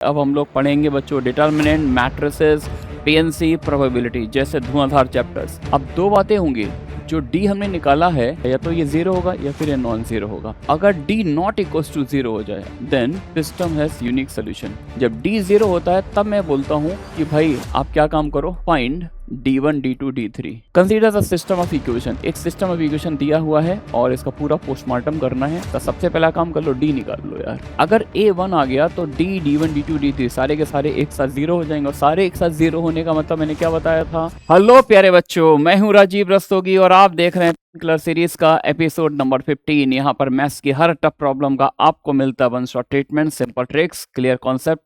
अब हम लोग पढ़ेंगे बच्चों डिटर्मिनेंट, मैट्रिसेस, पीएनसी, प्रोबेबिलिटी जैसे धुआंधार चैप्टर्स। अब दो बातें होंगी, जो डी हमने निकाला है या तो ये जीरो होगा या फिर ये नॉन जीरो होगा। अगर D not equals to zero हो जाए then system has unique solution. जब डी जीरो होता है तब मैं बोलता हूँ कि भाई आप क्या काम करो, find D1, D2, D3। Consider the system of equation. एक सिस्टम ऑफ इक्वेशन दिया हुआ है और इसका पूरा पोस्टमार्टम करना है, तो सबसे पहला काम कर लो D निकाल लो यार। अगर A1 आ गया तो D, D1, D2, D3 सारे के सारे एक साथ जीरो हो जाएंगे, और सारे एक साथ जीरो होने का मतलब मैंने क्या बताया था। हेलो प्यारे बच्चों, मैं हूँ राजीव रस्तोगी और आप देख रहे हैं क्लर सीरीज का एपिसोड नंबर 15। यहाँ पर मैथ्स की हर टफ प्रॉब्लम का आपको मिलता है one shot treatment, simple tricks, clear concept,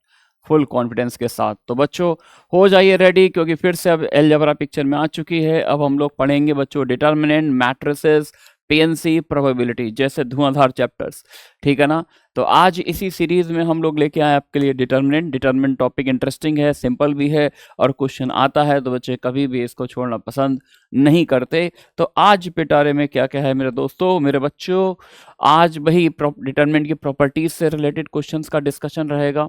full confidence के साथ। तो बच्चों हो जाइए रेडी, क्योंकि फिर से अब अलजेब्रा पिक्चर में आ चुकी है। अब हम लोग पढ़ेंगे बच्चों डिटर्मिनेंट, मैट्रिसेस, पीएनसी, प्रोबेबिलिटी जैसे धुआंधार चैप्टर्स, ठीक है ना। तो आज इसी सीरीज में हम लोग लेके आए आपके लिए डिटर्मिनेंट। डिटर्मिनेंट टॉपिक इंटरेस्टिंग है, सिंपल भी है और क्वेश्चन आता है तो बच्चे कभी भी इसको छोड़ना पसंद नहीं करते। तो आज पिटारे में क्या क्या है मेरे दोस्तों, मेरे बच्चों, आज वही डिटर्मिनेंट की प्रॉपर्टीज से रिलेटेड क्वेश्चंस का डिस्कशन रहेगा।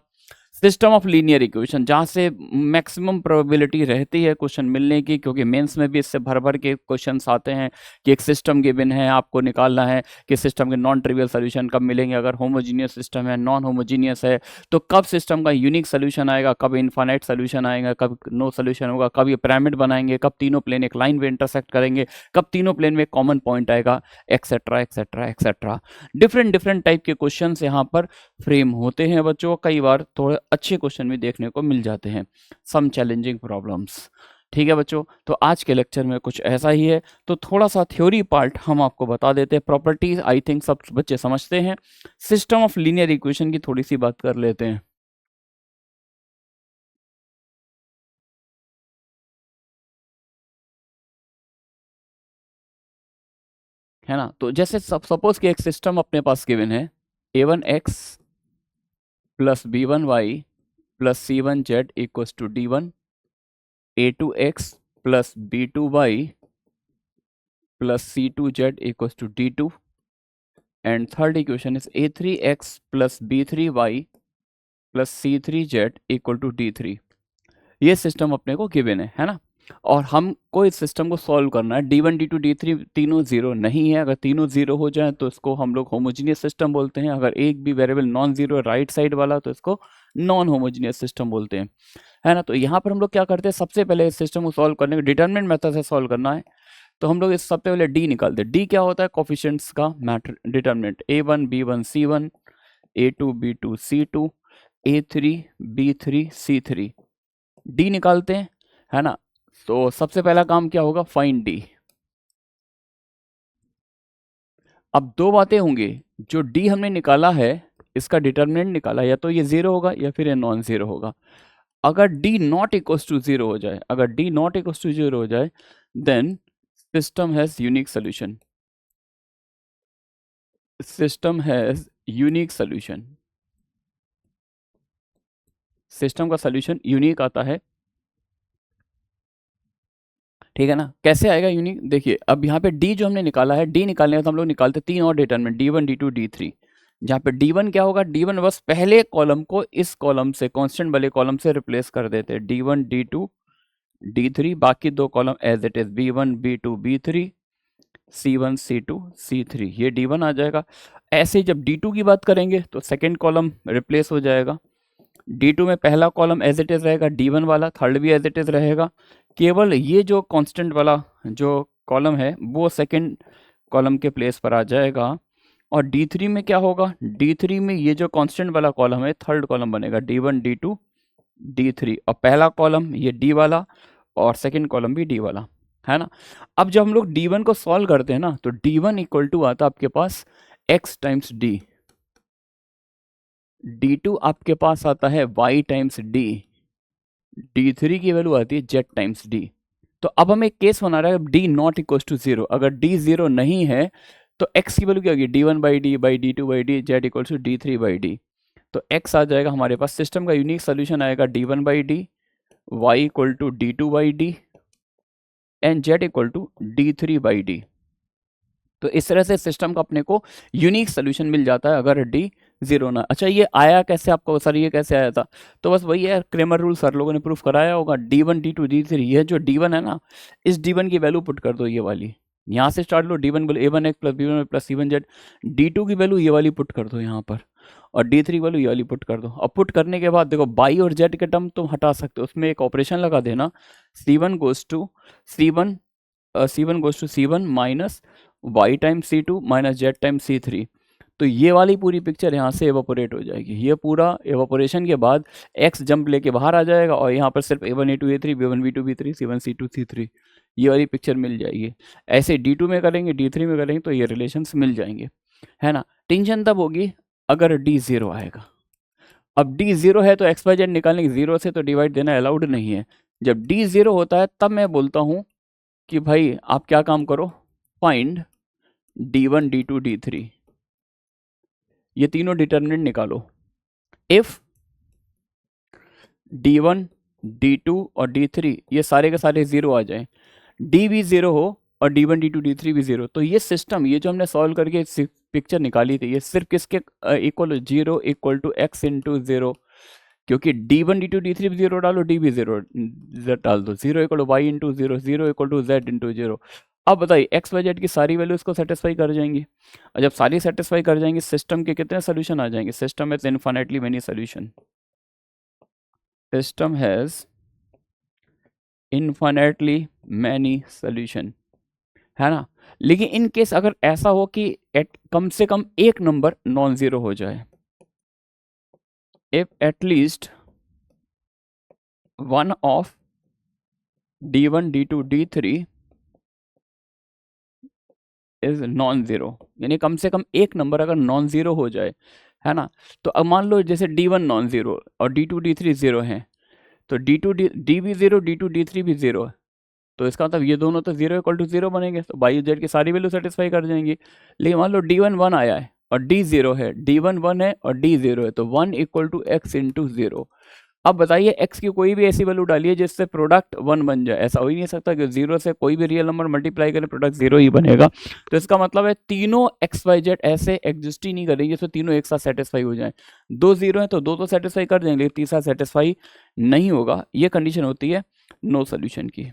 सिस्टम ऑफ लीनियर इक्वेशन, जहाँ से मैक्सिमम प्रोबेबिलिटी रहती है क्वेश्चन मिलने की, क्योंकि मेंस में भी इससे भर भर के क्वेश्चंस आते हैं कि एक सिस्टम गिवन है, आपको निकालना है कि सिस्टम के नॉन ट्रिवियल सोल्यूशन कब मिलेंगे। अगर होमोजीनियस सिस्टम है, नॉन होमोजीनियस है, तो कब सिस्टम का यूनिक सोल्यूशन आएगा, कब इनफाइनाइट सोल्यूशन आएगा, कब नो सोल्यूशन होगा, कब ये पिरामिड बनाएंगे, कब तीनों प्लेन एक लाइन में इंटरसेक्ट करेंगे, कब तीनों प्लेन में कॉमन पॉइंट आएगा, etcetera etcetera etcetera. Different different type के क्वेश्चंस यहाँ पर फ्रेम होते हैं बच्चों। कई बार थोड़े अच्छे क्वेश्चन भी देखने को मिल जाते हैं, सम चैलेंजिंग प्रॉब्लम्स, ठीक है बच्चों। तो आज के लेक्चर में कुछ ऐसा ही है। तो थोड़ा सा थ्योरी पार्ट हम आपको बता देते हैं। प्रॉपर्टीज आई थिंक सब बच्चे समझते हैं। सिस्टम ऑफ लीनियर इक्वेशन की थोड़ी सी बात कर लेते हैं, है ना। तो जैसे सपोज कि एक सिस्टम अपने पास गिवन है, a1x plus b1y plus c1z equals to d1, a2x plus b2y plus c2z equals to d2, and third equation is a3x plus b3y plus c3z equal to d3। ये system अपने को given है ना। और हमको इस system को solve करना है। d1, d2, d3 तीनों जीरो नहीं है। अगर तीनों जीरो हो जाए तो इसको हम लोग होमोजीनियस सिस्टम बोलते हैं। अगर एक भी variable non zero right side वाला तो इसको नॉन होमोजीनियस सिस्टम बोलते हैं, है ना। तो यहाँ पर हम लोग क्या करते हैं, सबसे पहले इस सिस्टम को सॉल्व करने के डिटरमिनेंट मेथड से सॉल्व करना है। तो हम लोग इस सबसे पहले डी निकालते हैं। डी क्या होता है, कोफिशिएंट्स का matter determinant, a1 b1 c1, a2 b2 c2, a3 b3 c3। D निकालते हैं, है ना। तो सबसे पहला काम क्या होगा, फाइंड डी। अब दो बातें होंगी, जो डी हमने निकाला है इसका डिटरमिनेंट निकाला, या तो ये जीरो होगा या फिर ये नॉन जीरो होगा। अगर D not equals to zero हो जाए, अगर D not equals to zero हो जाए then system has unique solution. System has unique solution. System का सोल्यूशन यूनिक आता है, ठीक है ना। कैसे आएगा यूनिक, देखिए अब यहाँ पे डी जो हमने निकाला है, डी निकालने का हम लोग निकालते तीन और डिटरमिनेंट, d1 d2 d3। जहाँ पे d1 क्या होगा, d1 बस पहले कॉलम को इस कॉलम से, कांस्टेंट वाले कॉलम से रिप्लेस कर देते हैं, d1 d2 d3। बाकी दो column as it is, b1 b2 b3 c1 c2 c3, ये d1 आ जाएगा। ऐसे जब d2 की बात करेंगे तो सेकेंड कॉलम रिप्लेस हो जाएगा। D2 में पहला कॉलम एज इट इज रहेगा, D1 वाला थर्ड भी एज इट इज रहेगा। केवल ये जो कांस्टेंट वाला जो कॉलम है वो सेकंड कॉलम के प्लेस पर आ जाएगा। और D3 में क्या होगा, D3 में ये जो कांस्टेंट वाला कॉलम है थर्ड कॉलम बनेगा, D1 D2 D3, और पहला कॉलम ये D वाला और सेकंड कॉलम भी D वाला, है ना। अब जब हम लोग D1 को सॉल्व करते हैं ना, तो D1 इक्वल टू आता है आपके पास x टाइम्स D, D2 आपके पास आता है y टाइम्स D, D3 की वैल्यू आती है z टाइम्स D। तो अब हम एक केस बना रहे हैं, D not equal to zero. अगर D जीरो नहीं है तो x की वैल्यू क्या होगी, D1 by D by D2 by D, z equal to D3 by D. तो x आ जाएगा हमारे पास, सिस्टम का यूनिक सोल्यूशन आएगा D1 by D, y equal to D2 by D and z equal to D3 by D. तो इस तरह से सिस्टम का अपने को यूनिक सोल्यूशन मिल जाता है अगर D जीरो ना। अच्छा ये आया कैसे आपको सर, ये कैसे आया था? तो बस वही है, क्रेमर रूल सर लोगों ने प्रूफ कराया होगा। D1 D2 D3, ये जो D1 है ना, इस D1 की वैल्यू पुट कर दो ये वाली, यहाँ से स्टार्ट लो। D1 बोले A1X plus B1 plus C1Z। D2 की वैल्यू ये वाली पुट कर दो यहाँ पर, और D3 की वैल्यू ये वाली पुट कर दो। अब पुट करने के बाद देखो बाई और जेड के टर्म तुम हटा सकते हो, उसमें एक ऑपरेशन लगा देना, C1 goes to C1, C1 goes to C1 minus y time C2 minus z time C3। तो ये वाली पूरी पिक्चर यहाँ से एवापोरेट हो जाएगी। ये पूरा एवापोरेशन के बाद x जंप लेके बाहर आ जाएगा, और यहाँ पर सिर्फ A1 A2 A3 B1 B2 B3 C1 C2 C3 ये वाली पिक्चर मिल जाएगी। ऐसे D2 में करेंगे, D3 में करेंगे, तो ये रिलेशंस मिल जाएंगे, है ना। टेंशन तब होगी अगर D 0 आएगा। अब D 0 है तो एक्स वाई जेड निकालने की, 0 से तो डिवाइड देना अलाउड नहीं है। जब D 0 होता है तब मैं बोलता हूँ कि भाई आप क्या काम करो, फाइंड D1 D2 D3, ये तीनों डिटर्मिनेंट निकालो। इफ D1 D2 और D3 ये सारे के सारे जीरो आ जाए, D भी जीरो हो और D1 D2 D3 भी जीरो, तो ये सिस्टम, ये जो हमने सॉल्व करके पिक्चर निकाली थी, ये सिर्फ किसके equal, zero equal to x into zero, क्योंकि D1 D2 D3 भी जीरो डालो, D भी जीरो डाल दो, zero equal to y into zero, zero equal to Z into zero. अब बताइए एक्स वाई जेड की सारी वैल्यूज को सेटिस्फाई कर जाएंगी, और जब सारी सेटिस्फाई कर जाएंगी सिस्टम के कितने सोल्यूशन आ जाएंगे? System has infinitely many solution, system has infinitely many solution, है ना। लेकिन इन केस अगर ऐसा हो कि कम से कम एक नंबर नॉन जीरो हो जाए, if at least one of D1 D2 D3 is non zero, यानी कम से कम एक नंबर अगर नॉन जीरो हो जाए, है ना। तो अब मान लो जैसे D1 नॉन जीरो और D2 D3 जीरो हैं, तो D भी जीरो D2 D3 भी जीरो है, तो इसका मतलब ये दोनों तो जीरो इक्वल टू जीरो बनेंगे, तो बाई जेड की सारी वैल्यू सेटिस्फाई कर जाएंगी। लेकिन मान लो D1 1 आया है और D 0 है, D1 1 है और D 0 है, तो 1 equal to x into zero. अब बताइए x की कोई भी ऐसी वैल्यू डालिए जिससे प्रोडक्ट 1 बन जाए, ऐसा हो ही नहीं सकता कि जीरो से कोई भी रियल नंबर मल्टीप्लाई करें प्रोडक्ट जीरो ही बनेगा। तो इसका मतलब है तीनों एक्स वाई जेड ऐसे एग्जिस्ट ही नहीं करेंगे जिससे तीनों एक साथ सेटिस्फाई हो जाए। दो जीरो है तो दो तो सेटिस्फाई कर देंगे, तीसरा सेटिस्फाई नहीं होगा। ये कंडीशन होती है नो सोल्यूशन की।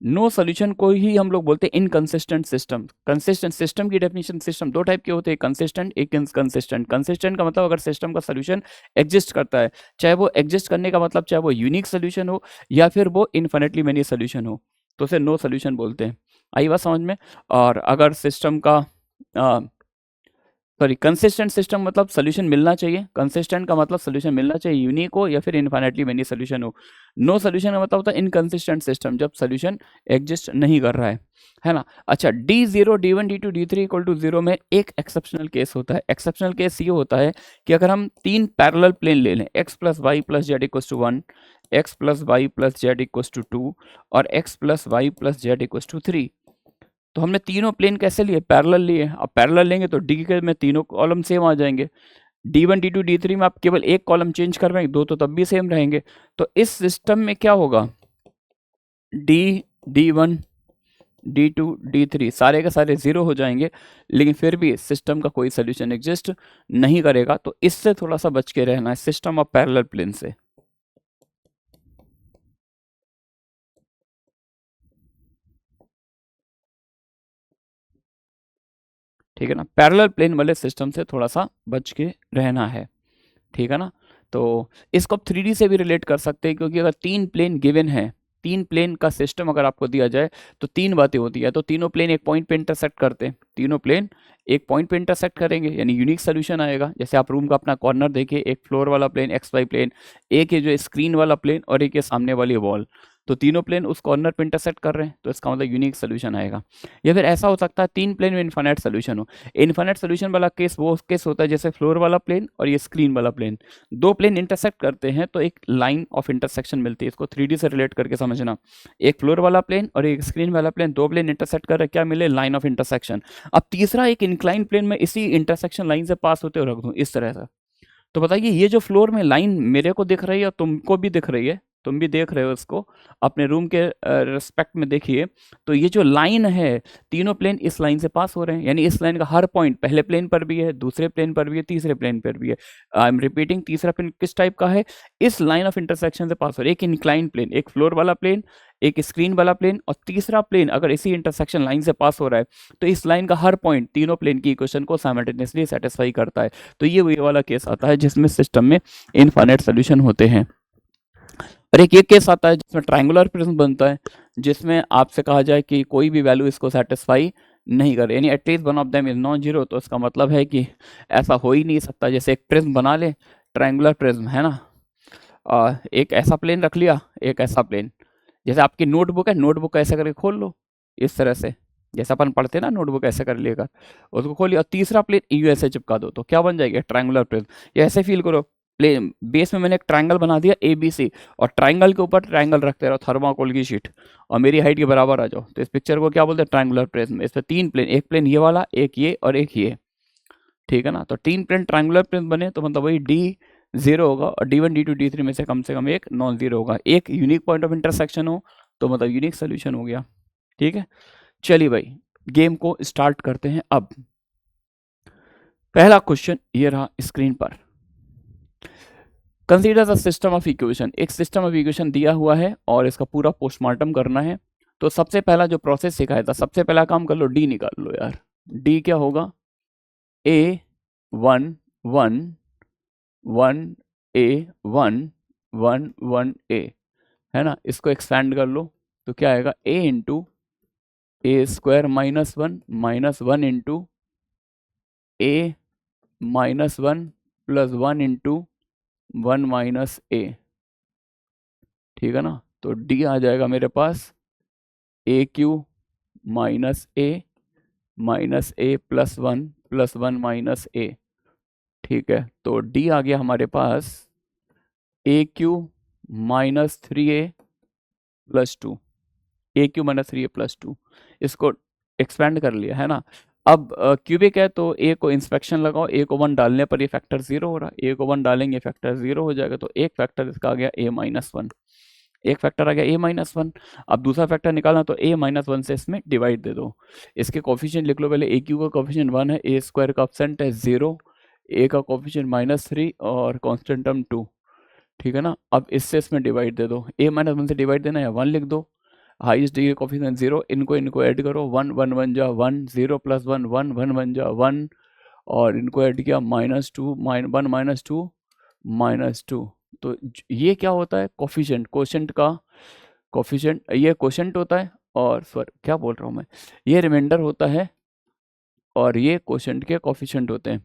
नो सोल्यूशन को ही हम लोग बोलते हैं इनकंसिस्टेंट सिस्टम। कंसिस्टेंट सिस्टम की डेफिनेशन, सिस्टम दो टाइप के होते हैं, कंसिस्टेंट एक इनकंसिस्टेंट। कंसिस्टेंट का मतलब अगर सिस्टम का सोल्यूशन एग्जिस्ट करता है, चाहे वो एग्जिस्ट करने का मतलब चाहे वो यूनिक सोल्यूशन हो या फिर वो इन्फिनिटली मेनी सोल्यूशन हो, तो उसे नो सोल्यूशन बोलते हैं। आई बात समझ में। और अगर सिस्टम का सॉरी कंसिस्टेंट सिस्टम मतलब सोल्यूशन मिलना चाहिए, कंसिस्टेंट का मतलब सोल्यूशन मिलना चाहिए, यूनिक हो या फिर इन्फिनिटली मेनी सोल्यूशन हो। नो सोल्यूशन का मतलब होता है इनकंसिस्टेंट सिस्टम, जब सोल्यूशन एग्जिस्ट नहीं कर रहा है ना। अच्छा D0 D1 D2 D3 equal to zero में एक एक्सेप्शनल केस होता है। एक्सेप्शनल केस ये होता है कि अगर हम तीन पैरेलल प्लेन ले लें, x plus y plus z equals to 1, x plus y plus z equals to 2 और x plus y plus z equals to 3, तो हमने तीनों प्लेन कैसे लिए? पैरेलल लिए। अब पैरेलल लेंगे तो डी के में तीनों कॉलम सेम आ जाएंगे। D1 D2 D3 में आप केवल एक कॉलम चेंज कर रहे हैं, दो तो तब भी सेम रहेंगे। तो इस सिस्टम में क्या होगा, D1 D2 D3 सारे के सारे जीरो हो जाएंगे, लेकिन फिर भी सिस्टम का कोई सोल्यूशन एग्जिस्ट नहीं करेगा। तो इससे थोड़ा सा बच के रहना है, सिस्टम ऑफ पैरेलल प्लेन से। ठीक है ना, पैरेलल प्लेन वाले सिस्टम से थोड़ा सा बच के रहना है, ठीक है ना। तो इसको आप 3D से भी रिलेट कर सकते हैं, क्योंकि अगर तीन प्लेन गिवन है, तीन प्लेन का सिस्टम अगर आपको दिया जाए तो तीन बातें होती है। तो तीनों प्लेन एक पॉइंट पे इंटरसेक्ट करते हैं, तीनों प्लेन एक पॉइंट पे इंटरसेक्ट करेंगे, यानी यूनिक सोल्यूशन आएगा। जैसे आप रूम का अपना कॉर्नर देखिए, एक फ्लोर वाला प्लेन एक्स वाई प्लेन, एक है जो स्क्रीन वाला प्लेन और एक है सामने वाली वॉल, तो तीनों प्लेन उस कॉर्नर पे इंटरसेक्ट कर रहे हैं, तो इसका मतलब यूनिक सोल्यूशन आएगा। या फिर ऐसा हो सकता है तीन प्लेन में इन्फिनिट सोल्यूशन हो। इन्फिनिट सोल्यूशन वाला केस वो केस होता है जैसे फ्लोर वाला प्लेन और ये स्क्रीन वाला प्लेन, दो प्लेन इंटरसेक्ट करते हैं तो एक लाइन ऑफ इंटरसेक्शन मिलती है। इसको 3D से रिलेट करके समझना, एक फ्लोर वाला प्लेन और एक स्क्रीन वाला प्लेन, दो प्लेन इंटरसेक्ट कर रहे, क्या मिले? Line of intersection. अब तीसरा एक इंक्लाइन प्लेन में इसी इंटरसेक्शन लाइन से पास होते हुए रख दूं इस तरह से, तो बताइए ये जो फ्लोर में लाइन मेरे को दिख रही है और तुमको भी दिख रही है, तुम भी देख रहे हो इसको, अपने रूम के रिस्पेक्ट में देखिए। तो ये जो लाइन है, तीनों प्लेन इस लाइन से पास हो रहे हैं, यानी इस लाइन का हर पॉइंट पहले प्लेन पर भी है, दूसरे प्लेन पर भी है, तीसरे प्लेन पर भी है। आई एम रिपीटिंग, तीसरा प्लेन किस टाइप का है, इस लाइन ऑफ इंटरसेक्शन से पास हो रहा है। एक इंक्लाइन प्लेन, एक फ्लोर वाला प्लेन, एक स्क्रीन वाला प्लेन, और तीसरा प्लेन अगर इसी इंटरसेक्शन लाइन से पास हो रहा है तो इस लाइन का हर पॉइंट तीनों प्लेन की इक्वेशन को साइमल्टेनियसली सेटिस्फाई करता है। तो ये वाला केस आता है जिसमें सिस्टम में इनफाइनाइट सोल्यूशन होते हैं। और एक ये केस आता है जिसमें ट्रायंगुलर प्रिज्म बनता है, जिसमें आपसे कहा जाए कि कोई भी वैल्यू इसको सेटिस्फाई नहीं करे, यानी at least one of them is non zero. तो इसका मतलब है कि ऐसा हो ही नहीं सकता। जैसे एक प्रिज्म बना ले, ट्रायंगुलर प्रिज्म है ना, एक ऐसा प्लेन रख लिया, एक ऐसा प्लेन, जैसे आपकी नोटबुक है, नोटबुक ऐसे करके खोल लो इस तरह से, जैसे अपन पढ़ते ना, नोटबुक ऐसे कर लेकर उसको खोलिए, और तीसरा प्लेन यू ऐसे चिपका दो, तो क्या बन जाएगा, ट्रायंगुलर प्रिज्म। ये ऐसे फील करो, प्लेन बेस में मैंने एक ट्रायंगल बना दिया ABC, और ट्रायंगल के ऊपर ट्रायंगल रखते रहो, थर्माकोल की शीट, और मेरी हाइट के बराबर आ जाओ, तो इस पिक्चर को क्या बोलते हैं, ट्रायंगुलर प्रिज्म। इस पर तीन प्लेन, एक प्लेन ये वाला, एक ये और एक ये, ठीक है ना। तो तीन प्लेन ट्रायंगुलर प्रिज्म बने तो मतलब वही D0 होगा, और D1 D2 D3 में से कम एक नॉन जीरो होगा। एक यूनिक पॉइंट ऑफ इंटरसेक्शन हो तो मतलब यूनिक सोल्यूशन हो गया, ठीक है। चलिए भाई, गेम को स्टार्ट करते हैं। अब पहला क्वेश्चन ये रहा स्क्रीन पर। Consider the system of equation, एक सिस्टम ऑफ इक्वेशन दिया हुआ है और इसका पूरा पोस्टमार्टम करना है। तो सबसे पहला जो प्रोसेस सिखाया था, सबसे पहला काम कर लो, D निकाल लो यार। D क्या होगा, A1 1 1 A1 1 1 A, है ना। इसको एक्सपेंड कर लो तो क्या आएगा, A into A square -1 into A -1 plus 1 into 1 minus A, ठीक है ना। तो D आ जाएगा मेरे पास AQ -A plus 1 minus A, ठीक है। तो D आ गया हमारे पास AQ -3A plus 2, AQ -3A plus 2, इसको एक्सपेंड कर लिया, है ना। अब क्यूबिक है तो A को इंस्पेक्शन लगाओ, A को 1 डालने पर ये फैक्टर 0 हो रहा है, A को 1 डालेंगे फैक्टर 0 हो जाएगा। तो एक फैक्टर इसका आ गया A-1, एक फैक्टर आ गया A-1। अब दूसरा फैक्टर निकालना तो A-1 से इसमें डिवाइड दे दो। इसके कोफिशिएंट लिख लो पहले, AQ का कोफिशिएंट 1 है, A स्क्वायर का अपसेंट है 0, A का कोफिशिएंट -3 और कॉन्स्टेंट टर्म 2, ठीक है ना। अब इससे इसमें डिवाइड दे दो, A-1 से डिवाइड देना या 1 लिख दो, हाईएस्ट डिग्री कोफिशिएंट 0, इनको ऐड करो, 1 1 1 जा 1, 0 प्लस 1 1 1 1 जा 1, और इनको ऐड किया -2 1 - 2। तो ये क्या होता है, कोफिशिएंट, कोशेंट का कोफिशिएंट, ये कोशेंट होता है, और सॉरी क्या बोल रहा हूँ मैं, ये रिमाइंडर होता है और ये कोशेंट के कोफिशिएंट होते हैं।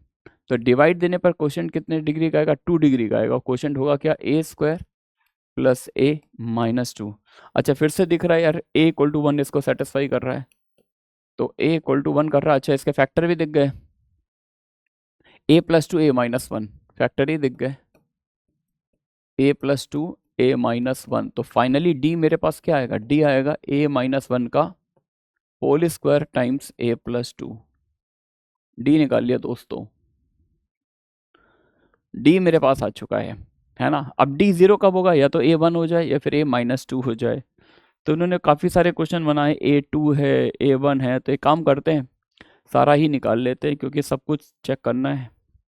तो डिवाइड देने पर कोशेंट कितने डिग्री का आएगा, 2 डिग्री का आएगा। कोशेंट होगा क्या, A स्क्वायर प्लस A-2। अच्छा फिर से दिख रहा है यार, A=1 इसको सेटिस्फाई कर रहा है, तो A=1 कर रहा है। अच्छा इसके फैक्टर भी दिख गए, A+2 A-1 फैक्टर ही दिख गए, A+2 A-1। तो फाइनली D मेरे पास क्या आएगा, D आएगा A-1 का whole square times A+2। D निकाल लिया दोस्तों, D मेरे पास आ चुका है ना। अब D 0 कब होगा, या तो A1 हो जाए या फिर A-2 हो जाए। तो उन्होंने काफ़ी सारे क्वेश्चन बनाए, A2 है, A1 है, तो एक काम करते हैं सारा ही निकाल लेते हैं, क्योंकि सब कुछ चेक करना है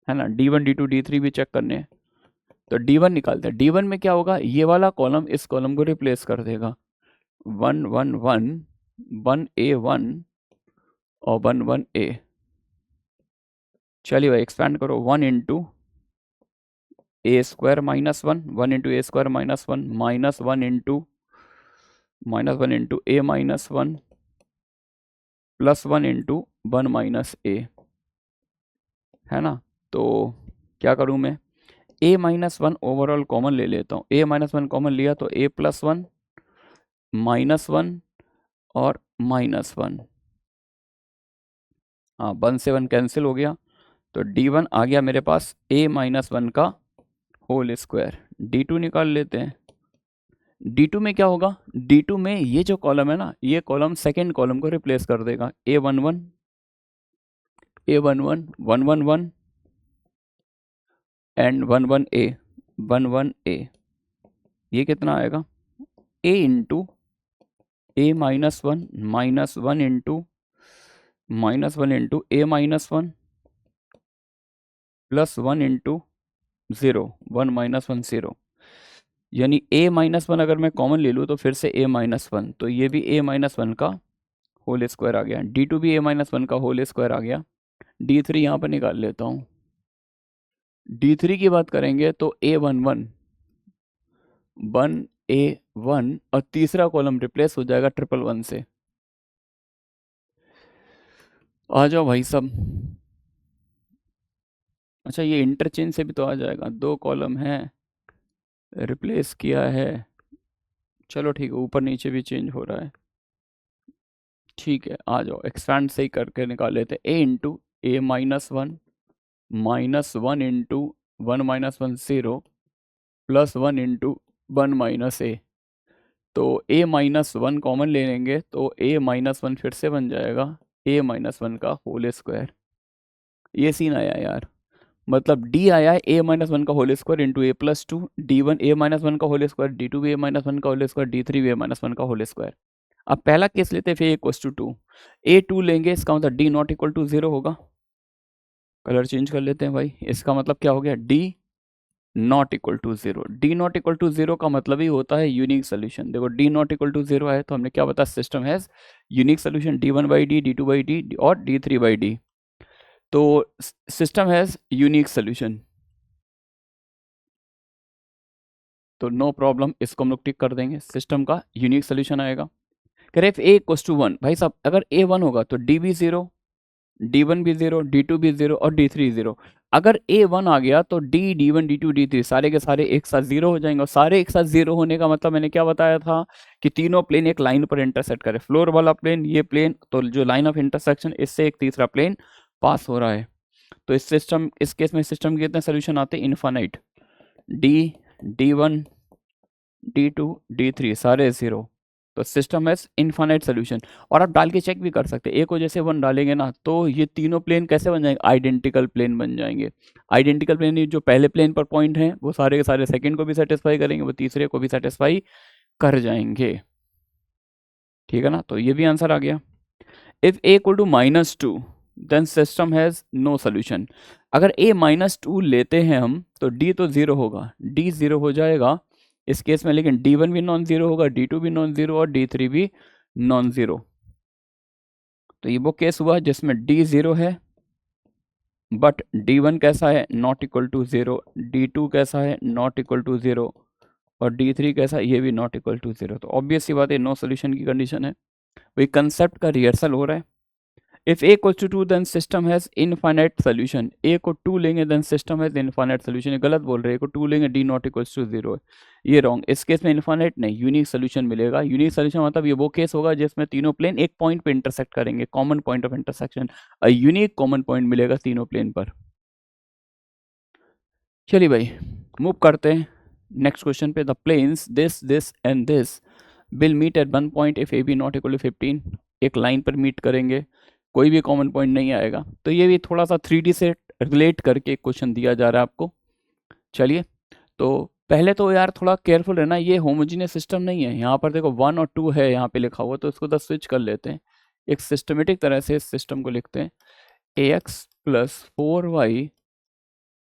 ना। D1 D2 D3 भी चेक करने हैं। तो D1 निकालते हैं। D1 में क्या होगा, ये वाला कॉलम इस कॉलम को रिप्लेस कर देगा, 1 1 1 1 A1 और 1 1 A। चलिए भाई एक्सपेंड करो, 1 into A square -1 1 into A square -1 -1 into A-1 plus 1 into 1 minus A, है ना। तो क्या करूँ मैं, A-1 ओवरऑल कॉमन ले लेता हूँ, A-1 कॉमन लिया तो A+1 -1 और -1, हाँ 1 से 1 कैंसिल हो गया। तो D1 आ गया मेरे पास A-1 का होल स्क्वायर। D2 निकाल लेते हैं। D2 में क्या होगा, D2 में ये जो कॉलम है ना, ये कॉलम सेकेंड कॉलम को रिप्लेस कर देगा, A11 A11 111 and 11A 11A, ये कितना आएगा, a into a -1 into a -1 plus 1 into 0, 1 -1 0, यानी a -1 अगर मैं कॉमन ले लूँ तो फिर से a -1, तो ये भी a -1 का होल स्क्वायर आ गया, d2 भी a -1 का होल स्क्वायर आ गया। d3 यहाँ पर निकाल लेता हूँ। d3 की बात करेंगे तो a11 1a1 और तीसरा कॉलम रिप्लेस हो जाएगा 111 से। आ जाओ भाई सब। अच्छा ये इंटरचेंज से भी तो आ जाएगा, 2 कॉलम है, रिप्लेस किया है, चलो ठीक है, ऊपर नीचे भी चेंज हो रहा है, ठीक है। आ जाओ एक्सपैंड सही करके निकाल लेते हैं। a into a -1 into 1 -1 0 plus 1 into 1 -a, तो a -1 कॉमन ले लेंगे तो a -1 फिर से बन जाएगा a -1 का होल स्क्वायर। ये सीन आया यार, मतलब d आया है a -1 का whole square into a plus 2, d1 a -1 का होल स्क्वायर, d2 भी a -1 का होल स्क्वायर, d3 भी a -1 का होल स्क्वायर। अब पहला केस लेते हैं, फिर इक्वल्स टू 2, a2 लेंगे, इसका मतलब d नॉट इक्वल टू 0 होगा। कलर चेंज कर लेते हैं भाई, इसका मतलब क्या हो गया, d not equal to 0। d not equal to 0 का मतलब ही होता है यूनिक सोल्यूशन। देखो d नॉट इक्वल टू 0 है तो हमने क्या बताया, system has unique solution d1/d, d2/d और d3/d। तो सिस्टम हैज यूनिक सोल्यूशन, तो नो प्रॉब्लम, इसको हम लोग टिक कर देंगे, सिस्टम का यूनिक सोल्यूशन आएगा। कह रहे a इक्वल्स टू 1, भाई साहब अगर a 1 होगा तो d भी 0, d1 भी 0, d2 भी 0 और d3 0। अगर a 1 आ गया तो d, d1, d2, d3 सारे के सारे एक साथ 0 हो जाएंगे, और सारे एक साथ 0 होने का मतलब मैंने क्या बताया था कि तीनों प्लेन एक लाइन पर इंटरसेक्ट करे, फ्लोर वाला प्लेन, ये प्लेन, तो जो लाइन ऑफ इंटरसेक्शन इससे एक तीसरा प्लेन पास हो रहा है। तो इस केस में सिस्टम के कितने सोल्यूशन आते हैं, infinite, d, d1, d2, d3 सारे 0, तो सिस्टम है इनफाइनाइट सोल्यूशन। और आप डाल के चेक भी कर सकते हैं, ए को जैसे 1 डालेंगे ना तो ये तीनों प्लेन कैसे बन जाएंगे, आइडेंटिकल प्लेन बन जाएंगे। आइडेंटिकल प्लेन जो पहले प्लेन पर पॉइंट हैं वो सारे के सारे सेकंड को भी सेटिस्फाई करेंगे, वो तीसरे को भी सेटिस्फाई कर जाएंगे, ठीक है ना। तो ये भी आंसर आ गया। If a equal to -2 then system has no solution. अगर a -2 लेते हैं हम तो d तो 0 होगा, d 0 हो जाएगा इस केस में, लेकिन d1 भी नॉन जीरो होगा, d2 भी नॉन जीरो और d3 भी नॉन जीरो। तो ये वो केस हुआ जिसमें d 0 है बट d1 कैसा है, नॉट इक्वल टू 0, d2 कैसा है, नॉट इक्वल टू 0 और d3 कैसा है, ये भी नॉट इक्वल टू 0। तो ऑब्वियस सी बात है, नो सोल्यूशन की कंडीशन है। वही कंसेप्ट का रिहर्सल हो रहा है। If a equal to 2 then system has infinite solution. a को 2 लेंगे then system has infinite solution, ये गलत बोल रहे हैं, a को 2 लेंगे d नॉट इक्वल्स टू 0 है, ये रॉन्ग। इस केस में इनफाइनाइट नहीं, यूनिक सोल्यूशन मिलेगा। यूनिक सोल्यूशन मतलब ये वो केस होगा जिसमें तीनों प्लेन एक पॉइंट पे इंटरसेक्ट करेंगे, common point of intersection, unique common point मिलेगा तीनों प्लेन पर। चलिए भाई मूव करते हैं नेक्स्ट क्वेश्चन पे। The planes this and this will meet at one point if a b not equal to 15। एक लाइन पर मीट करेंगे, कोई भी कॉमन पॉइंट नहीं आएगा। तो ये भी थोड़ा सा 3D से रिलेट करके एक क्वेश्चन दिया जा रहा है आपको। चलिए तो पहले तो यार थोड़ा केयरफुल रहना, ये होमोजीनियस सिस्टम नहीं है। यहाँ पर देखो 1 और 2 है यहाँ पे लिखा हुआ, तो इसको 10 स्विच कर लेते हैं, एक सिस्टमेटिक तरह से इस सिस्टम को लिखते हैं। ax plus 4y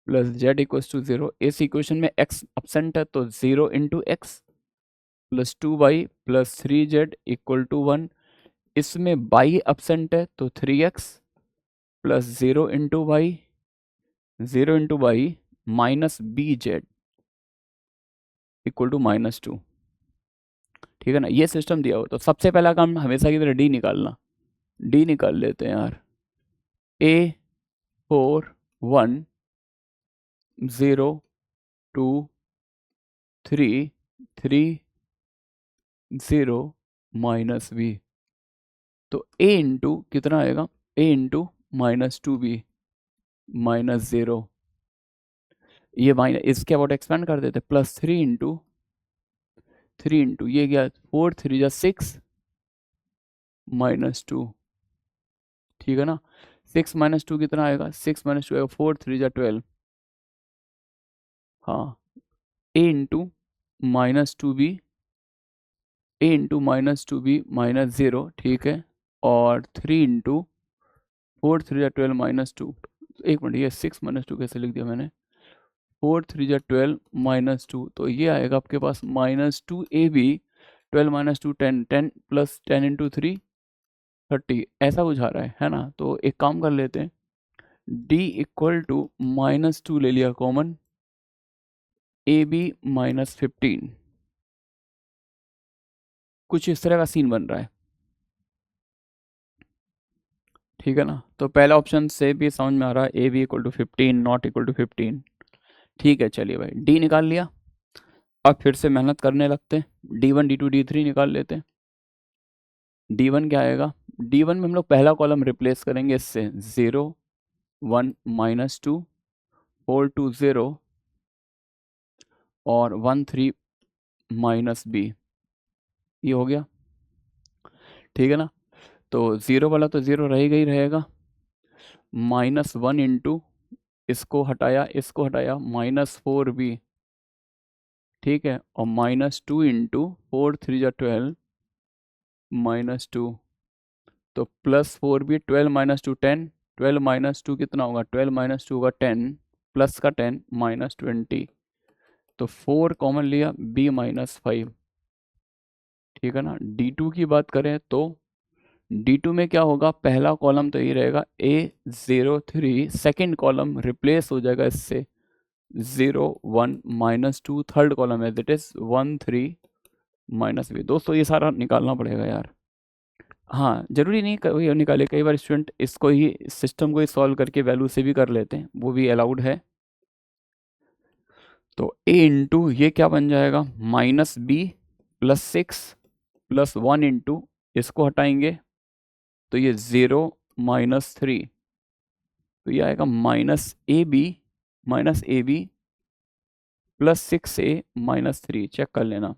plus z equals to 0। इस इक्वेशन में x अपसेंट है तो 0 into x plus 2y plus 3z equal to 1। इसमें y अपसेंट है तो 3x plus 0 into y, 0 into y minus b z equal to -2, ठीक है ना। ये सिस्टम दिया हो तो सबसे पहला काम हमेशा की तरह डी निकालना, डी निकाल लेते हैं यार। a 4 1 0 2 3 3 0 माइनस बी, तो a इंटू कितना आएगा, a इंटू -2b -0, ये माइनस इसके अबाउट एक्सपेंड कर देते, प्लस 3 इंटू ये गया 4 3 जा 6 -2, ठीक है ना। 6 -2 कितना आएगा, 6 -2 आएगा 4 3 जा 12, हाँ। a into -2b, a into -2b -0, ठीक है, और 3 इंटू 4 3 12 -2, एक मिनट, ये 6 -2 कैसे लिख दिया मैंने, 4 3 12 -2, तो ये आएगा आपके पास -2ab, 12 - 2 10, 10 प्लस 10 इंटू 3 30, ऐसा बुझा रहा है ना। तो एक काम कर लेते हैं, d इक्वल टू -2 ले लिया कॉमन, ab -15, कुछ इस तरह का सीन बन रहा है, ठीक है ना। तो पहला ऑप्शन से भी समझ में आ रहा है, a b equal to 15, not equal to 15, ठीक है। चलिए भाई, डी निकाल लिया, अब फिर से मेहनत करने लगते हैं, D1 D2 D3 निकाल लेते हैं। D1 क्या आएगा, D1 में हम लोग पहला कॉलम रिप्लेस करेंगे इससे, 0 1 -2 4 2 0 और 1 3 -b, ये हो गया, ठीक है ना। तो 0 वाला तो 0 रहेगा ही रहेगा, -1 इंटू इसको हटाया -4b, ठीक है, और -2 इंटू 4 3 12 -2, तो +4b, 12 - 2 10, 12 - 2 कितना होगा, 12 - 2 होगा 10, प्लस का 10 -20, तो 4 कॉमन लिया, b -5, ठीक है ना। D2 की बात करें तो D2 में क्या होगा, पहला कॉलम तो ये रहेगा A03, सेकंड कॉलम रिप्लेस हो जाएगा इससे 0 1 -2, थर्ड कॉलम है दैट इज 1 3 -b। दोस्तों ये सारा निकालना पड़ेगा यार, हाँ जरूरी नहीं कभी निकाले, कई बार स्टूडेंट इसको ही, सिस्टम को ही सॉल्व करके वैल्यू से भी कर लेते हैं, वो भी अलाउड है। तो a इंटू ये क्या बन जाएगा, -b +6 +1 इंटू इसको हटाएंगे तो ये 0 -3, तो ये आएगा -ab +6a -3, चेक कर लेना,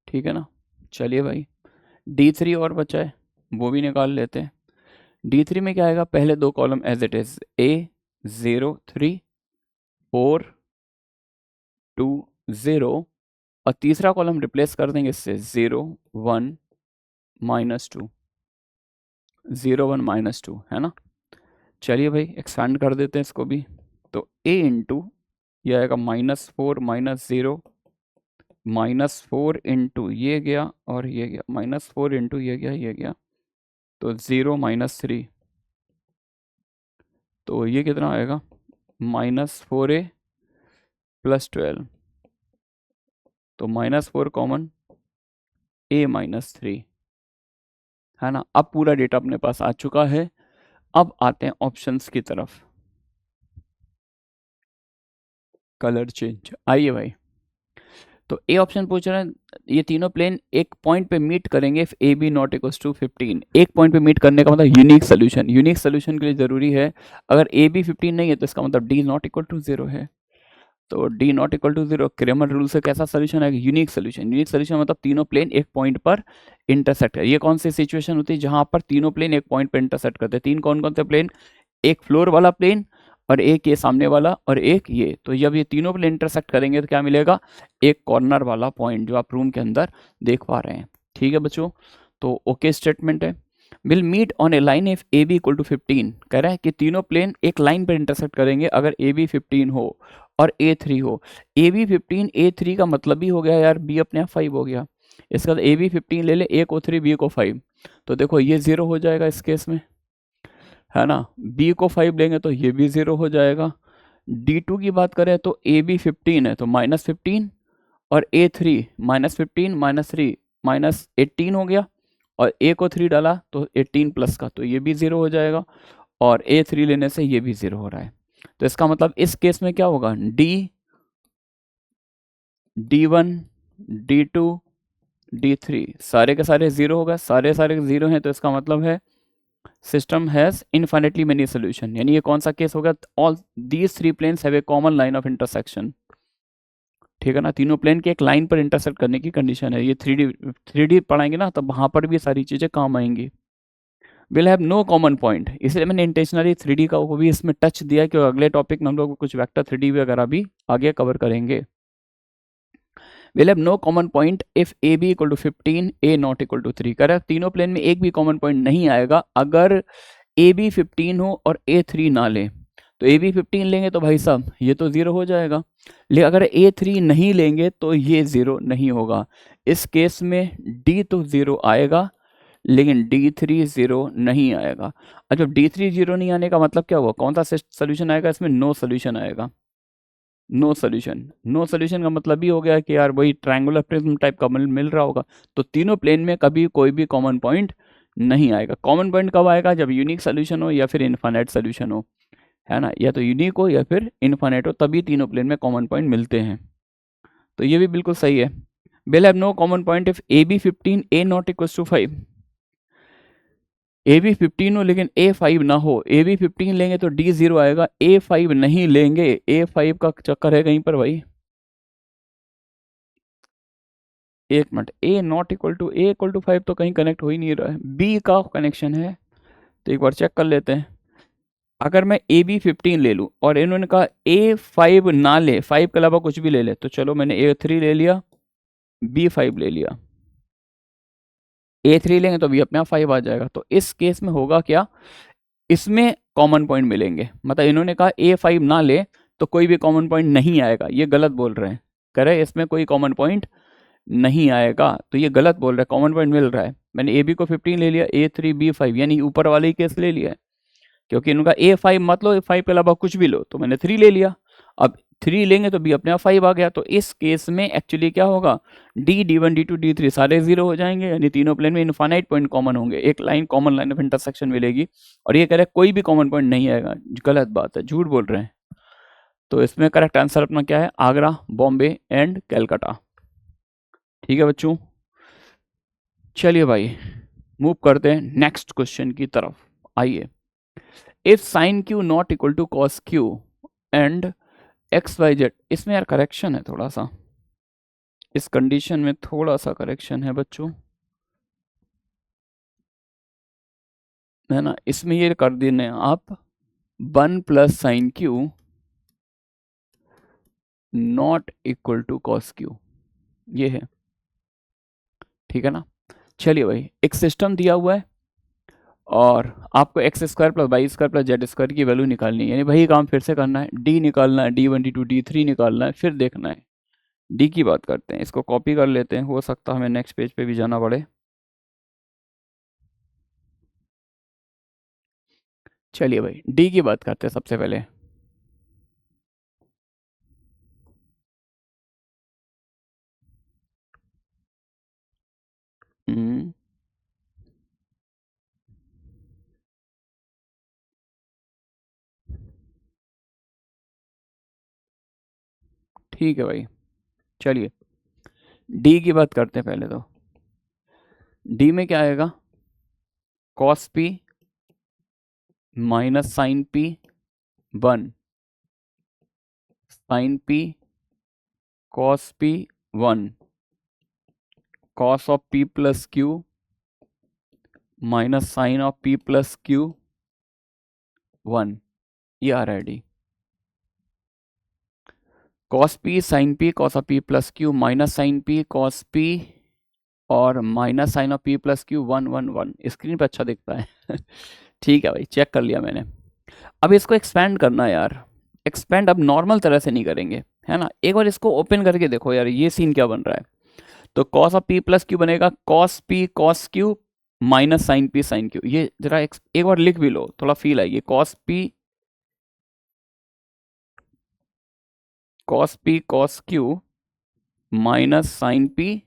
ठीक है ना। चलिए भाई, D3 और बचा है, वो भी निकाल लेते हैं। D3 में क्या आएगा, पहले दो column as it is, A0 3 4 2 0, और तीसरा कॉलम रिप्लेस कर देंगे इससे 0 1 -2, 0 1 -2, है ना। चलिए भाई एक्सपेंड कर देते हैं इसको भी, तो a इंटू ये आएगा -4 -0, -4 इंटू ये गया और ये गया, -4 इंटू ये गया, तो 0 -3, तो ये कितना आएगा, -4a +12, तो -4 कॉमन, a -3, है ना। अब पूरा डेटा अपने पास आ चुका है, अब आते हैं ऑप्शंस की तरफ, कलर चेंज, आइए भाई। तो ए ऑप्शन पूछ रहे हैं, ये तीनों प्लेन एक पॉइंट पे मीट करेंगे if a b not equals to 15, एक पॉइंट पे मीट करने का मतलब यूनिक सोल्यूशन, यूनिक सोल्यूशन के लिए जरूरी है, अगर ए बी 15 नहीं है तो इसका मतलब डी नॉट इक्वल टू 0 है, तो d not equal to 0 Cramer rule से कैसा सोल्यूशन है, यूनिक सोल्यूशन, यूनिक सोल्यूशन मतलब तीनों प्लेन एक पॉइंट पर इंटरसेक्ट है। ये कौन सी सिचुएशन होती है जहां पर तीनों प्लेन एक पॉइंट पर इंटरसेक्ट करते हैं, तीन कौन कौन से प्लेन, एक फ्लोर वाला प्लेन और एक ये सामने वाला और एक ये, तो जब ये तीनों प्लेन इंटरसेक्ट करेंगे तो क्या मिलेगा, एक कॉर्नर वाला पॉइंट जो आप रूम के अंदर देख पा रहे हैं, ठीक है बच्चों। तो ओके स्टेटमेंट है, will meet on a line if a b equal to 15, कह रहा है कि तीनों प्लेन एक लाइन पर इंटरसेक्ट करेंगे अगर ए बी 15 हो और ए 3 हो, ए बी 15 ए 3 का मतलब ही हो गया यार बी अपने आप 5 हो गया, इसका ए बी 15 ले ले, ए को 3 बी को 5, तो देखो ये 0 हो जाएगा इस केस में, है ना, b को 5 लेंगे तो ये भी 0 हो जाएगा। D2 की बात करें तो ए बी 15 है तो -15 और A3 -15 -3 -18 हो गया, और a को 3 डाला तो 18 प्लस का, तो ये भी 0 हो जाएगा, और A3 लेने से ये भी 0 हो रहा है, तो इसका मतलब इस केस में क्या होगा, D1 D2 D3 सारे के सारे 0 होगा, सारे 0 हैं, तो इसका मतलब है system has infinitely many solution, यानी ये कौन सा केस होगा, all these three planes have a common line of intersection, ठीक है ना, तीनों प्लेन के एक लाइन पर इंटरसेक्ट करने की कंडीशन है, ये 3D पढ़ाएंगे ना तब वहां पर भी सारी चीजें काम आएंगी। Will have no common point, इसलिए मैंने इंटेंशनली 3D का वो भी इसमें टच दिया क्योंकि अगले टॉपिक में हम लोग कुछ वेक्टर 3D वगैरह भी आगे कवर करेंगे। Will have no common point if a b equal to 15 a not equal to 3। Correct, तीनों प्लेन में एक भी कॉमन पॉइंट नहीं आएगा अगर ए बी 15 हो और ए 3 ना ले। तो ए बी 15 लेंगे तो भाई साहब ये तो 0 हो जाएगा, लेकिन अगर ए 3 नहीं लेंगे तो ये 0 नहीं होगा। इस केस में डी तो 0 आएगा लेकिन D3 0 नहीं आएगा। और जब D3 0 नहीं आने का मतलब क्या हुआ, कौन सा सोल्यूशन आएगा इसमें, नो सोल्यूशन आएगा। नो सोल्यूशन, नो सोल्यूशन का मतलब ही हो गया कि यार वही ट्रायंगुलर प्रिज्म टाइप का मिल रहा होगा, तो तीनों प्लेन में कभी कोई भी कॉमन पॉइंट नहीं आएगा। कॉमन पॉइंट कब आएगा, जब यूनिक सोल्यूशन हो या फिर इनफाइनाइट सोल्यूशन हो, है ना, या तो यूनिक हो या फिर इनफाइनाइट हो, तभी तीनों प्लेन में कॉमन पॉइंट मिलते हैं। तो ये भी बिल्कुल सही है। Will have no common point if a b 15 a not equal to 5। A b 15 हो लेकिन ए 5 ना हो, ए बी 15 लेंगे तो डी 0 आएगा, ए 5 नहीं लेंगे, ए 5 का चक्कर है कहीं पर भाई। एक minute, a not equal to a equal to 5 तो कहीं कनेक्ट हो ही नहीं रहा है, बी का कनेक्शन है, तो एक बार चेक कर लेते हैं। अगर मैं ए बी 15 ले लूँ और इन्होंने कहा ए 5 ना ले, 5 के अलावा कुछ भी ले ले, तो चलो मैंने ए 3 ले लिया, बी 5 ले लिया, ए 3 लेंगे तो बी अपने आप 5 आ जाएगा। तो इस केस में होगा क्या, इसमें कॉमन पॉइंट मिलेंगे, मतलब इन्होंने कहा ए 5 ना ले तो कोई भी कॉमन पॉइंट नहीं आएगा, ये गलत बोल रहे हैं, कह रहे हैं इसमें कोई कॉमन पॉइंट नहीं आएगा, तो ये गलत बोल रहा है, कॉमन पॉइंट मिल रहा है। मैंने ए बी को 15 ले लिया, ए 3 बी 5, यानी ऊपर वाले ही केस ले लिया है, क्योंकि इनका ए 5 मत लो, 5 के अलावा कुछ भी लो, तो मैंने 3 ले लिया। अब 3 लेंगे तो बी अपने आप 5 आ गया, तो इस केस में एक्चुअली क्या होगा, डी D1 D2 D3 सारे 0 हो जाएंगे, यानी तीनों प्लेन में इनफाइनाइट पॉइंट कॉमन होंगे, एक line common line of intersection मिलेगी। और ये कह रहे हैं कोई भी कॉमन पॉइंट नहीं आएगा, गलत बात है, झूठ बोल रहे हैं। तो इसमें करेक्ट आंसर अपना क्या है, आगरा, बॉम्बे एंड कैलकाटा। ठीक है बच्चों, चलिए भाई मूव करते हैं नेक्स्ट क्वेश्चन की तरफ। आइए, if sine q not equal to cos q and x y z, इसमें यार करेक्शन है थोड़ा सा, इस कंडीशन में थोड़ा सा करेक्शन है बच्चों, है ना। इसमें ये कर देने आप 1 plus sine q not equal to cos q, ये है, ठीक है ना। चलिए भाई, एक सिस्टम दिया हुआ है और आपको x square plus Y square plus z square की वैल्यू निकालनी है, यानी वही काम फिर से करना है, डी निकालना है, D1 D2 D3 निकालना है, फिर देखना है। डी की बात करते हैं, इसको कॉपी कर लेते हैं, हो सकता है हमें नेक्स्ट पेज पे भी जाना पड़े। चलिए भाई, डी की बात करते हैं सबसे पहले। ठीक है भाई, चलिए डी की बात करते हैं पहले। तो डी में क्या आएगा, cos P minus sine P 1, sine P cos P 1, cos of P plus Q minus sine of P plus Q 1, ये आ रहा है D. Cos P sine P cos of P plus Q minus sine P cos P और minus sine of P plus Q 1 1 1, screen पे अच्छा दिखता है। ठीक है भाई, चेक कर लिया मैंने। अब इसको एक्सपेंड करना है यार, एक्सपेंड अब नॉर्मल तरह से नहीं करेंगे, है ना। एक बार इसको ओपन करके देखो यार, ये सीन क्या बन रहा है। तो cos of P plus Q बनेगा cos P cos Q minus sine P sine Q, ये जरा एक बार लिख भी लो, थोड़ा फील आएगी। Cos P cos Q minus sine P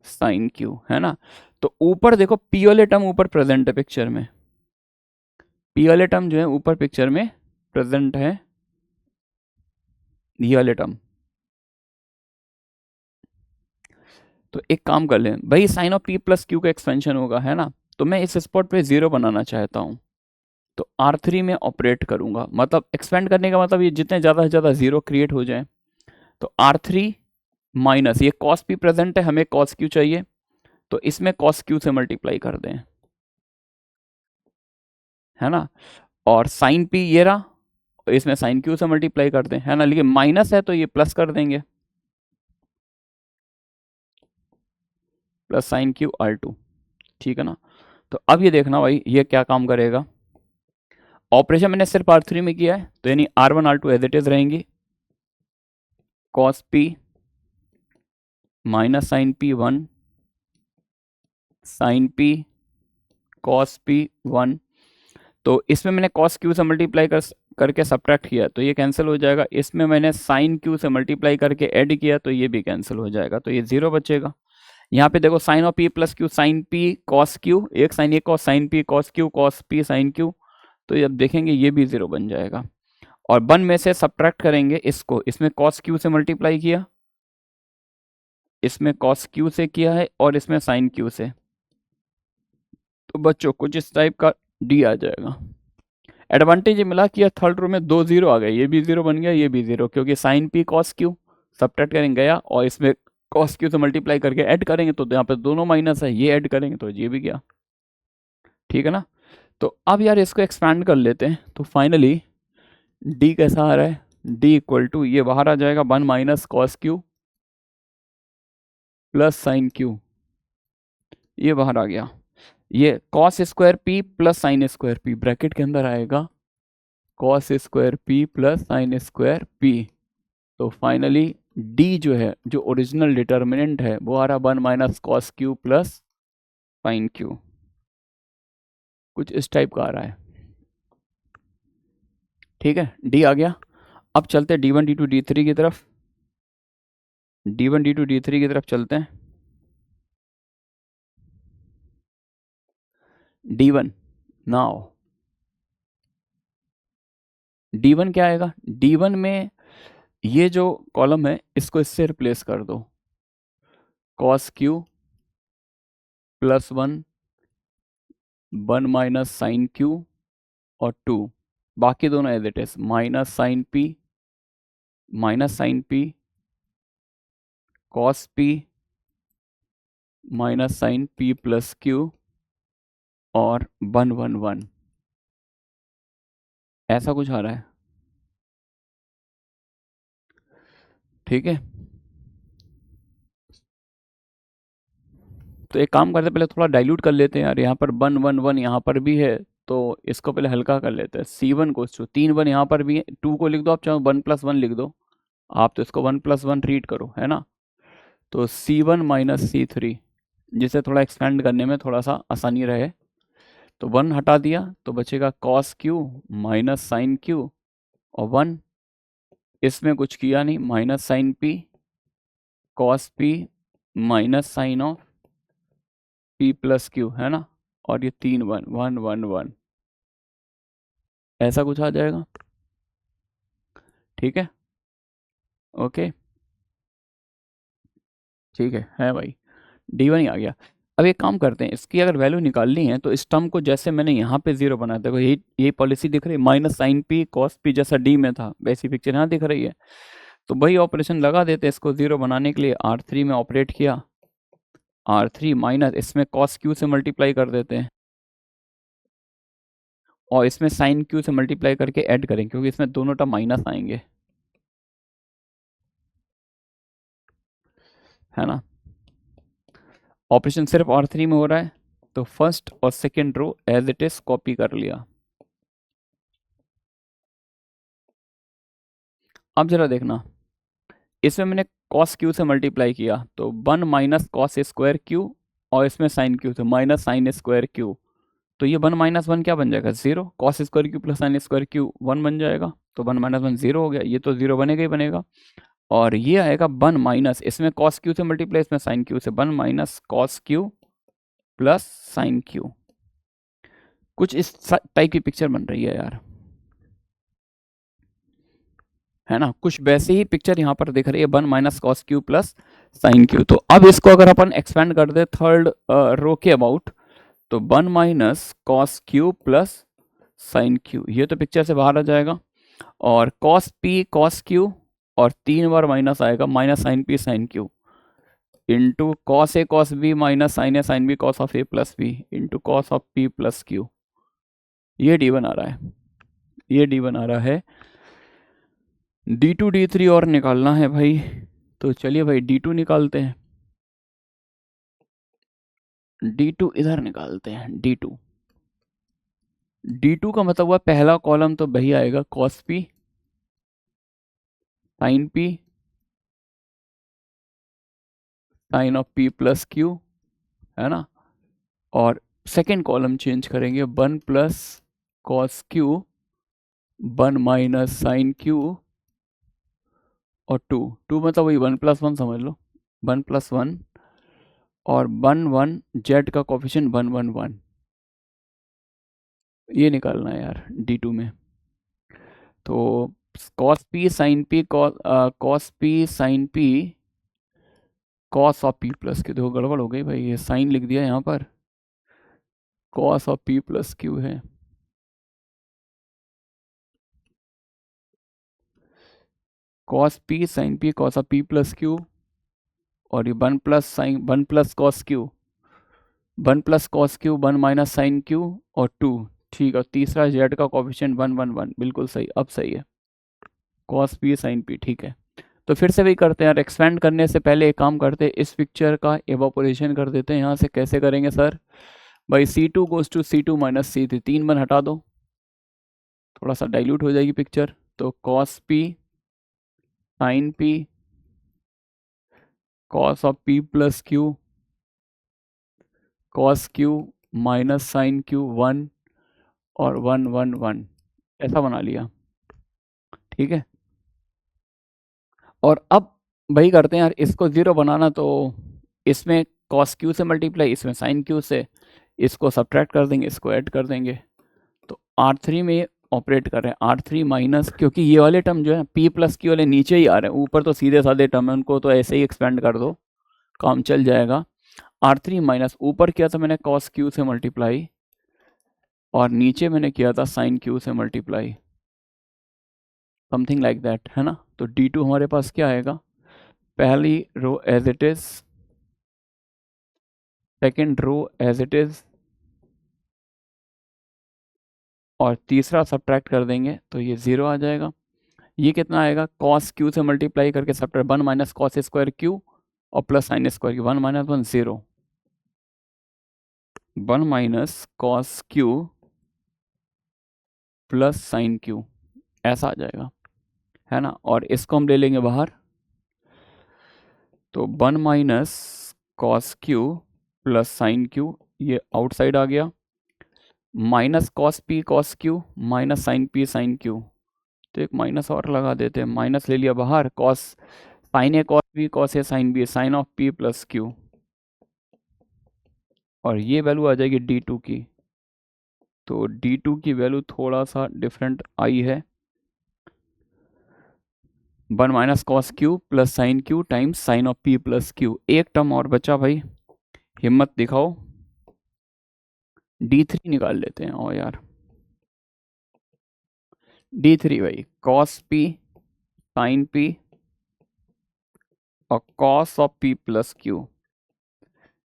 sine q, है ना। तो ऊपर देखो पी वाले टर्म ऊपर प्रेजेंट है पिक्चर में, पी वाले टर्म जो है ऊपर पिक्चर में प्रेजेंट है, ये वाले टर्म। तो एक काम कर लें भाई, sine of P plus q का एक्सपेंशन होगा, है ना। तो मैं इस स्पॉट पे 0 बनाना चाहता हूँ, तो R3 में ऑपरेट करूंगा, मतलब एक्सपेंड करने का मतलब ये जितने ज़्यादा से ज़्यादा 0 क्रिएट हो जाए। तो R3 माइनस ये कॉस पी प्रेजेंट है, हमें कॉस क्यू चाहिए, तो इसमें कॉस क्यू से मल्टीप्लाई कर दें, है ना, और साइन पी ये रहा, इसमें साइन क्यू से मल्टीप्लाई करते हैं, है ना, लेकिन माइनस है तो ये प्लस कर देंगे, प्लस साइन क्यू R2, ठीक है ना। तो अब ये देखना भाई ये क्या काम करेगा, ऑपरेशन मैंने सिर्फ R3 में किया है, तो यानी R1 R2 as it is रहेंगी, cos P minus sine P 1 sine P cos P 1, तो इसमें मैंने कॉस क्यू से मल्टीप्लाई करके सब्ट्रैक्ट किया तो ये कैंसिल हो जाएगा, इसमें मैंने साइन क्यू से मल्टीप्लाई करके ऐड किया तो ये भी कैंसिल हो जाएगा, तो ये 0 बचेगा। यहाँ पे देखो sine of P plus q, sine P cos q, एक साइन एक cos, sine P cos q cos P sine q, तो ये अब देखेंगे ये भी 0 बन जाएगा। और 1 में से सब्ट्रैक्ट करेंगे इसको, इसमें कॉस क्यू से मल्टीप्लाई किया, इसमें कॉस क्यू से किया है और इसमें साइन क्यू से, तो बच्चों कुछ इस टाइप का डी आ जाएगा। एडवांटेज ये मिला कि थर्ड रो में 2 0 आ गए, ये भी 0 बन गया, ये भी 0, क्योंकि sine P cos q subtract करेंगे गया और इसमें कॉस क्यू से मल्टीप्लाई करके ऐड करेंगे तो यहाँ पे दोनों माइनस है, ये ऐड करेंगे तो ये भी गया, ठीक है ना। तो अब यार इसको एक्सपैंड कर लेते हैं, तो फाइनली डी कैसा आ रहा है, डी इक्वल टू ये बाहर आ जाएगा 1 minus cos Q plus sine Q, ये बाहर आ गया, ये cos square P plus sine square P bracket के अंदर आएगा, cos square P plus sine square P, तो फाइनली डी जो है जो ओरिजिनल डिटर्मिनेंट है वो आ रहा 1 minus cos Q plus sine Q, कुछ इस टाइप का आ रहा है, ठीक है, डी आ गया। अब चलते हैं D1 D2 D3 की तरफ, D1 D2 D3 की तरफ चलते हैं। D1 नाउ D1 क्या आएगा, D1 में ये जो कॉलम है इसको इससे रिप्लेस कर दो, cos Q plus 1 minus sine Q और 2, बाकी दोनों as it is, minus sine P cos P minus sine p plus Q और 1 1 1, ऐसा कुछ आ रहा है, ठीक है। तो एक काम करते हैं पहले थोड़ा डाइल्यूट कर लेते हैं यार, यहाँ पर 1 1 1 यहाँ पर भी है तो इसको पहले हल्का कर लेते हैं, C1 को 3 1 यहाँ पर भी है, 2 को लिख दो आप, चाहो 1 + 1 लिख दो आप, तो इसको 1 + 1 रीड करो, है ना, तो C1 माइनस C3, जिसे थोड़ा एक्सपेंड करने में थोड़ा सा आसानी रहे, तो 1 हटा दिया तो बचेगा cos Q minus sine Q और 1, इसमें कुछ किया नहीं, minus sine P cos P minus sine of P plus q, है ना, और ये 3 1 1 1 1, ऐसा कुछ आ जाएगा, ठीक है, ओके, ठीक है भाई, D1 ही आ गया। अब एक काम करते हैं, इसकी अगर वैल्यू निकालनी है तो इस टर्म को जैसे मैंने यहाँ पे 0 बनाया, देखो यही पॉलिसी दिख रही है, minus sine P cos p जैसा डी में था वैसी पिक्चर यहाँ दिख रही है, तो वही ऑपरेशन लगा देते हैं, इसको 0 बनाने के लिए R3 में ऑपरेट किया, R3 माइनस इसमें कॉस क्यू से मल्टीप्लाई कर देते हैं और इसमें साइन क्यू से मल्टीप्लाई करके ऐड करेंगे, क्योंकि इसमें दोनों टर्म माइनस आएंगे, है ना, ऑपरेशन सिर्फ R3 में हो रहा है, तो फर्स्ट और second row as it is copy कर लिया। अब जरा देखना, इसमें मैंने कॉस क्यू से मल्टीप्लाई किया तो 1 माइनस कॉस स्क्वायर क्यू और इसमें साइन क्यू से माइनस साइन स्क्वायर क्यू, तो ये 1 माइनस 1 क्या बन जाएगा 0, cos square Q plus sine square Q 1 बन जाएगा, तो 1 माइनस 1 0 हो गया, ये तो 0 बनेगा ही बनेगा, और ये आएगा 1 माइनस इसमें कॉस क्यू से मल्टीप्लाई इसमें साइन क्यू से, 1 minus cos Q plus sine Q, कुछ इस टाइप की पिक्चर बन रही है यार, है ना, कुछ वैसे ही पिक्चर यहाँ पर दिख रही है 1 minus cos Q plus sine q. तो अब इसको अगर अपन एक्सपेंड कर दे थर्ड रो के अबाउट, तो 1 minus cos Q plus sine Q, ये तो पिक्चर से बाहर आ जाएगा, और कॉस पी कॉस क्यू और 3 बार माइनस आएगा, minus sine P sine q into cos A cos B minus sine a sine b cos of a plus b into cos of P plus Q, ये D1 आ रहा है, ये D1 आ रहा है। D2 D3 और निकालना है भाई, तो चलिए भाई D2 निकालते हैं। D2 इधर निकालते हैं, D2। D2 का मतलब हुआ पहला कॉलम तो वही आएगा cos p sin p sin of p plus q, है ना। और सेकेंड कॉलम चेंज करेंगे, 1 plus cos Q, 1 minus sine Q और 2। 2 मतलब वही 1+1 समझ लो, 1+1 और 1 1 जेड का कोफिशिएंट 1 1 1, ये निकालना है यार D2 में। तो cos p sin p cos p sin p cos of p plus Q, देखो गड़बड़ हो गई भाई, ये साइन लिख दिया यहाँ पर, cos of p plus q है। cos p sin p cos of p plus Q, और ये 1 plus sine 1 plus cos Q, 1 plus cos Q, 1 minus sine Q और 2। ठीक है, तीसरा जेड का कोफिशिएंट 1 1 1, बिल्कुल सही, अब सही है। कॉस पी साइन पी, ठीक है। तो फिर से वही करते हैं यार, एक्सपेंड करने से पहले एक काम करते हैं, इस पिक्चर का एवापोरेशन कर देते हैं यहाँ से। कैसे करेंगे सर? भाई C2 goes to C2 minus C3, 3 1 हटा दो, थोड़ा सा डाइल्यूट हो जाएगी पिक्चर। तो cos P sine P cos of P plus q cos Q minus sine q 1 और 1 1 1, ऐसा बना लिया, ठीक है। और अब वही करते हैं यार, इसको 0 बनाना तो इसमें कॉस क्यू से मल्टीप्लाई, इसमें साइन क्यू से, इसको सब्ट्रैक्ट कर देंगे, इसको ऐड कर देंगे। तो R3 में ऑपरेट कर रहे हैं, R3 माइनस, क्योंकि ये वाले टर्म जो है P प्लस क्यू वाले नीचे ही आ रहे हैं, ऊपर तो सीधे साधे टर्म है, उनको तो ऐसे ही एक्सपेंड कर दो, काम चल जाएगा। R3 माइनस, ऊपर किया था मैंने कॉस क्यू से मल्टीप्लाई और नीचे मैंने किया था साइन क्यू से मल्टीप्लाई, समथिंग लाइक दैट, है ना। तो D2 हमारे पास क्या आएगा? पहली row as it is, second row as it is, और तीसरा सब्ट्रैक्ट कर देंगे तो ये 0 आ जाएगा। ये कितना आएगा? कॉस क्यू से मल्टीप्लाई करके subtract 1 minus cos square Q और plus sine square Q, 1 minus 1 0, 1 minus cos Q plus sine Q, ऐसा आ जाएगा, है ना। और इसको हम ले लेंगे बाहर, तो 1 minus cos Q plus sine Q, ये आउटसाइड आ गया, minus cos Q minus sine P sine q, तो एक माइनस और लगा देते हैं, माइनस ले लिया बाहर, cos sine A cos A sine B, sine of P plus Q, और ये वैल्यू आ जाएगी D2 की। तो D2 की वैल्यू थोड़ा सा डिफरेंट आई है, 1 minus cos Q plus sine Q times sign of P plus Q. एक टर्म और बचा भाई, हिम्मत दिखाओ, D3 निकाल लेते हैं। और यार D3 भाई, कॉस पी साइन पी और cos of P plus Q,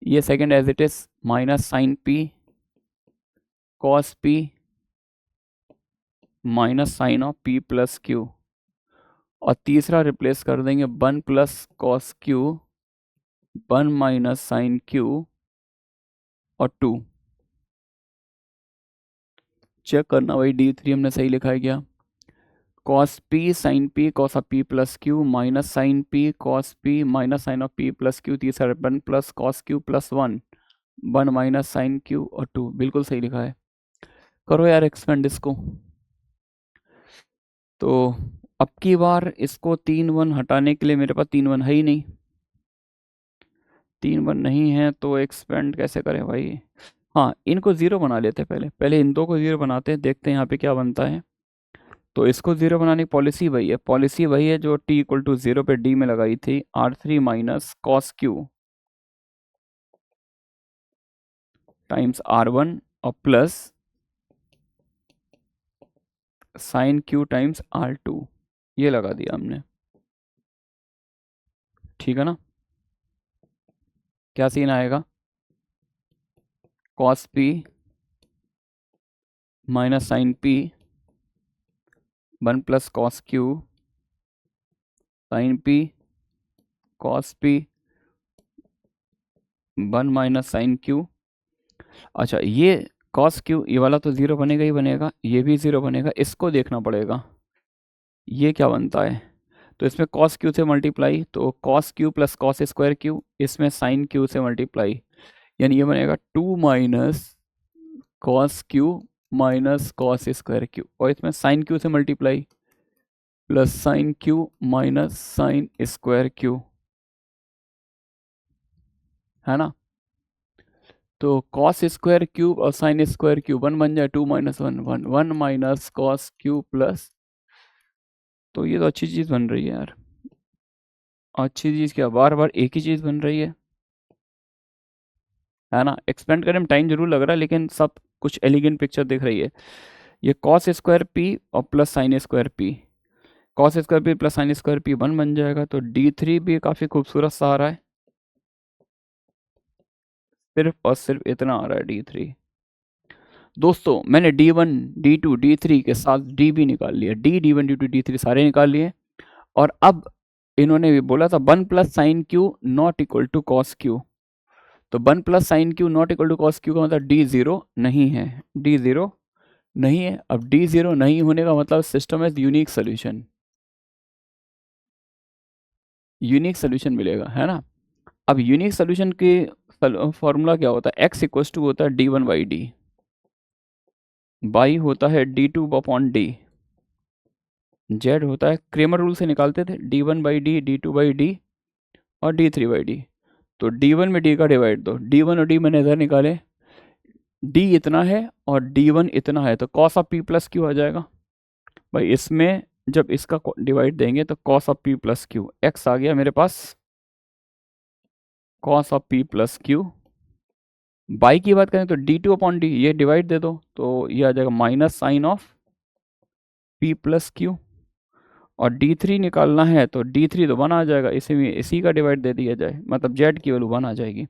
ये second as it is, minus sine P cos P minus sine of P plus Q, और तीसरा रिप्लेस कर देंगे 1 plus cos Q 1 minus sine Q और 2। Check करना भाई D3 हमने सही लिखा है क्या? Cos P sine P cos of P plus Q minus sine P cos P minus sine of P plus q, तीसरा 1 plus cos Q plus 1 1 minus sine Q और 2, बिल्कुल सही लिखा है। करो यार एक्सपेंड इसको। तो अब की बार इसको 3 1 हटाने के लिए मेरे पास 3 1 है ही नहीं, 3 1 नहीं है तो एक्सपेंड कैसे करें भाई? हाँ, इनको 0 बना लेते हैं, पहले पहले इन दो को 0 बनाते हैं, देखते हैं यहाँ पे क्या बनता है। तो इसको 0 बनाने की पॉलिसी वही है जो t इक्वल टू 0 पे D में लगाई थी, R3 minus cos Q times R1 और plus sine Q times R2, ये लगा दिया हमने, ठीक है ना। क्या सीन आएगा? Cos P minus sine P 1 plus cos q sine P cos P 1 minus sine q. अच्छा ये कॉस क्यू ये वाला तो ज़ीरो बनेगा ही बनेगा, ये भी ज़ीरो बनेगा, इसको देखना पड़ेगा ये क्या बनता है। तो इसमें कॉस क्यू से मल्टीप्लाई, तो cos Q plus cos square Q, इसमें साइन क्यू से मल्टीप्लाई, यानी ये बनेगा 2 minus cos Q minus cos square Q, और इसमें साइन क्यू से multiply plus sine Q minus sign square Q, है ना। तो कॉस स्क्वायर क्यूब और साइन स्क्वायर क्यूब 1 बन जाए, 2 minus 1 1 1 minus cos cube plus, तो ये तो अच्छी चीज़ बन रही है यार। अच्छी चीज़ क्या, बार बार एक ही चीज़ बन रही है ना। एक्सपेंड करने में टाइम जरूर लग रहा है लेकिन सब कुछ एलिगेंट पिक्चर दिख रही है। ये कॉस स्क्वायर पी और plus sine square P, cos square P plus sine square P 1 बन जाएगा, तो D3 भी काफ़ी खूबसूरत सा आ रहा है, सिर्फ और सिर्फ इतना आ रहा है D3। दोस्तों मैंने D1 D2 D3 के साथ D भी निकाल लिया, D1 D2 D3 सारे निकाल लिए, और अब इन्होंने भी बोला था 1 plus sine q not equal to cos q, तो 1 plus sine q not equal to cos q का मतलब D0 नहीं है, D0 नहीं है। अब D0 नहीं होने का मतलब system is unique solution, unique solution मिलेगा, है ना। अब यूनिक सोल्यूशन के फॉर्मूला क्या होता है, x इक्वल टू होता है D1 बाई डी, बाई होता है D2 अपॉन डी, जेड होता है क्रेमर रूल से निकालते थे D1 by D D2 by D और D3 बाई डी, तो D1 में D का डिवाइड दो, D1 और D मैंने इधर निकाले, D इतना है और D1 इतना है, तो cos of P plus Q आ जाएगा भाई। इसमें जब इसका डिवाइड देंगे तो cos of P plus Q, X आ गया मेरे पास, cos of P plus Q. Y की बात करें तो D2 अपॉन डी, ये डिवाइड दे दो तो ये आ जाएगा minus sine of P plus Q, और D3 निकालना है तो D3 तो 1 आ जाएगा, इसी में इसी का डिवाइड दे दिया जाए, मतलब Z की वैल्यू 1 आ जाएगी।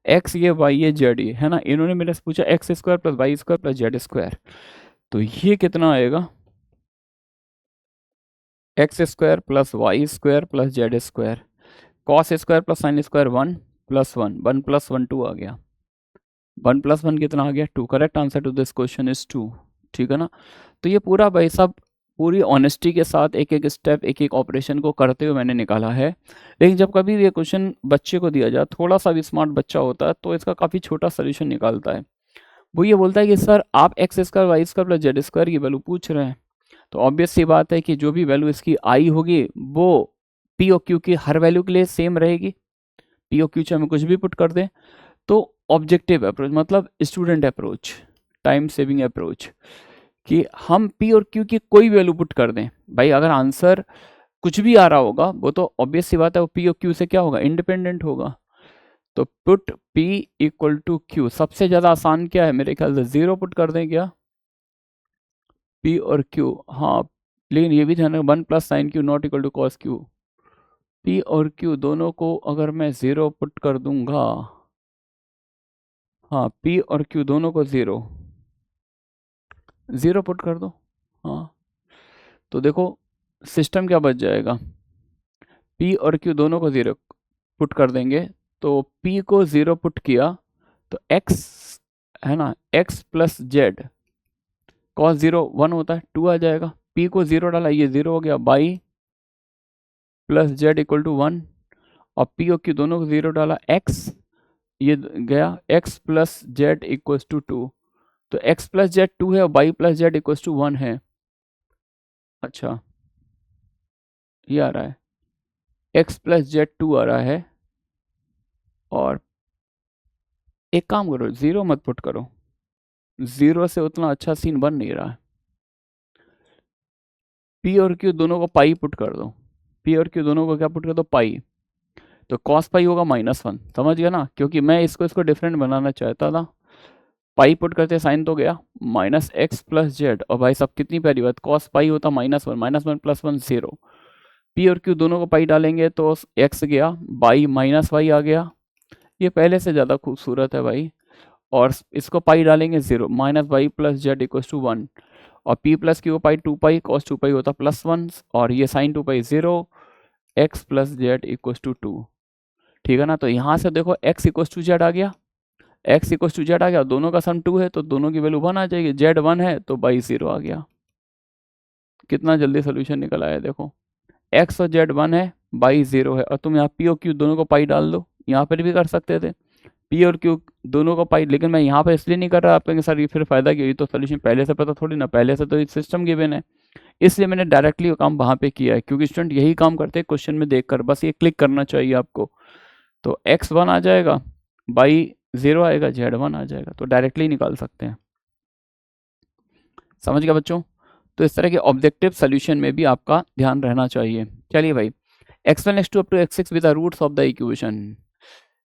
एक्स ये वाई ये जेड ये, है ना। इन्होंने मेरे से पूछा x square plus Y square plus z square, तो ये कितना आएगा, x square plus Y square plus z square, cos square plus sine square 1 plus 1 1 plus 1 2 आ गया, 1 प्लस 1 कितना आ गया 2। Correct answer to this question is 2, ठीक है ना। तो ये पूरा भाई सब पूरी ऑनेस्टी के साथ एक एक स्टेप एक एक ऑपरेशन को करते हुए मैंने निकाला है। लेकिन जब कभी भी ये क्वेश्चन बच्चे को दिया जाए, थोड़ा सा भी स्मार्ट बच्चा होता है तो इसका काफ़ी छोटा सोल्यूशन निकालता है। वो ये बोलता है कि सर आप x square y square plus z square की वैल्यू पूछ रहे हैं, तो ऑब्वियस सी बात है कि जो भी वैल्यू इसकी आई होगी वो पी और क्यू की हर वैल्यू के लिए सेम रहेगी। पी और क्यू चाहे हमें कुछ भी पुट कर दें, तो ऑब्जेक्टिव अप्रोच मतलब student approach, time saving approach, कि हम पी और क्यू की कोई वैल्यू पुट कर दें। भाई अगर आंसर कुछ भी आ रहा होगा वो तो ऑब्वियस सी बात है वो पी और क्यू से क्या होगा, इंडिपेंडेंट होगा। तो put P equal to q, सबसे ज़्यादा आसान क्या है मेरे ख्याल से, 0 पुट कर दें क्या, P और Q। हाँ लेकिन ये भी ध्यान रखना 1 plus sine q not equal to cos q, P और Q दोनों को अगर मैं 0 पुट कर दूंगा, हाँ P और Q दोनों को 0 0 पुट कर दो, हाँ तो देखो सिस्टम क्या बच जाएगा, P और Q दोनों को 0 पुट कर देंगे, तो P को 0 पुट किया तो x है ना, x प्लस जेड, कॉस 0 1 होता है 2 आ जाएगा, P को 0 डाला ये 0 हो गया, y plus Z equal to 1, और P और Q दोनों को 0 डाला, x ये गया, x plus Z equal to 2, तो x प्लस जेड 2 है और y plus Z equal to 1 है। अच्छा ये आ रहा है x प्लस जेड 2 आ रहा है, और एक काम करो 0 मत पुट करो, 0 से उतना अच्छा सीन बन नहीं रहा है। P और Q दोनों को पाई पुट कर दो, P और Q दोनों को क्या पुट कर दो, पाई, तो कॉस पाई होगा -1, समझ गया ना, क्योंकि मैं इसको डिफरेंट बनाना चाहता था। पाई पुट करते साइन तो गया माइनस एक्स प्लस जेड, और भाई सब कितनी प्यारी बात, कॉस पाई होता -1 प्लस 1 0, P और Q दोनों को पाई डालेंगे तो x गया, बाई माइनस वाई आ गया, ये पहले से ज़्यादा खूबसूरत है भाई। और इसको पाई डालेंगे 0, minus y plus z equals to 1, और p plus q pi 2 pi cos 2 pi होता +1, और ये sine 2 pi 0, x plus z equals to 2। ठीक है ना, तो यहाँ से देखो x इक्वल्स टू जेड आ गया, x इक्वल्स टू जेड आ गया, दोनों का सम 2 है तो दोनों की वैल्यू 1 आ जाएगी, जेड 1 है तो बाई 0 आ गया। कितना जल्दी सोल्यूशन निकल आया देखो, x और जेड 1 है, बाई 0 है, और तुम यहाँ p और q दोनों को पाई डाल दो, यहाँ पर भी कर सकते थे p और q दोनों को पाई, लेकिन मैं यहाँ पर इसलिए नहीं कर रहा आपके सर ये फिर फायदा क्या, ये तो सोल्यूशन पहले से पता थोड़ी ना, पहले से तो सिस्टम गिवन है, इसलिए मैंने डायरेक्टली वो काम वहाँ पे किया है, क्योंकि स्टूडेंट यही काम करते हैं क्वेश्चन में देखकर, बस ये क्लिक करना चाहिए आपको। तो x1 आ जाएगा, बाई 0 आएगा, z1 आ जाएगा, तो डायरेक्टली निकाल सकते हैं। समझ गया बच्चों? तो इस तरह के ऑब्जेक्टिव सोल्यूशन में भी आपका ध्यान रहना चाहिए। चलिए भाई, x1 x2 up to x6 with the roots of the equation.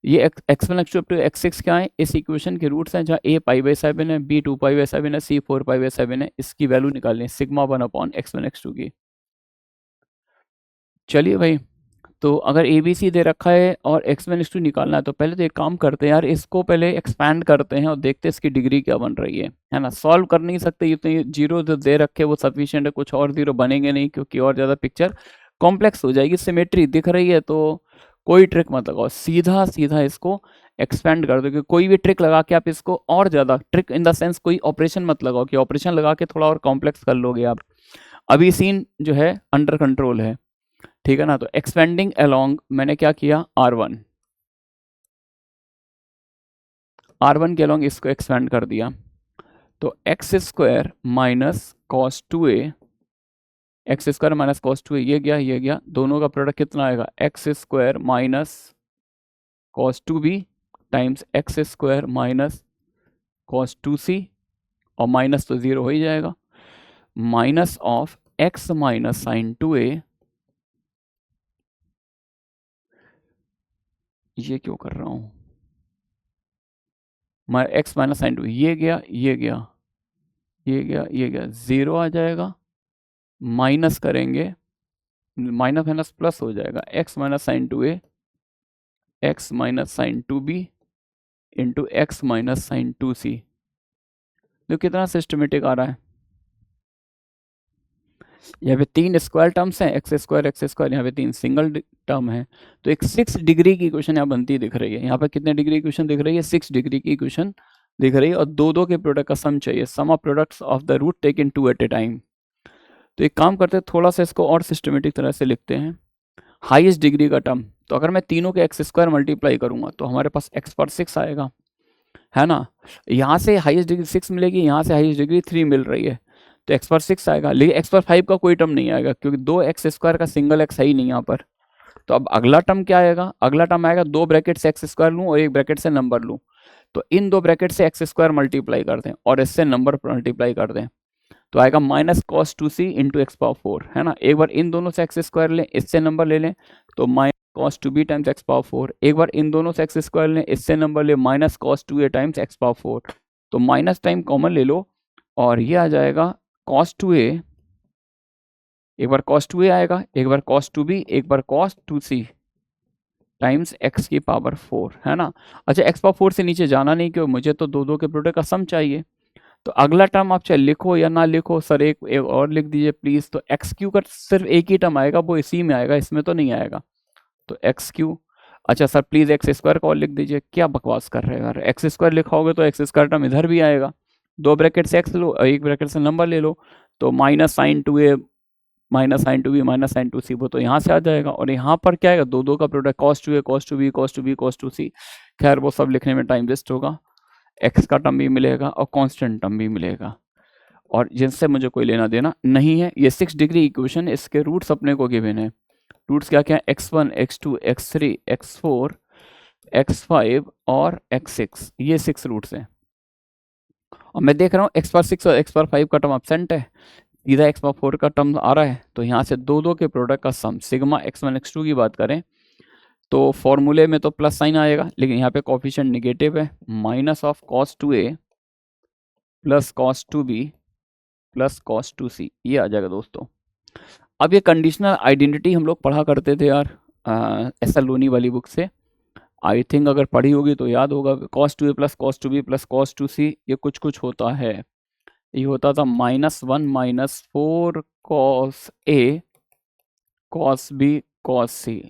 ये x1 x2 up to x6 क्या है, इस इक्वेशन के रूट्स हैं, जहाँ a π/7 है, b 2π/7 है, c 4π/7 है, इसकी वैल्यू निकालनी है सिग्मा 1 अपॉन x1 x2 की। चलिए भाई, तो अगर ए बी सी दे रखा है और x1 x2 निकालना है, तो पहले तो एक काम करते हैं यार, इसको पहले एक्सपैंड करते हैं और देखते हैं इसकी डिग्री क्या बन रही है ना। सॉल्व कर नहीं सकते, इतने जीरो जो दे रखे वो सफिशिएंट है, कुछ और जीरो बनेंगे नहीं, क्योंकि और ज़्यादा पिक्चर कॉम्प्लेक्स हो जाएगी। सिमेट्री दिख रही है तो कोई ट्रिक मत लगाओ, सीधा सीधा इसको एक्सपेंड कर दो, क्योंकि कोई भी ट्रिक लगा के आप इसको और ज़्यादा, ट्रिक इन द सेंस कोई ऑपरेशन मत लगाओ कि ऑपरेशन लगा के थोड़ा और कॉम्प्लेक्स कर लोगे आप। अभी सीन जो है अंडर कंट्रोल है, ठीक है ना। तो एक्सपेंडिंग अलोंग मैंने क्या किया, R1 के अलोंग इसको एक्सपेंड कर दिया, तो x square minus cos 2a, x square minus cos 2a, ये गया, दोनों का प्रोडक्ट कितना आएगा, x square minus cos 2b times x square minus cos 2c, और माइनस तो 0 हो ही जाएगा, minus of x minus sine 2a, ये क्यों कर रहा हूँ, एक्स माइनस साइन 2, ये गया, 0 आ जाएगा, माइनस करेंगे, माइनस माइनस प्लस हो जाएगा, x minus sine 2a, x minus sine 2b into x minus sine 2c। तो कितना सिस्टमेटिक आ रहा है, यहाँ पे 3 स्क्वायर टर्म्स हैं, एक्स स्क्वायर, यहाँ पे 3 सिंगल टर्म है, तो एक 6 डिग्री की इक्वेशन यहाँ बनती दिख रही है। यहाँ पे कितने डिग्री की इक्वेशन दिख रही है, 6 डिग्री की इक्वेशन दिख रही है, और दो के प्रोडक्ट का सम चाहिए, sum of products of the root taken 2 at a time. तो एक काम करते हैं, थोड़ा सा इसको और सिस्टमेटिक तरह से लिखते हैं, हाईएस्ट डिग्री का टर्म, तो अगर मैं तीनों के एक्स स्क्वायर मल्टीप्लाई करूंगा तो हमारे पास x पर 6 आएगा, है ना। यहाँ से हाईएस्ट डिग्री 6 मिलेगी, यहाँ से हाईएस्ट डिग्री 3 मिल रही है, तो x पर 6 आएगा, लेकिन x पर 5 का कोई टर्म नहीं आएगा, क्योंकि 2x स्क्वायर का सिंगल x है ही नहीं यहाँ पर। तो अब अगला टर्म क्या आएगा, अगला टर्म आएगा 2 ब्रैकेट से एक्स स्क्वायर लूँ और 1 ब्रैकेट से नंबर लूँ, तो इन 2 ब्रैकेट से एक्स स्क्वायर मल्टीप्लाई कर दें और इससे नंबर मल्टीप्लाई कर दें, तो आएगा minus cos 2c into x power 4, है ना। एक बार इन दोनों से एक्स स्क्वायर लें, इससे नंबर ले लें, तो minus cos 2b times x power 4, एक बार इन दोनों से एक्स स्क्वायर लें, इससे नंबर ले, minus cos 2a times x power 4, तो माइनस टाइम कॉमन ले लो, और ये आ जाएगा कॉस 2a, एक बार कॉस 2a आएगा, एक बार कॉस 2b, एक बार कॉस 2c टाइम्स एक्स की पावर 4, है ना। अच्छा, एक्स पावर 4 से नीचे जाना नहीं, क्यों, मुझे तो दो के प्रोडक्ट का सम चाहिए। तो अगला टर्म आप चाहे लिखो या ना लिखो, सर एक और लिख दीजिए प्लीज, तो एक्स क्यू का सिर्फ एक ही टर्म आएगा, वो इसी में आएगा, इसमें तो नहीं आएगा, तो एक्स क्यू। अच्छा सर प्लीज एक्स स्क्वायर को और लिख दीजिए, क्या बकवास कर रहे हैं यार, एक्स स्क्वायर लिखाओगे तो एक्स स्क्वायर टर्म इधर भी आएगा, 2 ब्रैकेट से एक्स लो, 1 ब्रैकेट से नंबर ले लो, तो minus sine 2a minus sine 2b minus sine 2c, वो तो यहाँ से आ जाएगा, और यहाँ पर क्या आएगा, दो का product, cos 2a cos 2b cos 2b cos 2c, खैर वो सब लिखने में टाइम वेस्ट होगा, एक्स का टर्म भी मिलेगा और कांस्टेंट टर्म भी मिलेगा, और जिनसे मुझे कोई लेना देना नहीं है। ये 6 डिग्री इक्वेशन, इसके रूट्स अपने को गिवन है, रूट्स क्या क्या है, x1 x2 x3 x4 x5 और x6, ये 6 रूट्स हैं, और मैं देख रहा हूँ x पर 6 और x पर 5 का टर्म एब्सेंट है, सीधा x पर 4 का टर्म आ रहा है, तो यहाँ से दो के प्रोडक्ट का सम सिग्मा x1 x2 की बात करें तो फॉर्मूले में तो प्लस साइन आएगा, लेकिन यहाँ पे कोफिशिएंट निगेटिव है, minus of cos 2a plus cos 2b plus cos 2c, ये आ जाएगा दोस्तों। अब ये कंडीशनल आइडेंटिटी हम लोग पढ़ा करते थे यार, एस एल लोनी वाली बुक से, आई थिंक अगर पढ़ी होगी तो याद होगा, cos two A plus cos two B plus cos two C, ये कुछ कुछ होता है। ये होता था -1 माइनस 4 कॉस ए कॉस बी कॉस सी,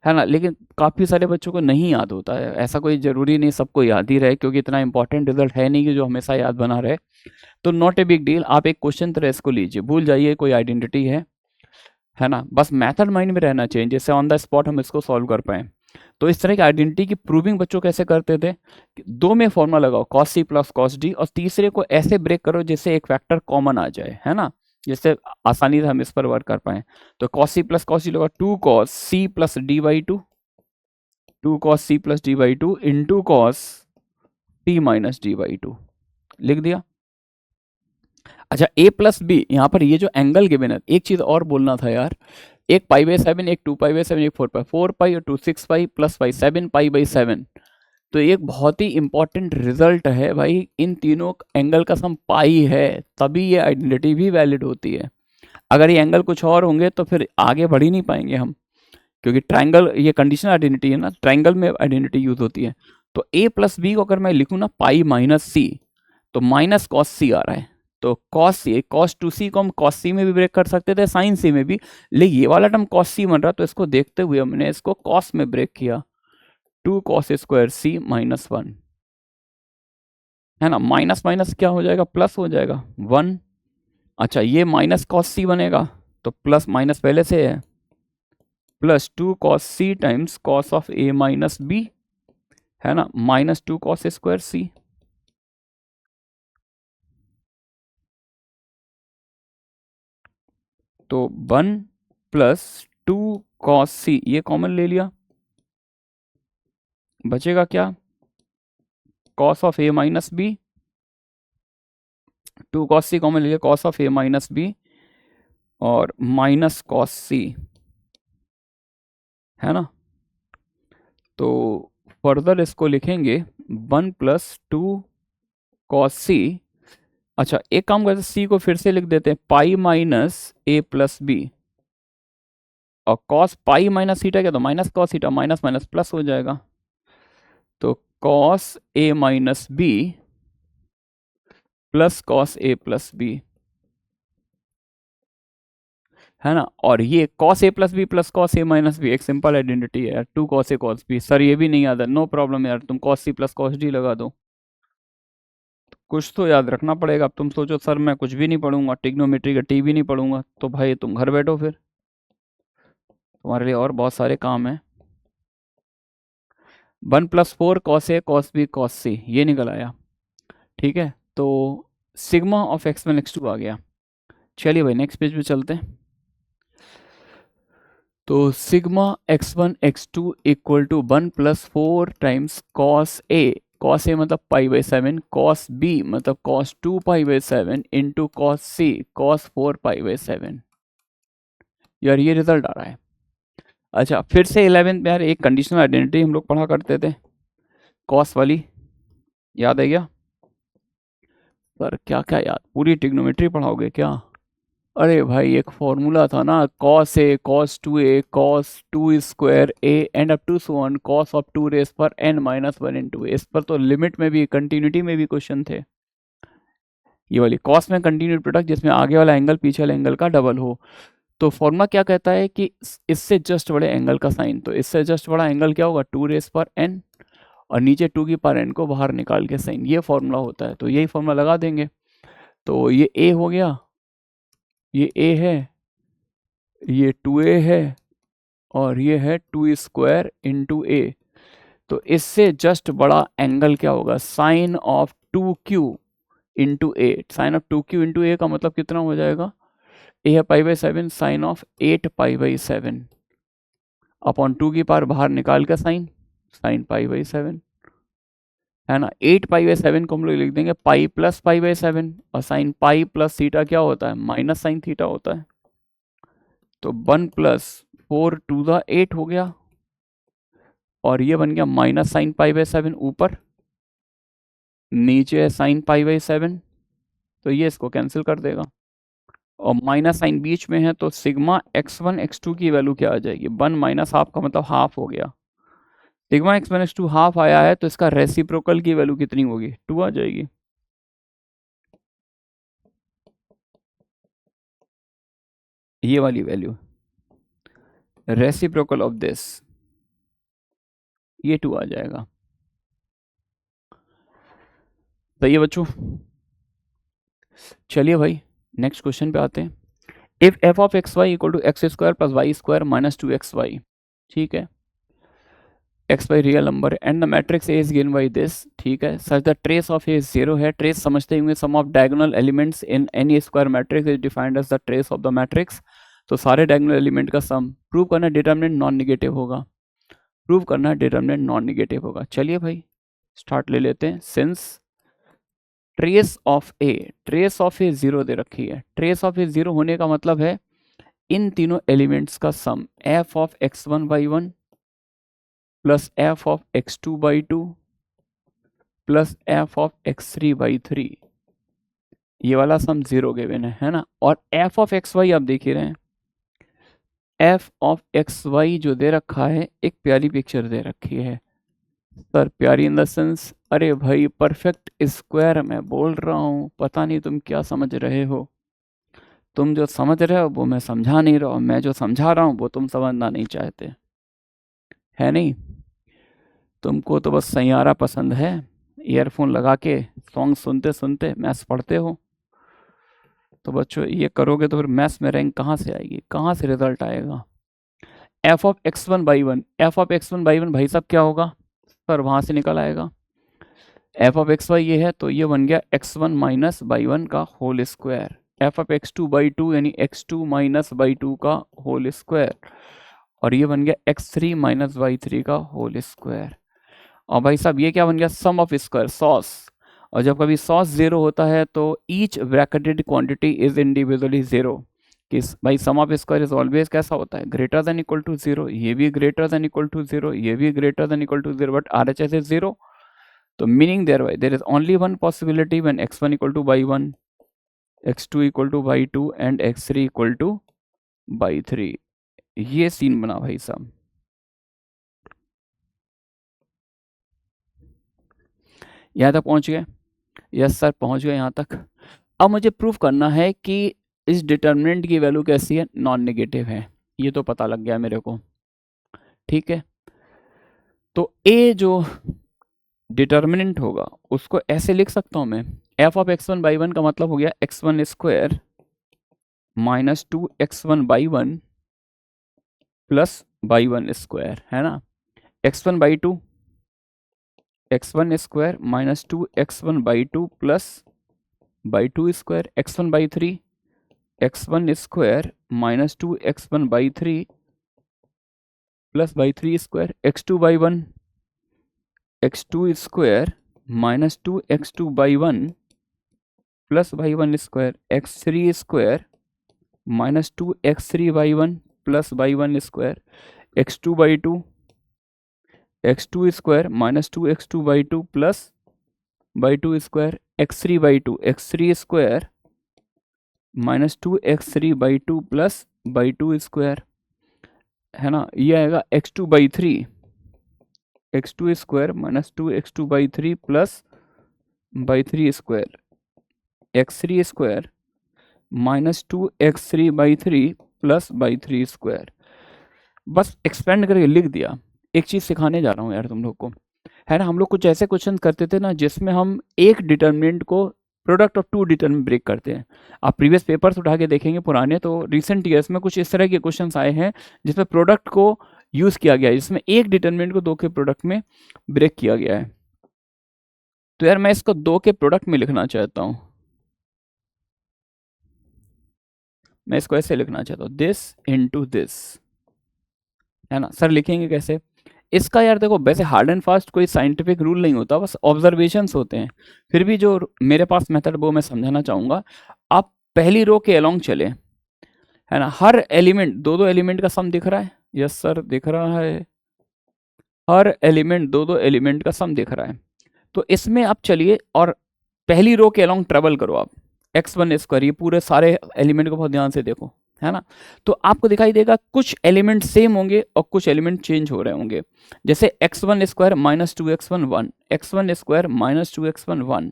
है ना। लेकिन काफ़ी सारे बच्चों को नहीं याद होता है, ऐसा कोई ज़रूरी नहीं सबको याद ही रहे, क्योंकि इतना इंपॉर्टेंट रिजल्ट है नहीं कि जो हमेशा याद बना रहे। तो नॉट ए बिग डील, आप एक क्वेश्चन तरह इसको लीजिए, भूल जाइए कोई आइडेंटिटी है ना। बस मेथड माइंड में रहना चाहिए, जिससे ऑन द स्पॉट हम इसको सॉल्व कर पाएँ। तो इस तरह की आइडेंटिटी की प्रूविंग बच्चों कैसे करते थे, दो में फॉर्मूला लगाओ cos c plus cos d, और तीसरे को ऐसे ब्रेक करो जिससे एक फैक्टर कॉमन आ जाए, है ना, जिससे आसानी से हम इस पर वर्क कर पाए। तो cos c plus cos d लगा 2 cos c plus d by 2 cos c plus d by 2 into cos c minus d by 2, लिख दिया। अच्छा a प्लस बी, यहाँ पर ये जो एंगल गिवन है, एक चीज़ और बोलना था यार, एक पाई बाई 7, एक 2 पाई बाई 7, एक 4 पाई, 4 पाई और 2 6 pi plus pi 7 pi by 7। तो एक बहुत ही इंपॉर्टेंट रिजल्ट है भाई, इन तीनों एंगल का सम पाई है, तभी ये आइडेंटिटी भी वैलिड होती है। अगर ये एंगल कुछ और होंगे तो फिर आगे बढ़ ही नहीं पाएंगे हम, क्योंकि ट्राइंगल ये कंडीशनल आइडेंटिटी है ना, ट्राइंगल में आइडेंटिटी यूज होती है। तो a प्लस बी को अगर मैं लिखूँ ना पाई माइनस सी, तो माइनस कॉस सी आ रहा है, तो कॉस सी, कॉस टू सी को हम कॉस सी में भी ब्रेक कर सकते थे, साइन सी में भी, लेकिन ये वाला टर्म कॉस सी बन रहा, तो इसको देखते हुए हमने इसको कॉस में ब्रेक किया, 2 कॉस स्क्वायर सी माइनस 1, है ना। माइनस माइनस क्या हो जाएगा, प्लस हो जाएगा 1। अच्छा ये माइनस कॉस सी बनेगा, तो प्लस माइनस पहले से है, plus 2 cos c times cos of A minus b, है ना, माइनस 2 कॉस स्क्वायर सी। तो 1 प्लस 2 कॉस सी, ये कॉमन ले लिया, बचेगा क्या, cos of A minus B, 2 cos C common ले लिया, cos of A minus B और माइनस कॉस सी, है ना। तो फर्दर इसको लिखेंगे 1 प्लस 2 कॉस सी। अच्छा एक काम करते हैं, सी को फिर से लिख देते हैं पाई माइनस ए प्लस बी, और कॉस पाई माइनस थीटा क्या, तो minus cos theta, minus minus plus हो जाएगा, तो cos A minus B plus cos A plus B, है ना। और ये cos A plus B plus cos A minus B एक सिंपल आइडेंटिटी है यार, 2 cos A cos B. Sir ये भी नहीं याद है, नो प्रॉब्लम यार, तुम cos c plus cos d लगा दो, कुछ तो याद रखना पड़ेगा। अब तुम सोचो सर मैं कुछ भी नहीं पढ़ूंगा, टिग्नोमेट्री का टी भी नहीं पढ़ूंगा, तो भाई तुम घर बैठो, फिर तुम्हारे लिए और बहुत सारे काम हैं। 1 प्लस 4 कॉस ए कॉस बी कॉस सी, ये निकल आया, ठीक है। तो सिग्मा ऑफ x1 x2 आ गया। चलिए भाई नेक्स्ट पेज पे चलते हैं। तो sigma x1 x2 equal to 1 plus 4 times cos A, cos A मतलब पाई बाई 7, कॉस बी मतलब cos 2 pi by 7 into cos C cos 4 pi by 7। यार ये रिजल्ट आ रहा है। अच्छा फिर से 11th में यार एक कंडीशनल आइडेंटिटी हम लोग पढ़ा करते थे, कॉस वाली, याद है क्या सर, क्या क्या याद, पूरी ट्रिग्नोमेट्री पढ़ाओगे क्या। अरे भाई एक फॉर्मूला था ना, cos A cos 2a cos 2 square A and up to so on cos of 2 raise पर n माइनस 1 इंटू। इस पर तो लिमिट में भी कंटिन्यूटी में भी क्वेश्चन थे। ये वाली कॉस में कंटिन्यूटी प्रोडक्ट जिसमें आगे वाला एंगल पीछे वाले एंगल का डबल हो। तो फॉर्मूला क्या कहता है कि इससे जस्ट बड़े एंगल का साइन, तो इससे जस्ट बड़ा एंगल क्या होगा 2 रेस पर n, और नीचे 2 की पावर n को बाहर निकाल के साइन, ये फॉर्मूला होता है। तो यही फॉर्मूला लगा देंगे। तो ये a हो गया, ये a है, ये 2a है, और ये है 2 स्क्वायर इंटू ए। तो इससे जस्ट बड़ा एंगल क्या होगा, sine of 2q into A. Sine of 2q into A का मतलब कितना हो जाएगा, ए है pi by 7, sine of 8 pi by 7 upon 2 की पावर बाहर निकाल के साइन, साइन पाई बाई 7, है ना। 8 पाई बाई 7 को हम लोग लिख देंगे पाई प्लस पाई बाई 7, और साइन पाई प्लस थीटा क्या होता है, माइनस साइन थीटा होता है। तो 1 प्लस 4 टू द 8 हो गया, और ये बन गया माइनस साइन पाई बाई 7, ऊपर नीचे है साइन पाई बाई 7, तो ये इसको कैंसिल कर देगा, और माइनस साइन बीच में है, तो सिग्मा x1 x2 की वैल्यू क्या आ जाएगी, 1 माइनस हाफ का मतलब हाफ हो गया, सिग्मा एक्स माइनस 2 हाफ आया है तो इसका रेसिप्रोकल की वैल्यू कितनी होगी? 2 आ जाएगी। ये वाली वैल्यू रेसिप्रोकल ऑफ दिस, ये 2 आ जाएगा। सही है बच्चों। चलिए भाई नेक्स्ट क्वेश्चन पे आते हैं। If F of X Y equal to X square plus Y square minus 2xy, ठीक है, X Y real number and the matrix A is given by this, ठीक है, such the trace of A 0 है। Trace समझते हुए sum of diagonal elements in any square matrix is defined as the trace of the matrix. तो सारे diagonal element का sum prove करना, determinant non negative होगा, प्रूव करना डिटर्मिनेंट नॉन निगेटिव होगा। चलिए भाई स्टार्ट ले लेते हैं। सिंस ट्रेस ऑफ ए 0 दे रखी है, ट्रेस ऑफ ए 0 होने का मतलब है इन तीनों एलिमेंट्स का sum f of x1 by 1 plus f of x2 by 2 plus f of x3 by 3, ये वाला सम 0 गिवन है ना। और एफ ऑफ XY आप देख ही रहे हैं, एफ ऑफ XY जो दे रखा है, एक प्यारी पिक्चर दे रखी है सर, प्यारी इन द सेंस, अरे भाई परफेक्ट स्क्वायर मैं बोल रहा हूँ, पता नहीं तुम क्या समझ रहे हो। तुम जो समझ रहे हो वो मैं समझा नहीं रहा हूँ, मैं जो समझा रहा हूँ वो तुम समझना नहीं चाहते, है नहीं? तुमको तो बस सैयारा पसंद है, ईयरफोन लगा के सॉन्ग सुनते सुनते मैथ्स पढ़ते हो। तो बच्चों ये करोगे तो फिर मैथ्स में रैंक कहाँ से आएगी, कहाँ से रिजल्ट आएगा? F of x1 by 1, F of x1 by 1 भाई साहब क्या होगा सर, वहाँ से निकल आएगा। एफ ऑफ एक्स वाई ये है तो ये बन गया x1 माइनस बाई 1 का whole square, F of x2 by 2 यानी x2 माइनस बाई 2 का होल स्क्वायर, और ये बन गया x3 माइनस बाई 3 का होल स्क्वायर। और भाई साहब ये क्या बन गया, सम ऑफ स्क्वायर सॉस, और जब कभी सॉस 0 होता है तो each bracketed quantity is individually 0, कि भाई सम ऑफ स्क्वायर इज ऑलवेज कैसा होता है, ग्रेटर देन इक्वल टू 0, ये भी ग्रेटर देन इक्वल टू 0, ये भी greater than equal to 0, but RHS is 0। तो meaning there is only one possibility when x1 equal to by 1, x2 equal to by 2 and x3 equal to by 3। ये scene बना भाई साहब। यहाँ तक पहुँच गए? यस सर पहुँच गए यहाँ तक। अब मुझे प्रूफ करना है कि इस डिटर्मिनेंट की वैल्यू कैसी है, नॉन नेगेटिव है, ये तो पता लग गया मेरे को, ठीक है। तो ए जो डिटर्मिनेंट होगा उसको ऐसे लिख सकता हूँ मैं, एफ ऑफ x1 बाई 1 का मतलब हो गया x1 square minus 2x1 by 1 plus by 1 square, है ना। x1 by 2, x1 square minus 2x1 by 2 plus by 2 square, x1 by 3, x1 square minus 2x1 by 3 plus by 3 square, x2 by 1, x2 square minus 2x2 by 1 plus by 1 square, x3 square minus 2x3 by 1 plus by 1 square, x2 by 2, x2 square minus 2x2 by 2 plus by 2 square, x3 by 2, x3 square minus 2x3 by 2 plus by 2 square, है ना। ये आएगा x2 by 3, x2 square minus 2x2 by 3 plus by 3 square, x3 square minus 2x3 by 3 plus by 3 square. बस expand करके लिख दिया। एक चीज़ सिखाने जा रहा हूँ यार तुम लोग को, है ना। हम लोग कुछ ऐसे क्वेश्चन करते थे ना जिसमें हम एक डिटर्मिनेंट को product of two determinant break करते हैं। आप प्रीवियस पेपर्स उठा के देखेंगे पुराने, तो रिसेंट ईयर्स में कुछ इस तरह के क्वेश्चंस आए हैं जिसमें प्रोडक्ट को यूज़ किया गया है, जिसमें एक डिटर्मिनेंट को दो के प्रोडक्ट में ब्रेक किया गया है। तो यार मैं इसको दो के प्रोडक्ट में लिखना चाहता हूँ, मैं इसको ऐसे लिखना चाहता हूँ, दिस इनटू दिस, है ना। सर लिखेंगे कैसे इसका? यार देखो वैसे हार्ड एंड फास्ट कोई साइंटिफिक रूल नहीं होता, बस ऑब्जर्वेशंस होते हैं। फिर भी जो मेरे पास मेथड वो मैं समझाना चाहूँगा। आप पहली रो के अलोंग चले, है ना। हर एलिमेंट दो दो एलिमेंट का सम दिख रहा है, यस सर दिख रहा है। हर एलिमेंट दो दो एलिमेंट का सम दिख रहा है। तो इसमें आप चलिए और पहली रो के अलोंग ट्रेवल करो आप, x1 स्क्वायर, ये पूरे सारे एलिमेंट को बहुत ध्यान से देखो, है ना। तो आपको दिखाई देगा कुछ एलिमेंट सेम होंगे और कुछ एलिमेंट चेंज हो रहे होंगे। जैसे x1 square minus two x one one, x1 square minus two x one one,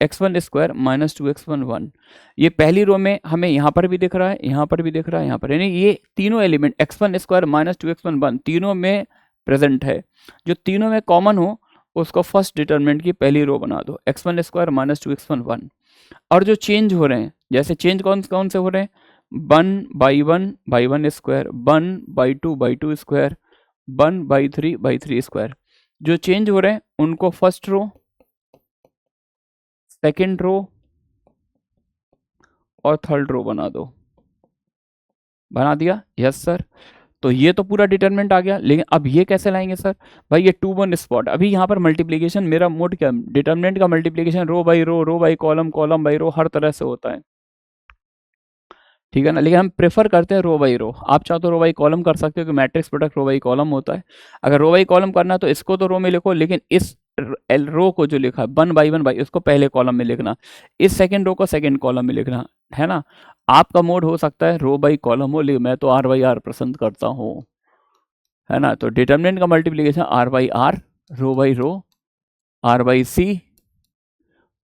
x1 square minus two x one one. ये पहली रो में हमें यहाँ पर भी दिख रहा है, यहाँ पर भी दिख रहा है, यहाँ पर, यानी ये तीनों element x1 square minus two x one one तीनों में प्रेजेंट है। जो तीनों में कॉमन हो उसको फर्स्ट डिटर्मिनेंट की पहली रो बना दो, x1 square minus two x one one. और जो चेंज हो रहे हैं, जैसे चेंज कौन कौन से हो रहे हैं, 1/1 स्क्वायर, 1/2 स्क्वायर, 1/3 स्क्वायर। जो चेंज हो रहे हैं उनको फर्स्ट रो, सेकेंड रो और थर्ड रो बना दो। बना दिया? Yes sir. तो ये तो पूरा डिटरमिनेंट आ गया, लेकिन अब ये कैसे लाएंगे सर? भाई ये 2 1 स्पॉट, अभी यहाँ पर मल्टीप्लीकेशन, मेरा मोड क्या, डिटरमिनेंट का multiplication row by row, row by column, column by row, हर तरह से होता है, ठीक है ना। लेकिन हम प्रेफर करते हैं रो बाई रो। आप चाहो तो रो बाई कॉलम कर सकते हो कि matrix product row by column होता है। अगर रो बाई कॉलम करना है तो इसको तो रो में लिखो, लेकिन इस रो को जो लिखा है 1/1 उसको पहले कॉलम में लिखना, इस सेकेंड रो को सेकेंड कॉलम में लिखना, है ना। आपका मोड हो सकता है रो बाई कॉलम हो, लेकिन मैं तो आर बाई आर पसंद करता हूँ, है ना। तो डिटर्मिनेंट का multiplication R by R, row by row, R by C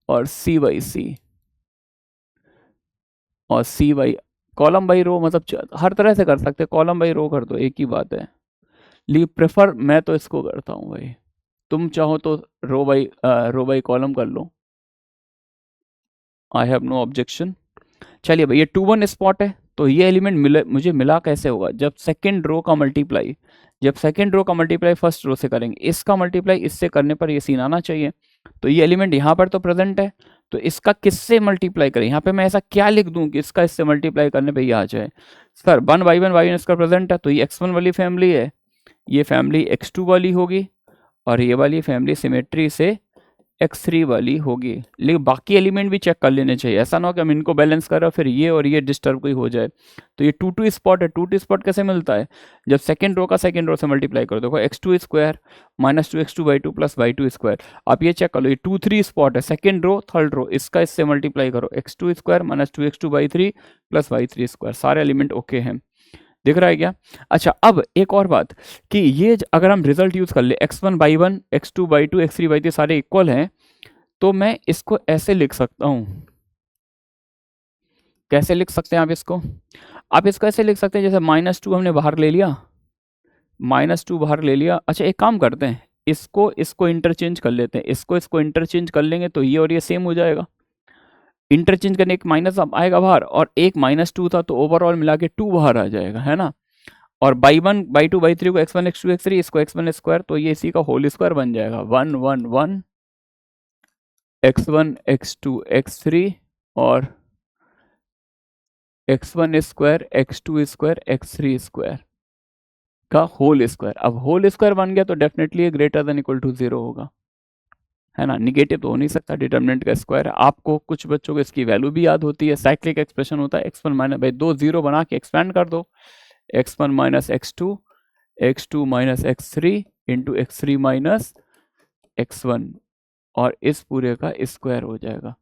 और सी बाई सी और C by column by row, मतलब हर तरह से कर सकते हैं, कॉलम बाई रो कर दो, एक ही बात है। लेकिन प्रेफर मैं तो इसको करता हूँ भाई, तुम चाहो तो रो बाई कॉलम कर लो, आई हैव नो ऑब्जेक्शन। चलिए भाई, ये 2 1 स्पॉट है, तो ये एलिमेंट मुझे मिला कैसे होगा, जब सेकेंड रो का मल्टीप्लाई, जब सेकेंड रो का मल्टीप्लाई फर्स्ट रो से करेंगे, इसका मल्टीप्लाई इससे करने पर ये सीन आना चाहिए। तो ये एलिमेंट यहाँ पर तो प्रेजेंट है, तो इसका किससे मल्टीप्लाई करें, यहाँ पे मैं ऐसा क्या लिख दूं कि इसका इससे मल्टीप्लाई करने पे ये आ जाए। सर 1/1 इसका प्रेजेंट है, तो ये x1 वाली फैमिली है, ये फैमिली x2 वाली होगी, और ये वाली फैमिली सिमेट्री से x3 वाली होगी। लेकिन बाकी एलिमेंट भी चेक कर लेने चाहिए, ऐसा ना हो कि हम इनको बैलेंस कर रहे हो फिर ये और ये डिस्टर्ब कोई हो जाए। तो ये 2 2 स्पॉट है, 2 2 स्पॉट कैसे मिलता है, जब सेकेंड रो का सेकेंड रो से मल्टीप्लाई करो, देखो x2 square minus 2x2/2 plus y2 square. आप ये चेक कर लो, ये 2 3 स्पॉट है, सेकेंड रो थर्ड रो, इसका इससे मल्टीप्लाई करो, x2 square minus 2x2/3 plus y3 square, सारे एलिमेंट ओके हैं, दिख रहा है क्या? अच्छा, अब एक और बात कि ये अगर हम रिजल्ट यूज कर ले, x1/1, x2/2, x3/3 सारे इक्वल हैं, तो मैं इसको ऐसे लिख सकता हूं, कैसे लिख सकते हैं आप इसको? आप इसको ऐसे लिख सकते हैं, जैसे -2 हमने बाहर ले लिया, -2 बाहर ले लिया। अच्छा, एक काम करते हैं, इसको इंटरचेंज कर लेते हैं, इसको इंटरचेंज कर लेंगे तो ये और ये सेम हो जाएगा। इंटरचेंज करने एक माइनस आएगा बाहर, और एक -2 था, तो ओवरऑल मिला के 2 बाहर आ जाएगा, है ना। और बाई 1 बाई 2 बाई 3 को x1 x2 x3, इसको x1 स्क्वायर, तो ये इसी का होल स्क्वायर बन जाएगा, 1 1 1 x1 x2 x3 और x1 square x2 square x3 square का होल स्क्वायर। अब होल स्क्वायर बन गया तो definitely greater than equal to 0 होगा, है ना। निगेटिव तो हो नहीं सकता, डिटर्मिनेंट का स्क्वायर है। आपको कुछ बच्चों को इसकी वैल्यू भी याद होती है, साइक्लिक एक्सप्रेशन होता है x1 माइनस, भाई 2 0 बना के एक्सपेंड कर दो, x1 minus x2, x2 minus x3 into x3 minus x1, और इस पूरे का स्क्वायर हो जाएगा,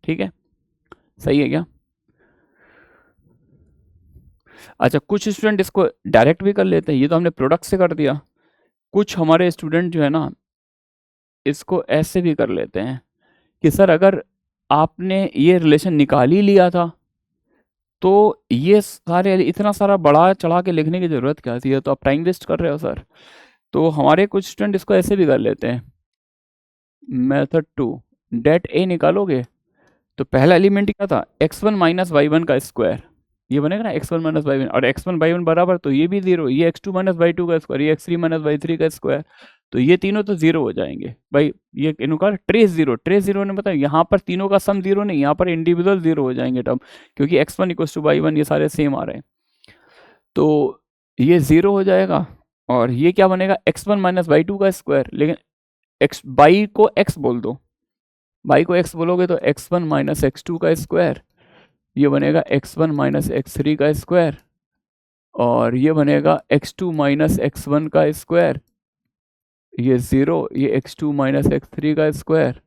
ठीक है, सही है क्या? अच्छा, कुछ स्टूडेंट इसको डायरेक्ट भी कर लेते हैं, ये तो हमने प्रोडक्ट से कर दिया। कुछ हमारे स्टूडेंट जो है ना, इसको ऐसे भी कर लेते हैं कि सर अगर आपने ये रिलेशन निकाल ही लिया था, तो ये सारे इतना सारा बढ़ा चढ़ा के लिखने की ज़रूरत क्या थी, तो आप टाइम वेस्ट कर रहे हो सर। तो हमारे कुछ स्टूडेंट इसको ऐसे भी कर लेते हैं, मेथड 2, डेट ए निकालोगे तो पहला एलिमेंट क्या था, x1 माइनस y1 का स्क्वायर, ये बनेगा ना x1 माइनस y1, और x1/1 बराबर, तो ये भी 0, ये x2 माइनस y2 का स्क्वायर, ये x3 माइनस y3 का स्क्वायर, तो ये तीनों तो 0 हो जाएंगे भाई। ये इनका ट्रेस जीरो ने बताया, यहाँ पर तीनों का सम 0 नहीं, यहाँ पर इंडिविजुअल 0 हो जाएंगे टर्म, क्योंकि x1 इक्वल्स टू y1 ये सारे सेम आ रहे हैं, तो ये 0 हो जाएगा। और ये क्या बनेगा, x1 माइनस y2 का स्क्वायर, लेकिन बाई को x बोल दो, बाई को x बोलोगे तो x1 माइनस x2 का स्क्वायर, ये बनेगा x1 माइनस x3 का स्क्वायर, और ये बनेगा x2 माइनस x1 का स्क्वायर, ये 0, ये x2 माइनस x3 का स्क्वायर,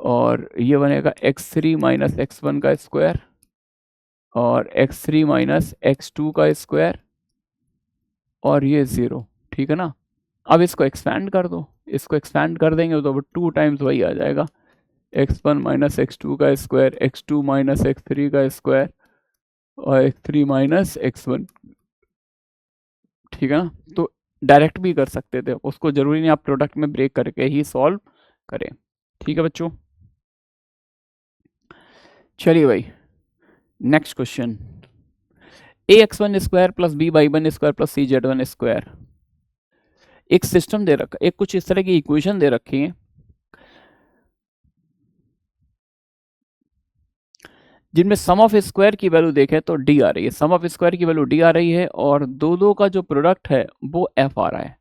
और ये बनेगा x3 माइनस x1 का स्क्वायर और x3 माइनस x2 का स्क्वायर और ये 0, ठीक है ना। अब इसको एक्सपैंड कर दो, इसको एक्सपैंड कर देंगे तो 2 टाइम्स वही आ जाएगा, x1 माइनस x2 का स्क्वायर, x2 माइनस x3 का स्क्वायर और x3 माइनस x1, ठीक है ना। तो डायरेक्ट भी कर सकते थे, उसको जरूरी नहीं आप प्रोडक्ट में ब्रेक करके ही सॉल्व करें, ठीक है बच्चों। चलिए भाई next question, ax1 square plus b/1 square plus cz1 square. एक सिस्टम दे रखा, एक कुछ इस तरह की इक्वेशन दे रखी है जिनमें सम ऑफ स्क्वायर की वैल्यू देखें तो डी आ रही है, सम ऑफ स्क्वायर की वैल्यू डी आ रही है और दो का जो प्रोडक्ट है वो एफ आ रहा है।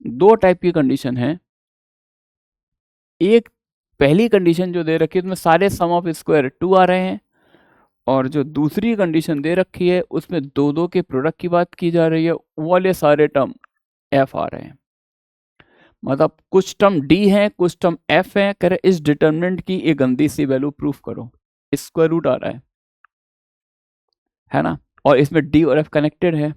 दो टाइप की कंडीशन है, एक पहली कंडीशन जो दे रखी है उसमें सारे सम ऑफ स्क्वायर 2 आ रहे हैं और जो दूसरी कंडीशन दे रखी है उसमें दो के प्रोडक्ट की बात की जा रही है, वो वाले सारे टर्म एफ आ रहे हैं। मतलब कुछ टर्म डी है कुछ टर्म एफ है, कह रहे इस डिटर्मिनेंट की एक गंदी सी वैल्यू प्रूफ करो, स्क्वायर रूट आ रहा है ना, और इसमें डी और एफ कनेक्टेड है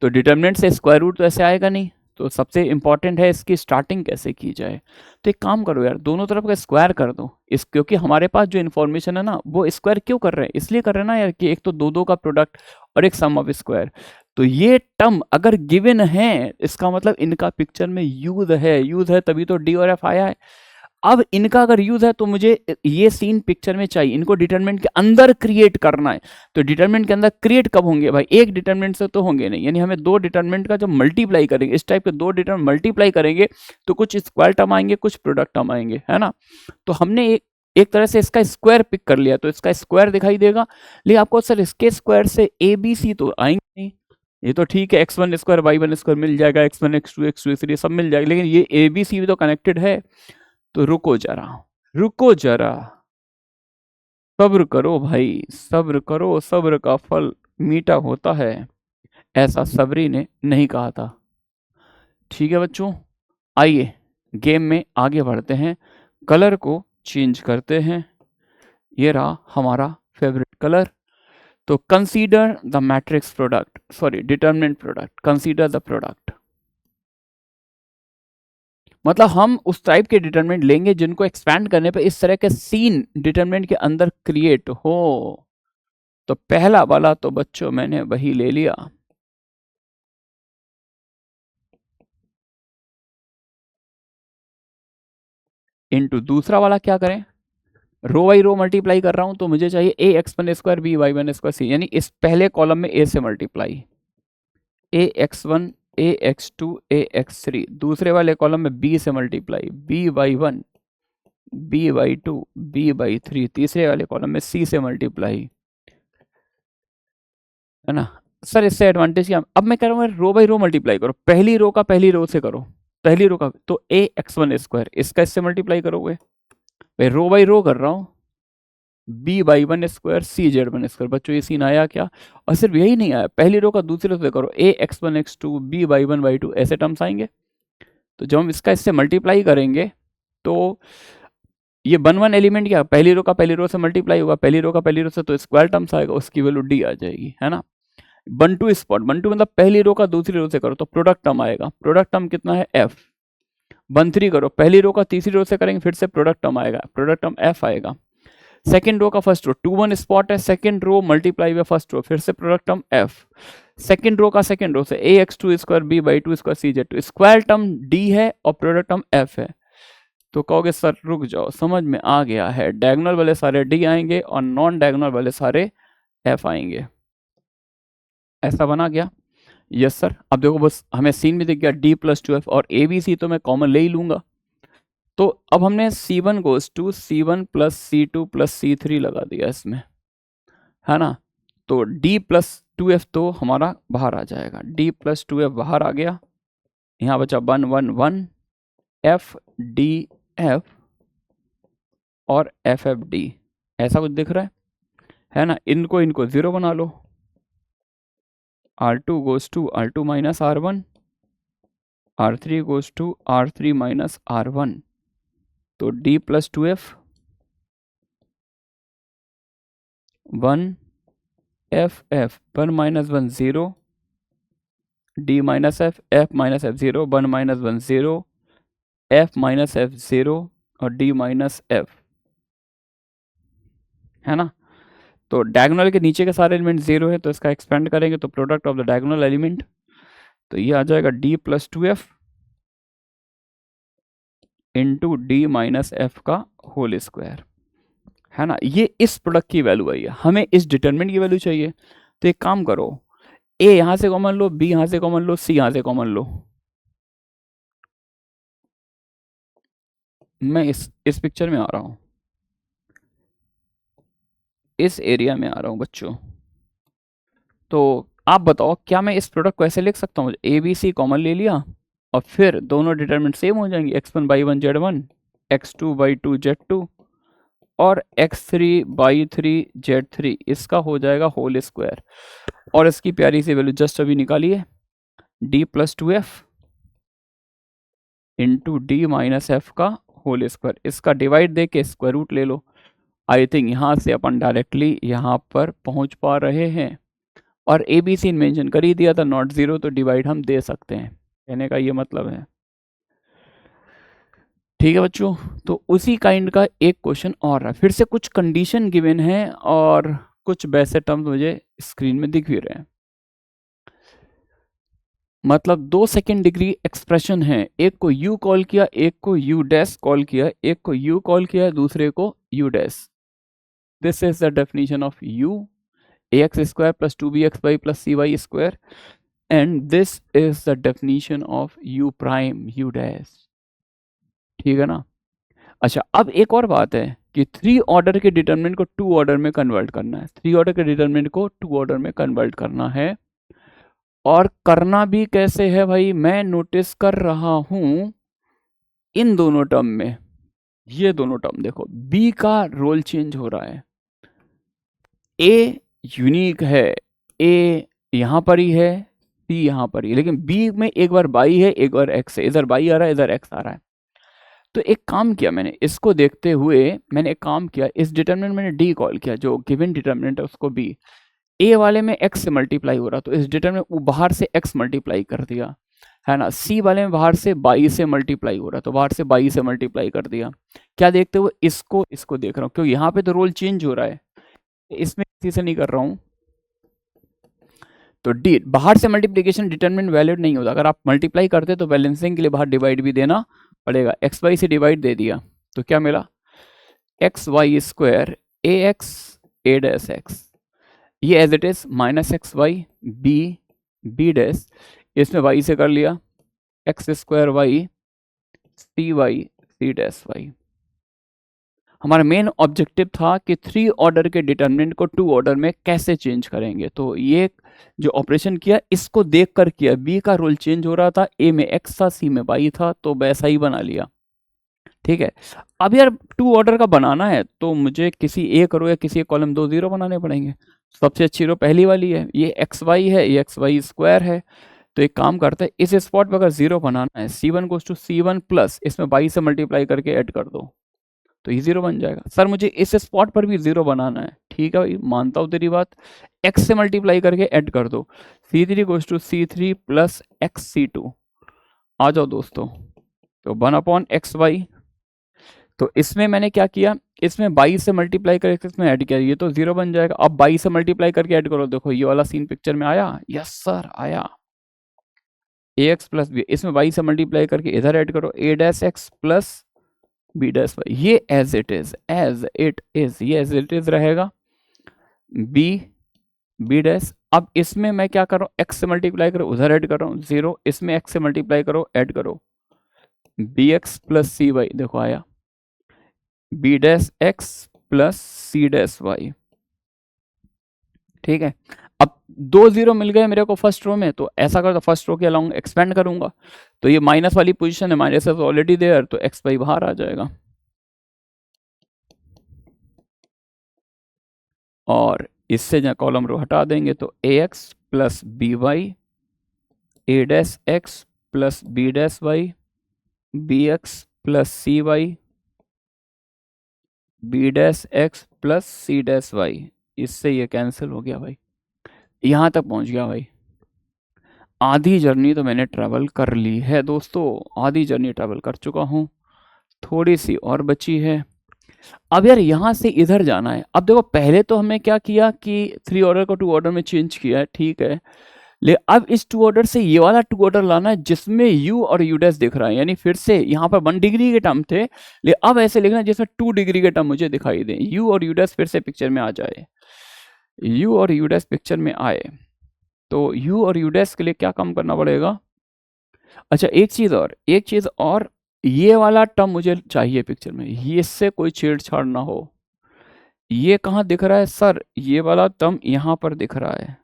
तो डिटर्मिनेंट से स्क्वायर रूट तो ऐसे आएगा नहीं, तो सबसे इंपॉर्टेंट है इसकी स्टार्टिंग कैसे की जाए। तो एक काम करो यार, दोनों तरफ का स्क्वायर कर दो इस, क्योंकि हमारे पास जो इन्फॉर्मेशन है ना वो स्क्वायर क्यों कर रहे हैं, इसलिए कर रहे हैं ना यार कि एक तो दो का प्रोडक्ट और एक सम ऑफ स्क्वायर। तो ये टर्म अगर गिवन है इसका मतलब इनका पिक्चर में यूज है, यूज है तभी तो डी और एफ आया है। अब इनका अगर यूज है तो मुझे ये सीन पिक्चर में चाहिए, इनको डिटरमिनेंट के अंदर क्रिएट करना है। तो डिटरमिनेंट के अंदर क्रिएट कब होंगे भाई, एक डिटरमिनेंट से तो होंगे नहीं, यानी हमें दो डिटरमिनेंट का जब मल्टीप्लाई करेंगे, इस टाइप के दो डिटरमिनेंट मल्टीप्लाई करेंगे तो कुछ स्क्वायर टर्म आएंगे कुछ प्रोडक्ट टर्म आएंगे, है ना। तो हमने एक तरह से इसका स्क्वायर पिक कर लिया तो इसका स्क्वायर दिखाई देगा, लेकिन आपको सर इसके स्क्वायर से ए बी सी तो आएंगे नहीं। ये तो ठीक है x1 स्क्वायर y1 स्क्वायर मिल जाएगा, x1 x2 x2 x3 सब मिल जाएगा, लेकिन ये ए बी सी भी तो कनेक्टेड है। तो रुको जरा, रुको जरा, सब्र करो भाई, सब्र करो, सब्र का फल मीठा होता है, ऐसा सबरी ने नहीं कहा था। ठीक है बच्चों, आइए गेम में आगे बढ़ते हैं, कलर को चेंज करते हैं। ये रहा हमारा फेवरेट कलर। तो consider the matrix product, sorry determinant product, consider the product. मतलब हम उस टाइप के डिटरमिनेंट लेंगे जिनको एक्सपैंड करने पे इस तरह के सीन डिटरमिनेंट के अंदर क्रिएट हो। तो पहला वाला तो बच्चों मैंने वही ले लिया, इनटू दूसरा वाला क्या करें, रो बाई रो मल्टीप्लाई कर रहा हूं तो मुझे चाहिए A x one square B Y one square C, यानी इस पहले कॉलम में ए से multiply, A x one A x two A X three, दूसरे वाले कॉलम में बी से multiply, B Y one B by two B Y three, तीसरे वाले कॉलम में सी से मल्टीप्लाई, है ना। सर इससे एडवांटेज क्या, अब मैं कह रहा हूँ रो बाई रो मल्टीप्लाई करो, पहली रो का पहली रो से करो, पहली रो का तो ए एक्स वन स्क्वायर इसका इससे मल्टीप्लाई करोगे, भाई रो बाई रो कर रहा हूँ, B by one square C Z one square. बच्चों ये सीन आया क्या, और सिर्फ यही नहीं आया, पहली रो का दूसरे रो से करो, a x one x two B by one by two, ऐसे टर्म्स आएंगे। तो जब हम इसका इससे मल्टीप्लाई करेंगे तो ये वन एलिमेंट क्या, पहली रो का पहली रो से मल्टीप्लाई होगा, पहली रो का पहली रो से तो स्क्वायर टर्म्स आएगा, उसकी वैल्यू डी आ जाएगी, है ना। One two spot, one two मतलब पहली रो का दूसरी रो से करो तो प्रोडक्ट टर्म आएगा, प्रोडक्ट टर्म कितना है एफ। वन थ्री करो, पहली रो का तीसरी रो से करेंगे फिर से प्रोडक्ट टर्म आएगा, प्रोडक्ट टर्म एफ आएगा। सेकंड रो का first row, two one spot है, second row multiply by first row, फिर से product term f. Second row का सेकंड रो से a x two square b by two square C z two, square term d है और product term F है। तो कहोगे सर रुक जाओ, समझ में आ गया है, डायगोनल वाले सारे डी आएंगे और नॉन डायगोनल वाले सारे एफ आएंगे, ऐसा बना गया। यस सर, अब देखो बस हमें सीन भी दिख गया, डी प्लस टू एफ और ए बी सी तो मैं कॉमन ले ही लूंगा। तो अब हमने c one goes to c one plus c two plus c three लगा दिया इसमें, है ना। तो डी प्लस टू एफ तो हमारा बाहर आ जाएगा, डी प्लस टू एफ बाहर आ गया, यहाँ बचा one one one, F D F और एफ एफ डी, ऐसा कुछ दिख रहा है ना। इनको इनको जीरो बना लो, R2 goes to R2 minus R1, R3 goes to R3 minus R1, तो d plus 2f 1 f 1 minus 1 0 d minus f minus f 0 1 minus 1 0 f minus f 0 और d माइनस f, है ना। तो डायगोनल के नीचे के सारे एलिमेंट 0 है, तो इसका एक्सपेंड करेंगे तो product of the diagonal element, तो ये आ जाएगा d plus 2f into D minus F का होल स्क्वायर, है ना। ये इस प्रोडक्ट की वैल्यू आई है, हमें इस डिटरमिनेंट की वैल्यू चाहिए। तो एक काम करो, ए यहां से कॉमन लो, बी यहां से कॉमन लो, सी यहां से कॉमन लो। मैं इस पिक्चर में आ रहा हूं, इस एरिया में आ रहा हूं बच्चों। तो आप बताओ, क्या मैं इस प्रोडक्ट को ऐसे लिख सकता हूँ, ए बी सी कॉमन ले लिया और फिर दोनों डिटरमिनेंट सेम हो जाएंगे, x1 by 1 z1, x2 by 2 z2 और x3 बाई 3 z3, इसका हो जाएगा होल स्क्वायर। और इसकी प्यारी सी वैल्यू जस्ट अभी निकाली है, d plus 2f into D minus F का होल स्क्वायर। इसका डिवाइड दे के स्क्वायर रूट ले लो। आई थिंक यहाँ से अपन डायरेक्टली यहाँ पर पहुँच पा रहे हैं। और ए बी सी मेंशन कर ही दिया था, नॉट जीरो, तो डिवाइड हम दे सकते हैं, कहने का ये मतलब है। ठीक है बच्चों, तो उसी काइंड का एक क्वेश्चन और है, फिर से कुछ कंडीशन गिवन है और कुछ वैसे टर्म्स मुझे स्क्रीन में दिख भी रहे हैं। मतलब दो सेकेंड डिग्री एक्सप्रेशन है, एक को u कॉल किया, एक को u डैश कॉल किया, एक को u कॉल किया, दूसरे को u dash. This is the definition of u, ax square plus 2bxy plus cy square, and this is the definition of u prime u dash. ठीक है ना। अच्छा, अब एक और बात है कि 3 ऑर्डर के डिटरमिनेंट को 2 ऑर्डर में कन्वर्ट करना है, 3 ऑर्डर के डिटरमिनेंट को 2 ऑर्डर में कन्वर्ट करना है। और करना भी कैसे है भाई, मैं नोटिस कर रहा हूं इन दोनों टर्म में, ये दोनों टर्म देखो, b का रोल चेंज हो रहा है, a यूनिक है, a यहां पर ही है, c यहां पर ही, लेकिन b में एक बार y है, एक बार x है, इधर y आ रहा है, इधर x आ रहा है। तो एक काम किया मैंने, इसको देखते हुए मैंने एक काम किया, इस डिटरमिनेंट मैंने d कॉल किया, जो गिवन डिटरमिनेंट है उसको b, a वाले में x से मल्टीप्लाई हो रहा, तो इस डिटरमिनेंट बाहर से x मल्टीप्लाई कर दिया, है ना। c वाले में बाहर से 22 से मल्टीप्लाई हो रहा, तो बाहर से 22 से मल्टीप्लाई कर दिया। क्या देखते हुए, इसको देख रहा हूँ, क्योंकि यहाँ पे तो रोल चेंज हो रहा है, इसमें किसी से नहीं कर रहा हूँ। तो डी बाहर से मल्टीप्लीकेशन डिटरमिनेंट वैलिड नहीं होता, अगर आप मल्टीप्लाई करते तो बैलेंसिंग के लिए बाहर डिवाइड भी देना पड़ेगा। एक्स वाई से डिवाइड दे दिया तो क्या मिला, X Y square A X A dash X, ये as it is minus X Y B B dash, इसमें वाई से कर लिया X square Y C Y C dash Y. हमारा मेन ऑब्जेक्टिव था कि 3 ऑर्डर के डिटरमिनेंट को 2 ऑर्डर में कैसे चेंज करेंगे। तो ये जो ऑपरेशन किया इसको देख कर किया, बी का रोल चेंज हो रहा था, ए में एक्स था, सी में वाई था, तो वैसा ही बना लिया। ठीक है, अब यार 2 ऑर्डर का बनाना है तो मुझे किसी एक रो या किसी एक कॉलम 2 जीरो बनाने पड़ेंगे। सबसे अच्छी रो पहली वाली है, ये एक्स वाई है, ये एक्स वाई स्क्वायर है। तो एक काम करते हैं, इस स्पॉट पर अगर जीरो बनाना है, c one goes to c one plus इसमें वाई से मल्टीप्लाई करके ऐड कर दो, तो ये जीरो बन जाएगा। सर मुझे इस स्पॉट पर भी जीरो बनाना है, ठीक है भाई, मानता हूँ तेरी बात, एक्स से मल्टीप्लाई करके ऐड कर दो, C3 goes to C3 plus X C2। आ जाओ दोस्तों, तो 1/xy, तो इसमें मैंने क्या किया, इसमें 22 से मल्टीप्लाई करके इसमें ऐड किया, ये तो जीरो बन जाएगा। अब 22 से मल्टीप्लाई करके ऐड करो, देखो ये वाला सीन पिक्चर में आया, यस सर आया, ax प्लस बी, इसमें 22 से मल्टीप्लाई करके इधर ऐड करो, a dash x plus B dash Y, ये एज इट इज ये एज इट इज रहेगा, बी डैश। अब इसमें मैं क्या कर रहा हूँ, x से मल्टीप्लाई करो उधर ऐड कर रहा हूँ जीरो, इसमें x से मल्टीप्लाई करो ऐड करो, बी एक्स प्लस सी वाई, देखो आया, बी डैश एक्स प्लस सी डैश वाई। ठीक है, अब 2 जीरो मिल गए मेरे को फर्स्ट रो में, तो ऐसा कर, तो फर्स्ट रो के अलाउंग एक्सपेंड करूंगा, तो ये माइनस वाली पोजीशन है, माइनस ऑलरेडी देयर, तो एक्स वाई बाहर आ जाएगा, और इससे जहाँ कॉलम रो हटा देंगे तो a x plus b y, a dash x plus B dash y, b x plus C y b dash x plus C dash y, इससे ये कैंसिल हो गया भाई, यहाँ तक पहुँच गया भाई। आधी जर्नी तो मैंने ट्रैवल कर ली है दोस्तों, आधी जर्नी ट्रैवल कर चुका हूँ, थोड़ी सी और बची है। अब यार यहाँ से इधर जाना है। अब देखो पहले तो हमने क्या किया कि 3 ऑर्डर को 2 ऑर्डर में चेंज किया है, ठीक है, ले अब इस 2 ऑर्डर से ये वाला 2 ऑर्डर लाना है जिसमें u और u डैश दिख रहा है, यानी फिर से यहाँ पर 1 डिग्री के टर्म थे, ले अब ऐसे लिखना जिसमें 2 डिग्री के टर्म मुझे दिखाई दे, u और u डैश फिर से पिक्चर में आ जाए, u और u डैश पिक्चर में आए। तो u और u डैश के लिए क्या काम करना पड़ेगा? अच्छा एक चीज़ और, ये वाला टर्म मुझे चाहिए पिक्चर में, ये इससे कोई छेड़छाड़ ना हो। ये कहाँ दिख रहा है सर? ये वाला टर्म यहाँ पर दिख रहा है,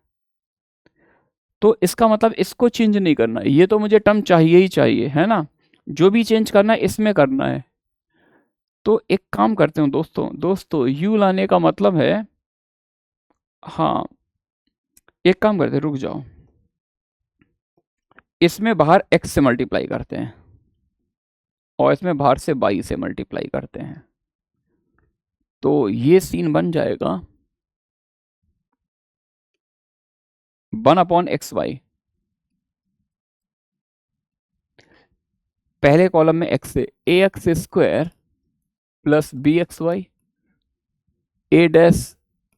तो इसका मतलब इसको चेंज नहीं करना, ये तो मुझे टर्म चाहिए ही चाहिए, है ना, जो भी चेंज करना है इसमें करना है। तो एक काम करते हो दोस्तों u लाने का मतलब है, हाँ एक काम करते हैं, रुक जाओ, इसमें बाहर x से मल्टीप्लाई करते हैं और इसमें बाहर से y से मल्टीप्लाई करते हैं, तो ये सीन बन जाएगा 1/xy। पहले कॉलम में x से ax square plus bxy, a dash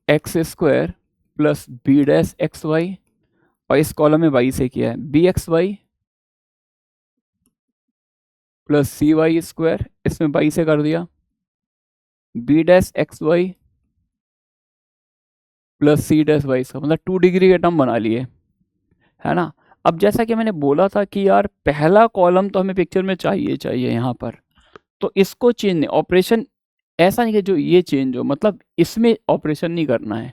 X square plus B dash X Y, और इस कॉलम में y से किया है bxy प्लस सी वाई स्क्वायर, इसमें y से कर दिया B dash X Y plus सी डैश वाई, का मतलब 2 डिग्री के टर्म बना लिए, है ना। अब जैसा कि मैंने बोला था कि यार पहला कॉलम तो हमें पिक्चर में चाहिए यहाँ पर, तो इसको चेंज नहीं, ऑपरेशन ऐसा नहीं कि जो ये चेंज हो, मतलब इसमें ऑपरेशन नहीं करना है,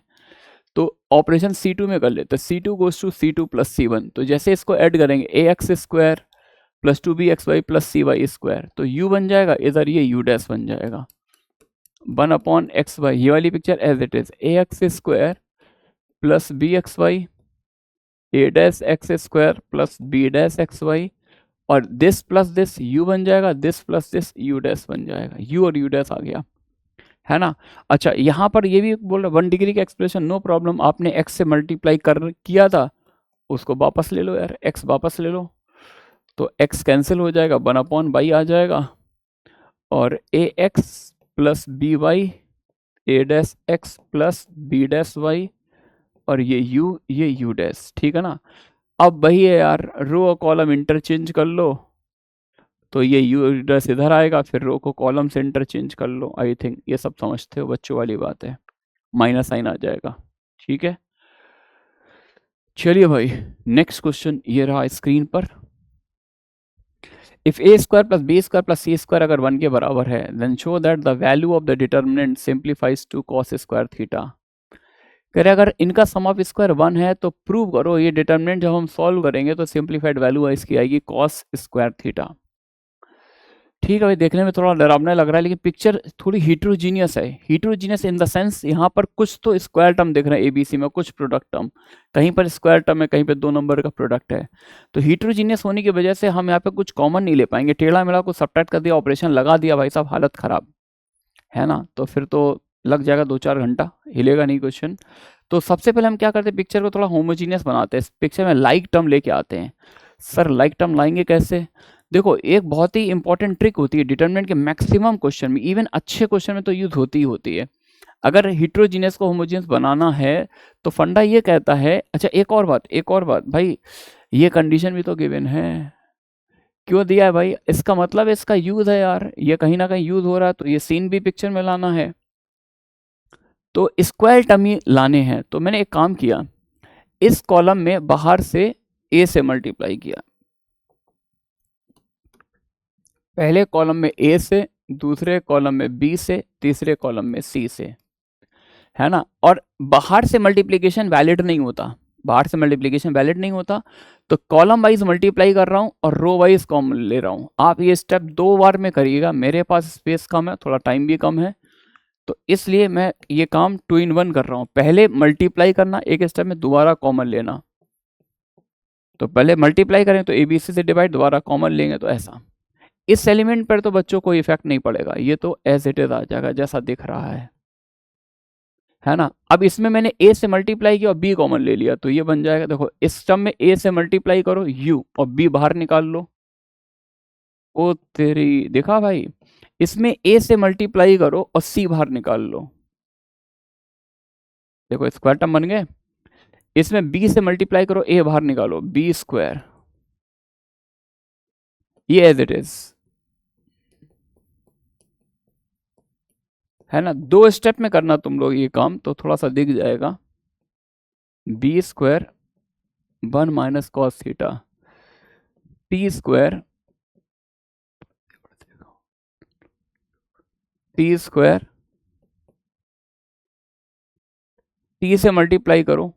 तो ऑपरेशन C2 में कर लेते हैं, C2 goes to C2 plus C1, तो जैसे इसको ऐड करेंगे ax square plus 2bxy plus cy square, तो u बन जाएगा, इधर ये u डैश बन जाएगा 1/xy, ये वाली picture as it is ax square plus bxy a dash X square plus b dash xy, और दिस प्लस दिस u बन जाएगा, this plus this u dash बन जाएगा, u और u डैश आ गया, है ना। अच्छा यहाँ पर ये भी बोल रहा 1 डिग्री का एक्सप्रेशन, नो प्रॉब्लम, आपने x से मल्टीप्लाई किया था, उसको वापस ले लो यार, x वापस ले लो, तो x कैंसिल हो जाएगा, 1/y आ जाएगा, और ax plus b y, a dash x plus B dash y, और ये u डैश, ठीक है ना। अब वही है यार, रो और कॉलम इंटरचेंज कर लो, तो ये u डैश इधर आएगा, फिर रो को कॉलम से इंटरचेंज कर लो, आई थिंक ये सब समझते हो, बच्चों वाली बात है, माइनस साइन आ जाएगा, ठीक है। चलिए भाई नेक्स्ट क्वेश्चन ये रहा स्क्रीन पर, if A square plus B square plus C square अगर 1 के बराबर है, then show that the value of the determinant simplifies to cos square theta. कह रहे अगर इनका सम ऑफ स्क्वायर 1 है तो प्रूव करो ये डिटर्मिनेंट जब हम सॉल्व करेंगे तो सिंप्लीफाइड वैल्यू इसकी आएगी कॉस स्क्वायर थीटा। ठीक है भाई, देखने में थोड़ा डरावना लग रहा है, लेकिन पिक्चर थोड़ी हीट्रोजीनियस है, हीट्रोजीनियस इन द सेंस यहाँ पर कुछ तो स्क्वायर टर्म दिख रहा है एबीसी में, कुछ प्रोडक्ट टर्म, कहीं पर स्क्वायर टर्म है, कहीं पर 2 नंबर का प्रोडक्ट है, तो हीट्रोजीनियस होने की वजह से हम यहाँ पे कुछ कॉमन नहीं ले पाएंगे, टेढ़ा मेढ़ा को सब्ट्रैक्ट कर दिया, ऑपरेशन लगा दिया, भाई साहब हालत खराब, है ना, तो फिर तो लग जाएगा 2-4 घंटा, हिलेगा नहीं क्वेश्चन। तो सबसे पहले हम क्या करते हैं, पिक्चर को थोड़ा होमोजीनियस बनाते हैं, पिक्चर में लाइक टर्म लेके आते हैं। सर लाइक टर्म लाएंगे कैसे? देखो एक बहुत ही इंपॉर्टेंट ट्रिक होती है डिटरमिनेंट के मैक्सिमम क्वेश्चन में, इवन अच्छे क्वेश्चन में तो यूज होती ही होती है। अगर हिट्रोजीनियस को होमोजीनियस बनाना है तो फंडा ये कहता है, अच्छा एक और बात भाई, ये कंडीशन भी तो गिवन है, क्यों दिया है भाई, इसका मतलब इसका यूज है यार, ये कहीं ना कहीं यूज हो रहा है, तो ये सीन भी पिक्चर में लाना है, तो स्क्वायर टर्म ही लाने हैं। तो मैंने एक काम किया, इस कॉलम में बाहर से a से मल्टीप्लाई किया, पहले कॉलम में a से, दूसरे कॉलम में b से, तीसरे कॉलम में c से, है ना। और बाहर से मल्टीप्लिकेशन वैलिड नहीं होता, बाहर से मल्टीप्लिकेशन वैलिड नहीं होता, तो कॉलम वाइज मल्टीप्लाई कर रहा हूं और रो वाइज कॉमन ले रहा हूं। आप ये स्टेप 2 बार में करिएगा, मेरे पास स्पेस कम है, थोड़ा टाइम भी कम है, तो इसलिए मैं ये काम 2 in 1 कर रहा हूं, पहले मल्टीप्लाई करना एक स्टेप में, दोबारा कॉमन लेना, तो पहले मल्टीप्लाई करें तो एबीसी से डिवाइड, दोबारा कॉमन लेंगे तो ऐसा। इस एलिमेंट पर तो बच्चों को इफेक्ट नहीं पड़ेगा, ये तो एज इट इज आ जाएगा जैसा दिख रहा है ना। अब इसमें मैंने a से मल्टीप्लाई किया और b कॉमन ले लिया, तो ये बन जाएगा, देखो इस टर्म में a से मल्टीप्लाई करो u और b बाहर निकाल लो। ओ तेरी, देखा भाई, इसमें a से मल्टीप्लाई करो और c बाहर निकाल लो, देखो स्क्वायर टर्म बन गए। इसमें b से मल्टीप्लाई करो, a बाहर निकालो, b स्क्वायर, ये एज इट इज है ना। 2 स्टेप में करना तुम लोग ये काम, तो थोड़ा सा दिख जाएगा। b square 1 minus cos theta, t square t से मल्टीप्लाई करो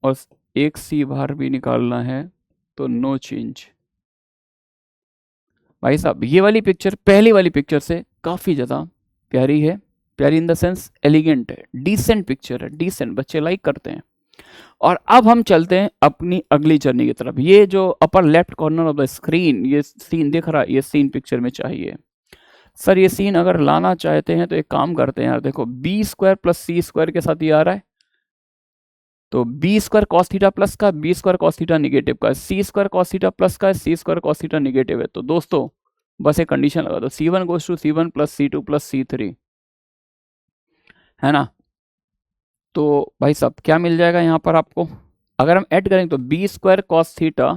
और एक c बाहर भी निकालना है, तो नो चेंज। भाई साहब ये वाली पिक्चर पहली वाली पिक्चर से काफ़ी ज़्यादा प्यारी है, प्यारी इन द सेंस एलिगेंट है, डिसेंट पिक्चर है, डिसेंट, बच्चे लाइक करते हैं। और अब हम चलते हैं अपनी अगली जर्नी की तरफ। ये जो upper left corner of the screen ये सीन दिख रहा है, ये सीन पिक्चर में चाहिए सर। ये सीन अगर लाना चाहते हैं तो एक काम करते हैं यार, देखो बी स्क्वायर प्लस सी स्क्वायर के साथ ये आ रहा है, तो B square cos theta plus का, b square cos theta negative का, c square cos theta plus का, c square cos theta negative है। तो दोस्तों बस एक कंडीशन लगा दो, C1 goes to C1 plus C2 plus C3, है ना। तो भाई साहब क्या मिल जाएगा यहाँ पर आपको, अगर हम ऐड करेंगे तो बी स्क्वायर कॉस थीटा,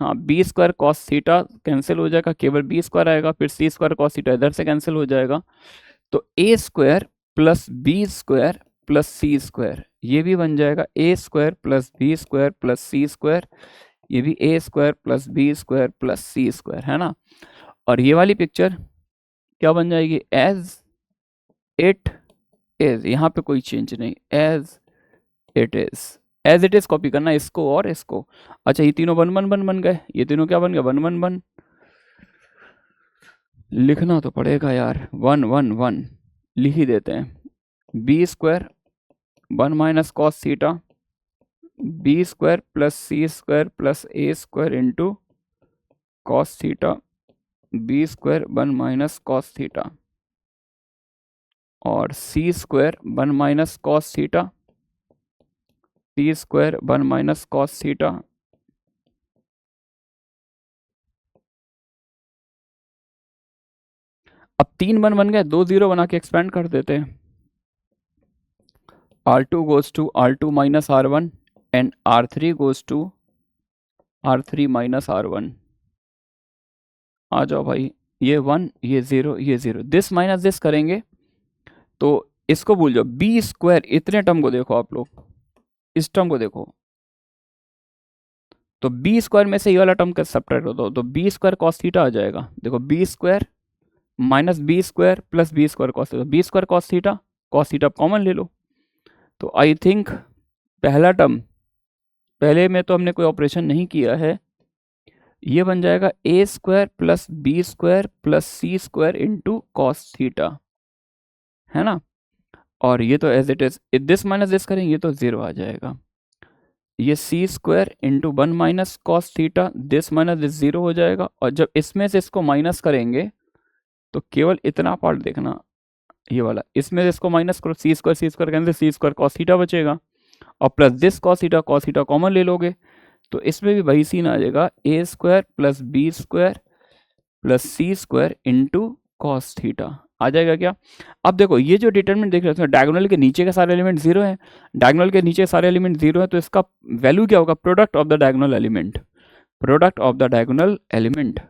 हाँ B square cos theta cancel हो जाएगा, केवल बी स्क्वायर आएगा, फिर सी स्क्वायर कॉस थीटा इधर से कैंसिल हो जाएगा, तो a square plus B square plus C square, ये भी बन जाएगा a square plus B square plus C square, ये भी a square plus B square plus C square, है ना। और ये वाली पिक्चर क्या बन जाएगी, एज इट इज, यहाँ पे कोई चेंज नहीं, as it is, as it is copy करना इसको और इसको। अच्छा ये तीनों 1 1 1 बन गए, ये तीनों क्या बन गया 1 1 1, लिखना तो पड़ेगा यार, 1 1 1 लिख ही देते हैं। B square 1 minus cos theta, B square plus C square plus a square into cos theta, B square 1 minus cos theta, और c square 1 minus cos theta, c square 1 minus cos theta, अब 3 1 बन गए, 2 0 बना के expand कर देते हैं। R2 goes to R2 minus R1 and R3 goes to R3 minus R1। आ जाओ भाई, ये 1 ये 0 ये 0, दिस माइनस दिस करेंगे तो इसको भूल जाओ। बी स्क्वायर, इतने टर्म को देखो आप लोग, इस टर्म को देखो, तो बी स्क्वायर में से ये वाला टर्म का सब्ट्रैक्ट होता हो तो बी स्क्वायर कॉस थीटा आ जाएगा। देखो B square minus B square plus B square cos theta, B square cos theta common ले लो, तो आई थिंक पहला टर्म, पहले में तो हमने कोई ऑपरेशन नहीं किया है, ये बन जाएगा a square plus B square plus C square into cos theta, है ना। और ये तो as it is, this minus this करेंगे ये तो 0 आ जाएगा, ये c square into 1 minus cos theta, this minus this 0 हो जाएगा। और जब इसमें से इसको माइनस करेंगे तो केवल इतना पार्ट देखना, ये वाला, इसमें से इसको माइनस करो, c square cancel, c square cos theta बचेगा, और plus this cos theta common ले लोगे, तो इसमें भी वही सीन आ जाएगा, a square plus B square plus C square into cos theta आ जाएगा क्या। अब देखो ये जो डिटरमिनेंट देख रहे हो, डायगोनल के नीचे के सारे एलिमेंट 0 हैं, डायगोनल के नीचे सारे एलिमेंट 0 है, तो इसका वैल्यू क्या होगा, product of the diagonal element, product of the diagonal element.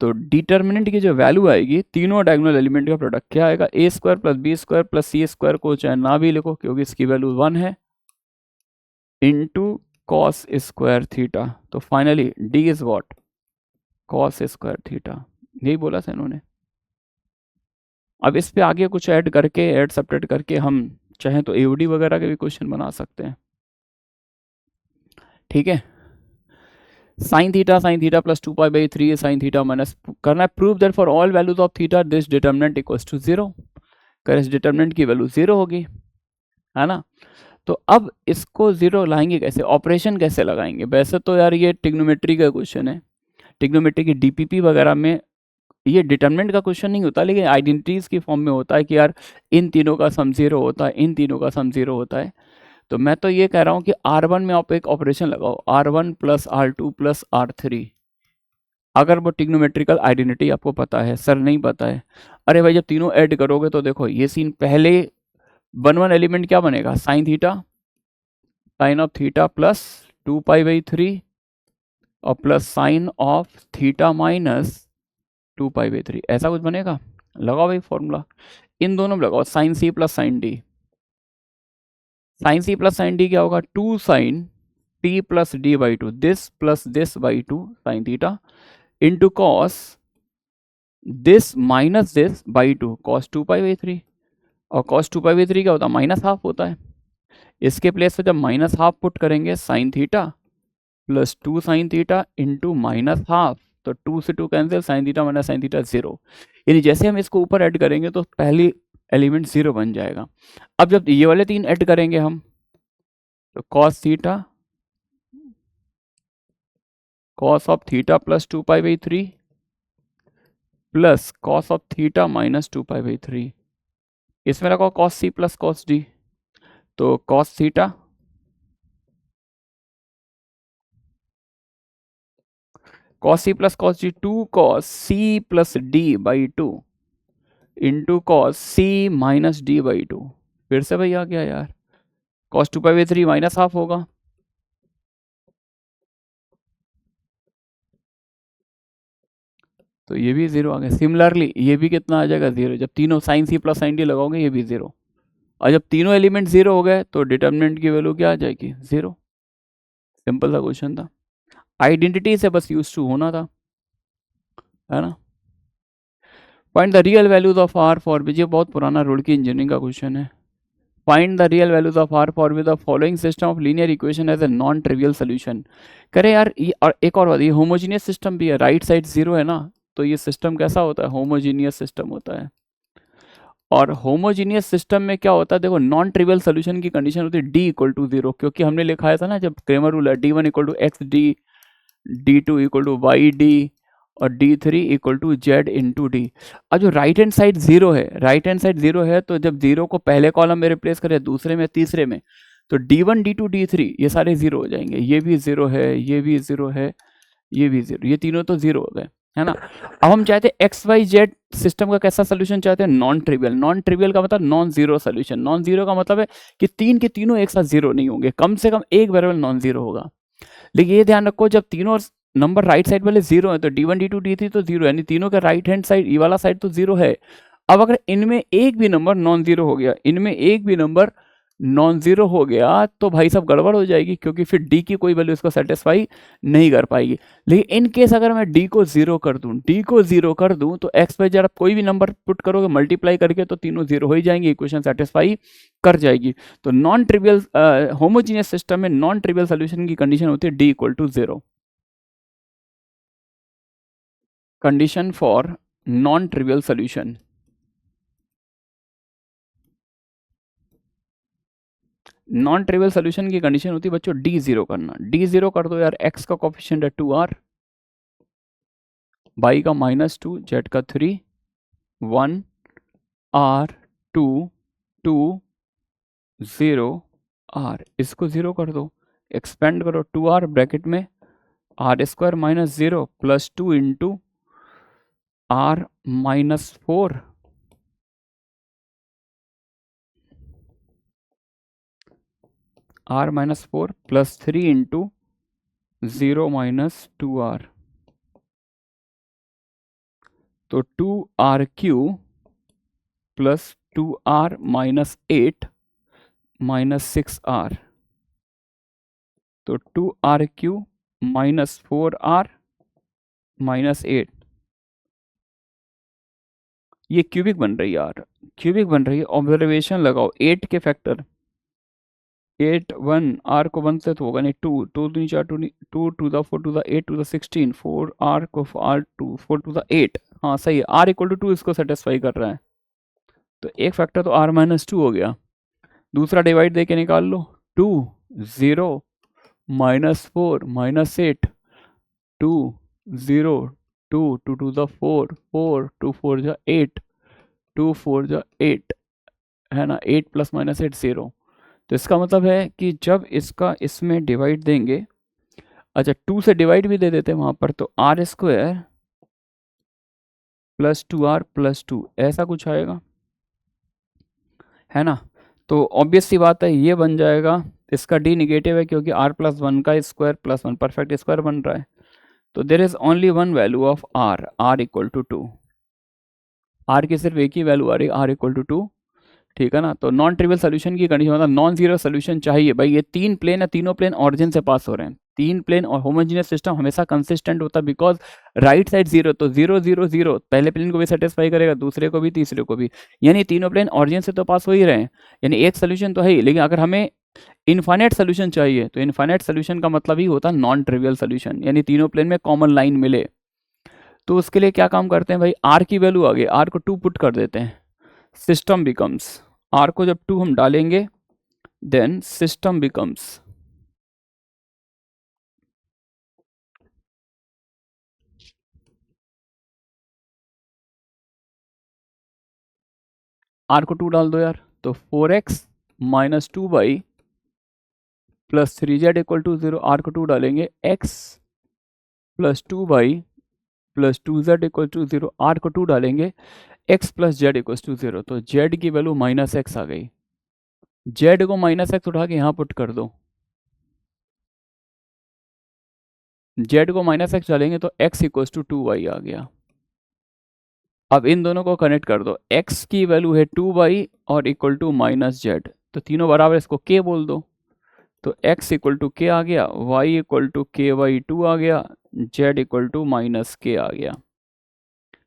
तो डिटरमिनेंट की जो वैल्यू आएगी, तीनों डायगोनल एलिमेंट का प्रोडक्ट क्या आएगा, a square plus B square plus C square को चाहे ना भी लिखो क्योंकि इसकी वैल्यू 1 है, इंटू कॉस स्क्वायर थीटा। तो finally D is what, cos square theta, यही बोला था इन्होंने। अब इस पे आगे कुछ ऐड करके, ऐड सब्ट्रैक्ट करके हम चाहें तो एओडी वगैरह के भी क्वेश्चन बना सकते हैं, ठीक है। Sine theta plus 2π/3 sine theta minus करना है, prove that for all values of theta this determinant equals to 0, कर इस डिटरमिनेंट की वैल्यू 0 होगी, है ना। तो अब इसको 0 लाएंगे कैसे, ऑपरेशन कैसे लगाएंगे। वैसे तो यार ये ट्रिग्नोमेट्री का क्वेश्चन है, ट्रिग्नोमेट्री की डीपीपी वगैरह में ये डिटरमिनेंट का क्वेश्चन नहीं होता, लेकिन आइडेंटिटीज की फॉर्म में होता है कि यार इन तीनों का सम 0 होता है, इन तीनों का सम 0 होता है। तो मैं तो ये कह रहा हूँ कि R1 में आप एक ऑपरेशन लगाओ, R1 plus R2 plus R3, अगर वो ट्रिग्नोमेट्रिकल आइडेंटिटी आपको पता है। सर नहीं पता है, अरे भाई जब तीनों ऐड करोगे तो देखो ये सीन, पहले 1 एलिमेंट क्या बनेगा, sine theta, sine of theta plus 2π/3 और plus sine of theta minus 2π/3, ऐसा कुछ बनेगा। लगाओ भाई फॉर्मूला, इन दोनों में लगाओ, साइन सी प्लस साइन डी। साइन सी प्लस साइन डी क्या होगा, 2 sine t plus d/2, this plus this by 2 sine theta into cos this minus this by 2 cos 2π/3, और कॉस 2π/3 क्या होता है, माइनस हाफ होता है। इसके प्लेस पे जब माइनस हाफ पुट करेंगे, sign theta plus 2 sine theta into minus half, तो 2 से 2 cancel, sign theta minus sine theta 0। यानी जैसे हम इसको ऊपर ऐड करेंगे तो पहली एलिमेंट 0 बन जाएगा। अब जब ये वाले 3 ऐड करेंगे हम, तो cos theta, cos of theta plus 2π/3 plus cos of theta minus 2π/3, इसमें लगाओ cos c plus cos d, तो cos theta cos c plus cos d, 2 cos c plus d by 2 into cos c minus d by 2। फिर से भाई आ गया यार, cos 2π/3 minus half होगा, तो ये भी 0 आ गया। सिमिलरली ये भी कितना आ जाएगा, 0। जब तीनों साइन सी प्लस साइन डी लगाओगे ये भी 0, और जब तीनों एलिमेंट 0 हो गए तो डिटर्मिनेंट की वैल्यू क्या आ जाएगी, 0। सिंपल सा क्वेश्चन था, आइडेंटिटी से बस यूज टू होना था, है ना। Find the real values of R for which, ये बहुत पुराना रोड की इंजीनियरिंग का क्वेश्चन है। Find the real values of R for with the following system of linear equation as a non trivial solution. करे यार ये, और एक और बात, ये होमोजीनियस सिस्टम भी है, राइट साइड 0 है ना, तो ये सिस्टम कैसा होता है, होमोजीनियस सिस्टम होता है। और होमोजीनियस सिस्टम में क्या होता है, देखो नॉन ट्रिवियल सोल्यूशन की कंडीशन होती है d इक्वल टू 0, क्योंकि हमने लिखा था ना जब क्रेमर रूल है, d1 equal to X D, d2 equal to Y D, और d3 equal to Z into D. अब जो राइट हैंड साइड 0 है, राइट हैंड साइड 0 है, तो जब 0 को पहले कॉलम में रिप्लेस करें, दूसरे में, तीसरे में, तो d1 d2 d3 ये सारे 0 हो जाएंगे। ये भी 0 है, ये भी 0 है, ये भी 0, ये तीनों तो 0 हो गए, है ना। अब हम चाहते हैं एक्स वाई जेड सिस्टम का कैसा सोल्यूशन चाहते हैं, नॉन ट्रिवियल। नॉन ट्रिवियल का मतलब non zero solution. Non zero का मतलब है कि तीन के तीनों एक साथ जीरो नहीं होंगे, कम से कम एक वेरिएबल नॉन जीरो होगा। लेकिन ये ध्यान रखो, जब तीनों नंबर राइट साइड वाले 0 है तो d1 d2 d3 तो 0, यानी तीनों का राइट हैंड साइड, ये वाला साइड तो 0 है। अब अगर इनमें एक भी नंबर नॉन जीरो हो गया, इनमें एक भी नंबर नॉन जीरो हो गया, तो भाई सब गड़बड़ हो जाएगी, क्योंकि फिर डी की कोई वैल्यू इसको सेटिस्फाई नहीं कर पाएगी। लेकिन इन केस अगर मैं डी को जीरो कर दूं, डी को जीरो कर दूं, तो एक्स वाई जेड आप कोई भी नंबर पुट करोगे मल्टीप्लाई करके, तो तीनों जीरो हो ही जाएंगे, इक्वेशन सेटिस्फाई कर जाएगी। तो नॉन ट्रिवियल होमोजीनियस सिस्टम में नॉन ट्रिवियल सोल्यूशन की कंडीशन होती है D equal to 0। Condition for non trivial solution, non trivial solution की कंडीशन होती है बच्चों डी जीरो करना। डी जीरो कर दो यार, एक्स का कोफिशिएंट है 2r, y का -2, z का 3, 1 r 2 2 0 r, इसको 0 कर दो, एक्सपेंड करो, 2r ब्रैकेट में r square minus 0 plus 2 into r minus 4 r minus 4 plus 3 into 0 minus 2r, तो 2r Q plus 2r minus 8 minus 6r, तो 2r Q minus 4r minus 8, ये cubic बन रही है यार, क्यूबिक बन रही है। ऑब्जर्वेशन लगाओ, 8 के फैक्टर, 8 1 r को 1 से तो होगा नहीं, 2 2 2 4 2 2 to the 4 to the 8 to the 16, 4 r को r 2 4 टू द 8, हाँ सही है, r इक्वल टू 2 इसको सेटिस्फाई कर रहा है। तो एक फैक्टर तो r माइनस 2 हो गया, दूसरा डिवाइड दे के निकाल लो, 2 0 -4 -8 2 0, 2, 2 to the 4, 4, 2 4 जा 8, 2 4 जा 8, है ना, 8 प्लस माइनस 8 0। तो इसका मतलब है कि जब इसका इसमें डिवाइड देंगे, अच्छा 2 से डिवाइड भी दे देते हैं वहाँ पर, तो are square plus 2r plus 2 ऐसा कुछ आएगा, है ना। तो ऑब्वियस सी बात है ये बन जाएगा, इसका डी निगेटिव है क्योंकि r प्लस 1 का स्क्वायर प्लस 1 परफेक्ट स्क्वायर बन रहा है। तो there is only one value of r equal to 2, r की सिर्फ एक ही वैल्यू आ रही है, r इक्वल टू 2, ठीक है ना। तो नॉन ट्रिवियल सोल्यूशन की कंडीशन मतलब नॉन जीरो सोल्यूशन चाहिए भाई। ये तीन प्लेन है, तीनों प्लेन ऑरिजिन से पास हो रहे हैं, तीन प्लेन और होमोजेनियस सिस्टम हमेशा कंसिस्टेंट होता है बिकॉज राइट साइड जीरो, तो 0 0 0 पहले प्लेन को भी सेटिस्फाई करेगा, दूसरे को भी, तीसरे को भी, यानी तीनों प्लेन ऑरिजिन से तो पास हो ही रहे हैं, यानी एक सोल्यूशन तो है ही। लेकिन अगर हमें इनफाइनाइट सोल्यूशन चाहिए तो इनफाइनाइट सोल्यूशन का मतलब ही होता है नॉन ट्रिवियल सोल्यूशन, यानी तीनों प्लेन में कॉमन लाइन मिले। तो उसके लिए क्या काम करते हैं भाई, आर की वैल्यू आगे, आर को 2 पुट कर देते हैं, सिस्टम बिकम्स, आर को जब 2 हम डालेंगे देन सिस्टम बिकम्स आर को 2 डाल दो यार, तो 4x minus 2 by plus 3z equal to 0, R को 2 डालेंगे, x plus 2 by plus 2z equal to 0, R को 2 डालेंगे, x plus Z equal to 0, तो z की वैल्यू माइनस एक्स आ गई, z को माइनस एक्स उठा के यहाँ पुट कर दो, z को माइनस एक्स डालेंगे तो x इक्वल टू 2y आ गया। अब इन दोनों को कनेक्ट कर दो, x की वैल्यू है 2y और इक्वल टू माइनस जेड, तो तीनों बराबर, इसको k बोल दो, तो x इक्वल टू के आ गया, y इक्वल टू के वाई 2 आ गया, z इक्वल टू माइनस के आ गया,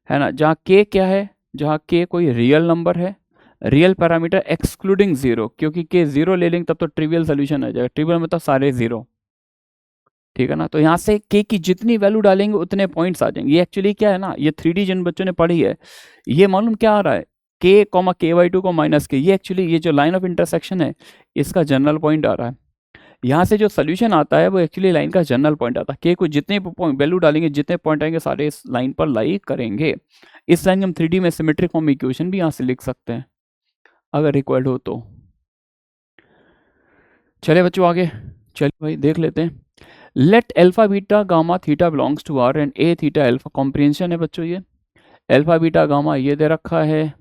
है ना। जहाँ k क्या है, जहाँ k कोई रियल नंबर है, रियल पैरामीटर एक्सक्लूडिंग जीरो, क्योंकि k जीरो ले लेंगे तब तो ट्रिवियल सोल्यूशन आ जाएगा, ट्रिवियल मतलब सारे जीरो, ठीक है ना। तो यहाँ से k की जितनी वैल्यू डालेंगे उतने पॉइंट्स आ जाएंगे। ये एक्चुअली क्या है ना, ये 3D जिन बच्चों ने पढ़ी है, ये मालूम क्या आ रहा है, k कॉमा के वाई 2 को माइनस के, ये एक्चुअली ये जो लाइन ऑफ इंटरसेक्शन है इसका जनरल पॉइंट आ रहा है। यहाँ से जो सोल्यूशन आता है वो एक्चुअली लाइन का जनरल पॉइंट आता है, के को जितने वैल्यू डालेंगे, जितने पॉइंट आएंगे सारे इस लाइन पर लाई करेंगे। इस लाइन हम 3D में सिमेट्रिक फॉर्म इक्वेशन भी यहाँ से लिख सकते हैं अगर रिक्वायर्ड हो तो। चले बच्चों आगे, चलिए भाई देख लेते हैं। Let alpha beta gamma theta belongs to R and A theta alpha, comprehension है बच्चों ये, एल्फा बीटा गामा ये दे रखा है,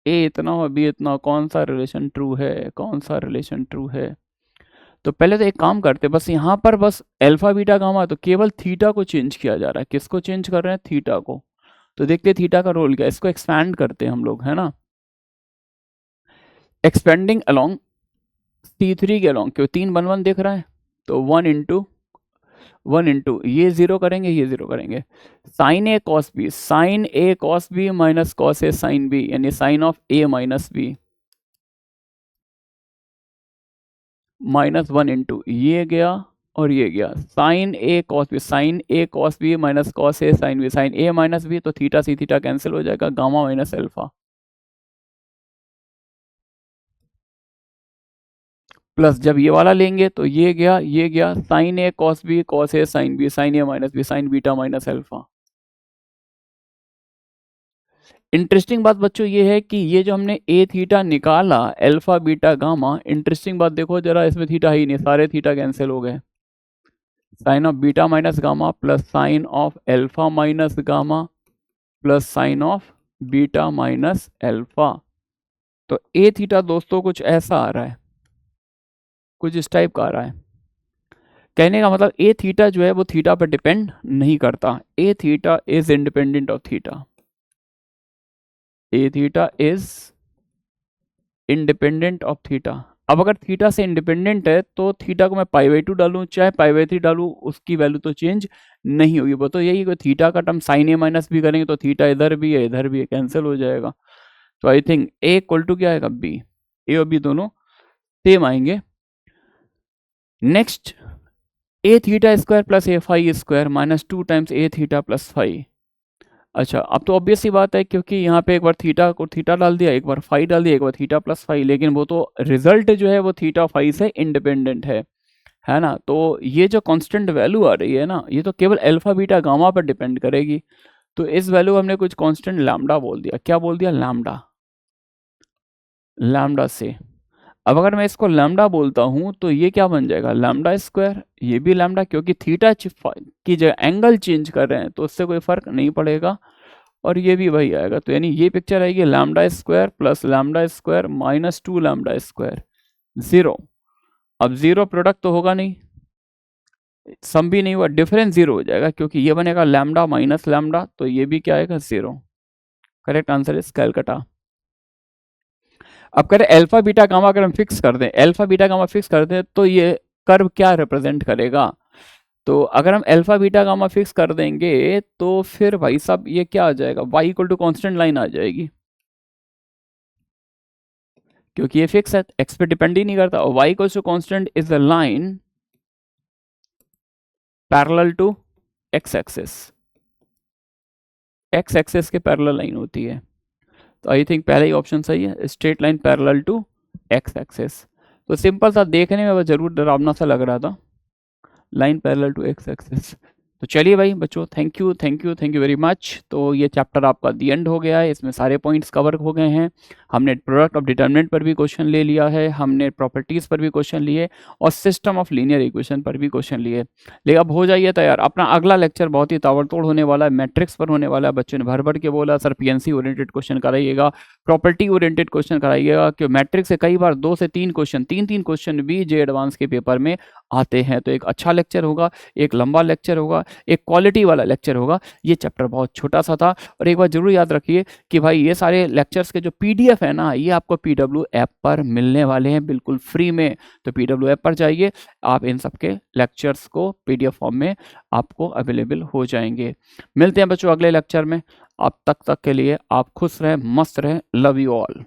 ए इतना और बी इतना, कौन सा रिलेशन ट्रू है, कौन सा रिलेशन ट्रू है। तो पहले तो एक काम करते, बस यहाँ पर बस अल्फा बीटा गामा, तो केवल थीटा को चेंज किया जा रहा है, किसको चेंज कर रहे हैं, थीटा को। तो देखते हैं थीटा का रोल क्या है, इसको एक्सपैंड करते हैं हम लोग, है ना। एक्सपेंडिंग अलोंग T3 के अलोंग, क्यों 3 1 1 दिख रहा है, तो 1 इंटू ये जीरो करेंगे, ये जीरो करेंगे, साइन ए कॉस बी, साइन ए कॉस बी माइनस कॉस ए साइन बी, यानी sine of A minus B, minus 1 into ये गया और ये गया, साइन ए कॉस बी, साइन ए कॉस बी माइनस कॉस ए साइन बी, साइन ए माइनस बी, तो theta C theta cancel हो जाएगा, gamma minus alpha, plus जब ये वाला लेंगे तो ये गया साइन ए कॉस ए साइन बी, साइन ए minus b, sine beta minus alpha. Interesting बात बच्चों ये है कि ये जो हमने ए थीटा निकाला, अल्फा बीटा गामा, इंटरेस्टिंग बात देखो जरा, इसमें थीटा ही नहीं, सारे थीटा कैंसिल हो गए, sine of beta minus gamma plus sine of alpha minus gamma plus sine of beta minus alpha. तो ए थीटा दोस्तों कुछ ऐसा आ रहा है, कुछ इस टाइप का आ रहा है। कहने का मतलब ए थीटा जो है वो थीटा पर डिपेंड नहीं करता, a theta is independent of theta, a theta is independent of theta. अब अगर थीटा से इंडिपेंडेंट है तो थीटा को मैं पाई बाई 2 डालूं चाहे पाई बाई 3 डालूं, उसकी वैल्यू तो चेंज नहीं होगी। वो तो यही कि थीटा का टर्म साइन ए माइनस भी करेंगे तो थीटा इधर भी है इधर भी है, कैंसिल हो जाएगा। तो I think A equal to क्या आएगा, बी, ए और बी दोनों सेम आएंगे। Next, A theta square plus A phi square minus 2 times A theta plus phi. अच्छा अब तो ऑब्वियस सी बात है, क्योंकि यहाँ पे एक बार थीटा को थीटा डाल दिया, एक बार फाई डाल दिया, एक बार थीटा प्लस फाई, लेकिन वो तो रिजल्ट जो है वो थीटा फाई से इंडिपेंडेंट है है ना। तो ये जो कांस्टेंट वैल्यू आ रही है ना, ये तो केवल अल्फा बीटा गामा पर डिपेंड करेगी। तो इस वैल्यू हमने कुछ कांस्टेंट लैम्डा बोल दिया। क्या बोल दिया? लैम्डा। लैम्डा से अब अगर मैं इसको लैम्डा बोलता हूं तो ये क्या बन जाएगा? Lambda square. ये भी लैम्डा, क्योंकि थीटा की जगह एंगल चेंज कर रहे हैं तो उससे कोई फर्क नहीं पड़ेगा। और ये भी वही आएगा। तो यानी ये पिक्चर आएगी lambda square plus lambda square minus 2 lambda square, 0। अब 0 प्रोडक्ट तो होगा नहीं, सम भी नहीं हुआ, डिफरेंस 0 हो जाएगा, क्योंकि ये बनेगा लैम्डा माइनस लैम्डा, तो ये भी क्या आएगा? 0। Correct answer is Calcutta. अब करें अल्फा बीटा गामा, अगर हम फिक्स कर दें, अल्फा बीटा गामा फिक्स कर दें तो ये कर्व क्या रिप्रेजेंट करेगा? तो अगर हम अल्फा बीटा गामा फिक्स कर देंगे तो फिर भाई साहब ये क्या आ जाएगा? y equal to constant line आ जाएगी, क्योंकि ये फिक्स है, x पे डिपेंड ही नहीं करता। और y equal to constant is the line parallel to x axis. x axis के पैरेलल लाइन होती है। तो आई थिंक पहला ही ऑप्शन सही है, straight line parallel to x axis. तो सिंपल सा, देखने में जरूर डरावना सा लग रहा था, line parallel to x axis. तो चलिए भाई बच्चों, thank you thank you thank you very much. तो ये चैप्टर आपका दी एंड हो गया है, इसमें सारे पॉइंट्स कवर हो गए हैं। हमने प्रोडक्ट ऑफ डिटरमिनेंट पर भी क्वेश्चन ले लिया है, हमने प्रॉपर्टीज़ पर भी क्वेश्चन लिए, और सिस्टम ऑफ लीनियर इक्वेशन पर भी क्वेश्चन लिए। लेकिन अब हो जाइए तैयार, अपना अगला लेक्चर बहुत ही ताबड़तोड़ होने वाला है, मैट्रिक्स पर होने वाला है। बच्चों ने भर भर के बोला सर पीएनसी ओरिएंटेड क्वेश्चन कराइएगा, प्रॉपर्टी ओरिएंटेड क्वेश्चन कराइएगा, कि मैट्रिक्स से कई बार 2 से 3 क्वेश्चन, 3 क्वेश्चन भी जे एडवांस के पेपर में आते हैं। तो एक अच्छा लेक्चर होगा, एक लंबा लेक्चर होगा, एक क्वालिटी वाला लेक्चर होगा। ये चैप्टर बहुत छोटा सा था। और एक बार जरूर याद रखिए कि भाई ये सारे लेक्चर्स के जो पीडीएफ है ना, ये आपको पीडब्ल्यू ऐप पर मिलने वाले हैं बिल्कुल फ्री में। तो पीडब्ल्यू ऐप पर जाइए, आप इन सबके लेक्चर्स को पीडीएफ फॉर्म में आपको अवेलेबल हो जाएंगे। मिलते हैं बच्चों अगले लेक्चर में। अब तक के लिए आप खुश रहें, मस्त रहें। Love you all.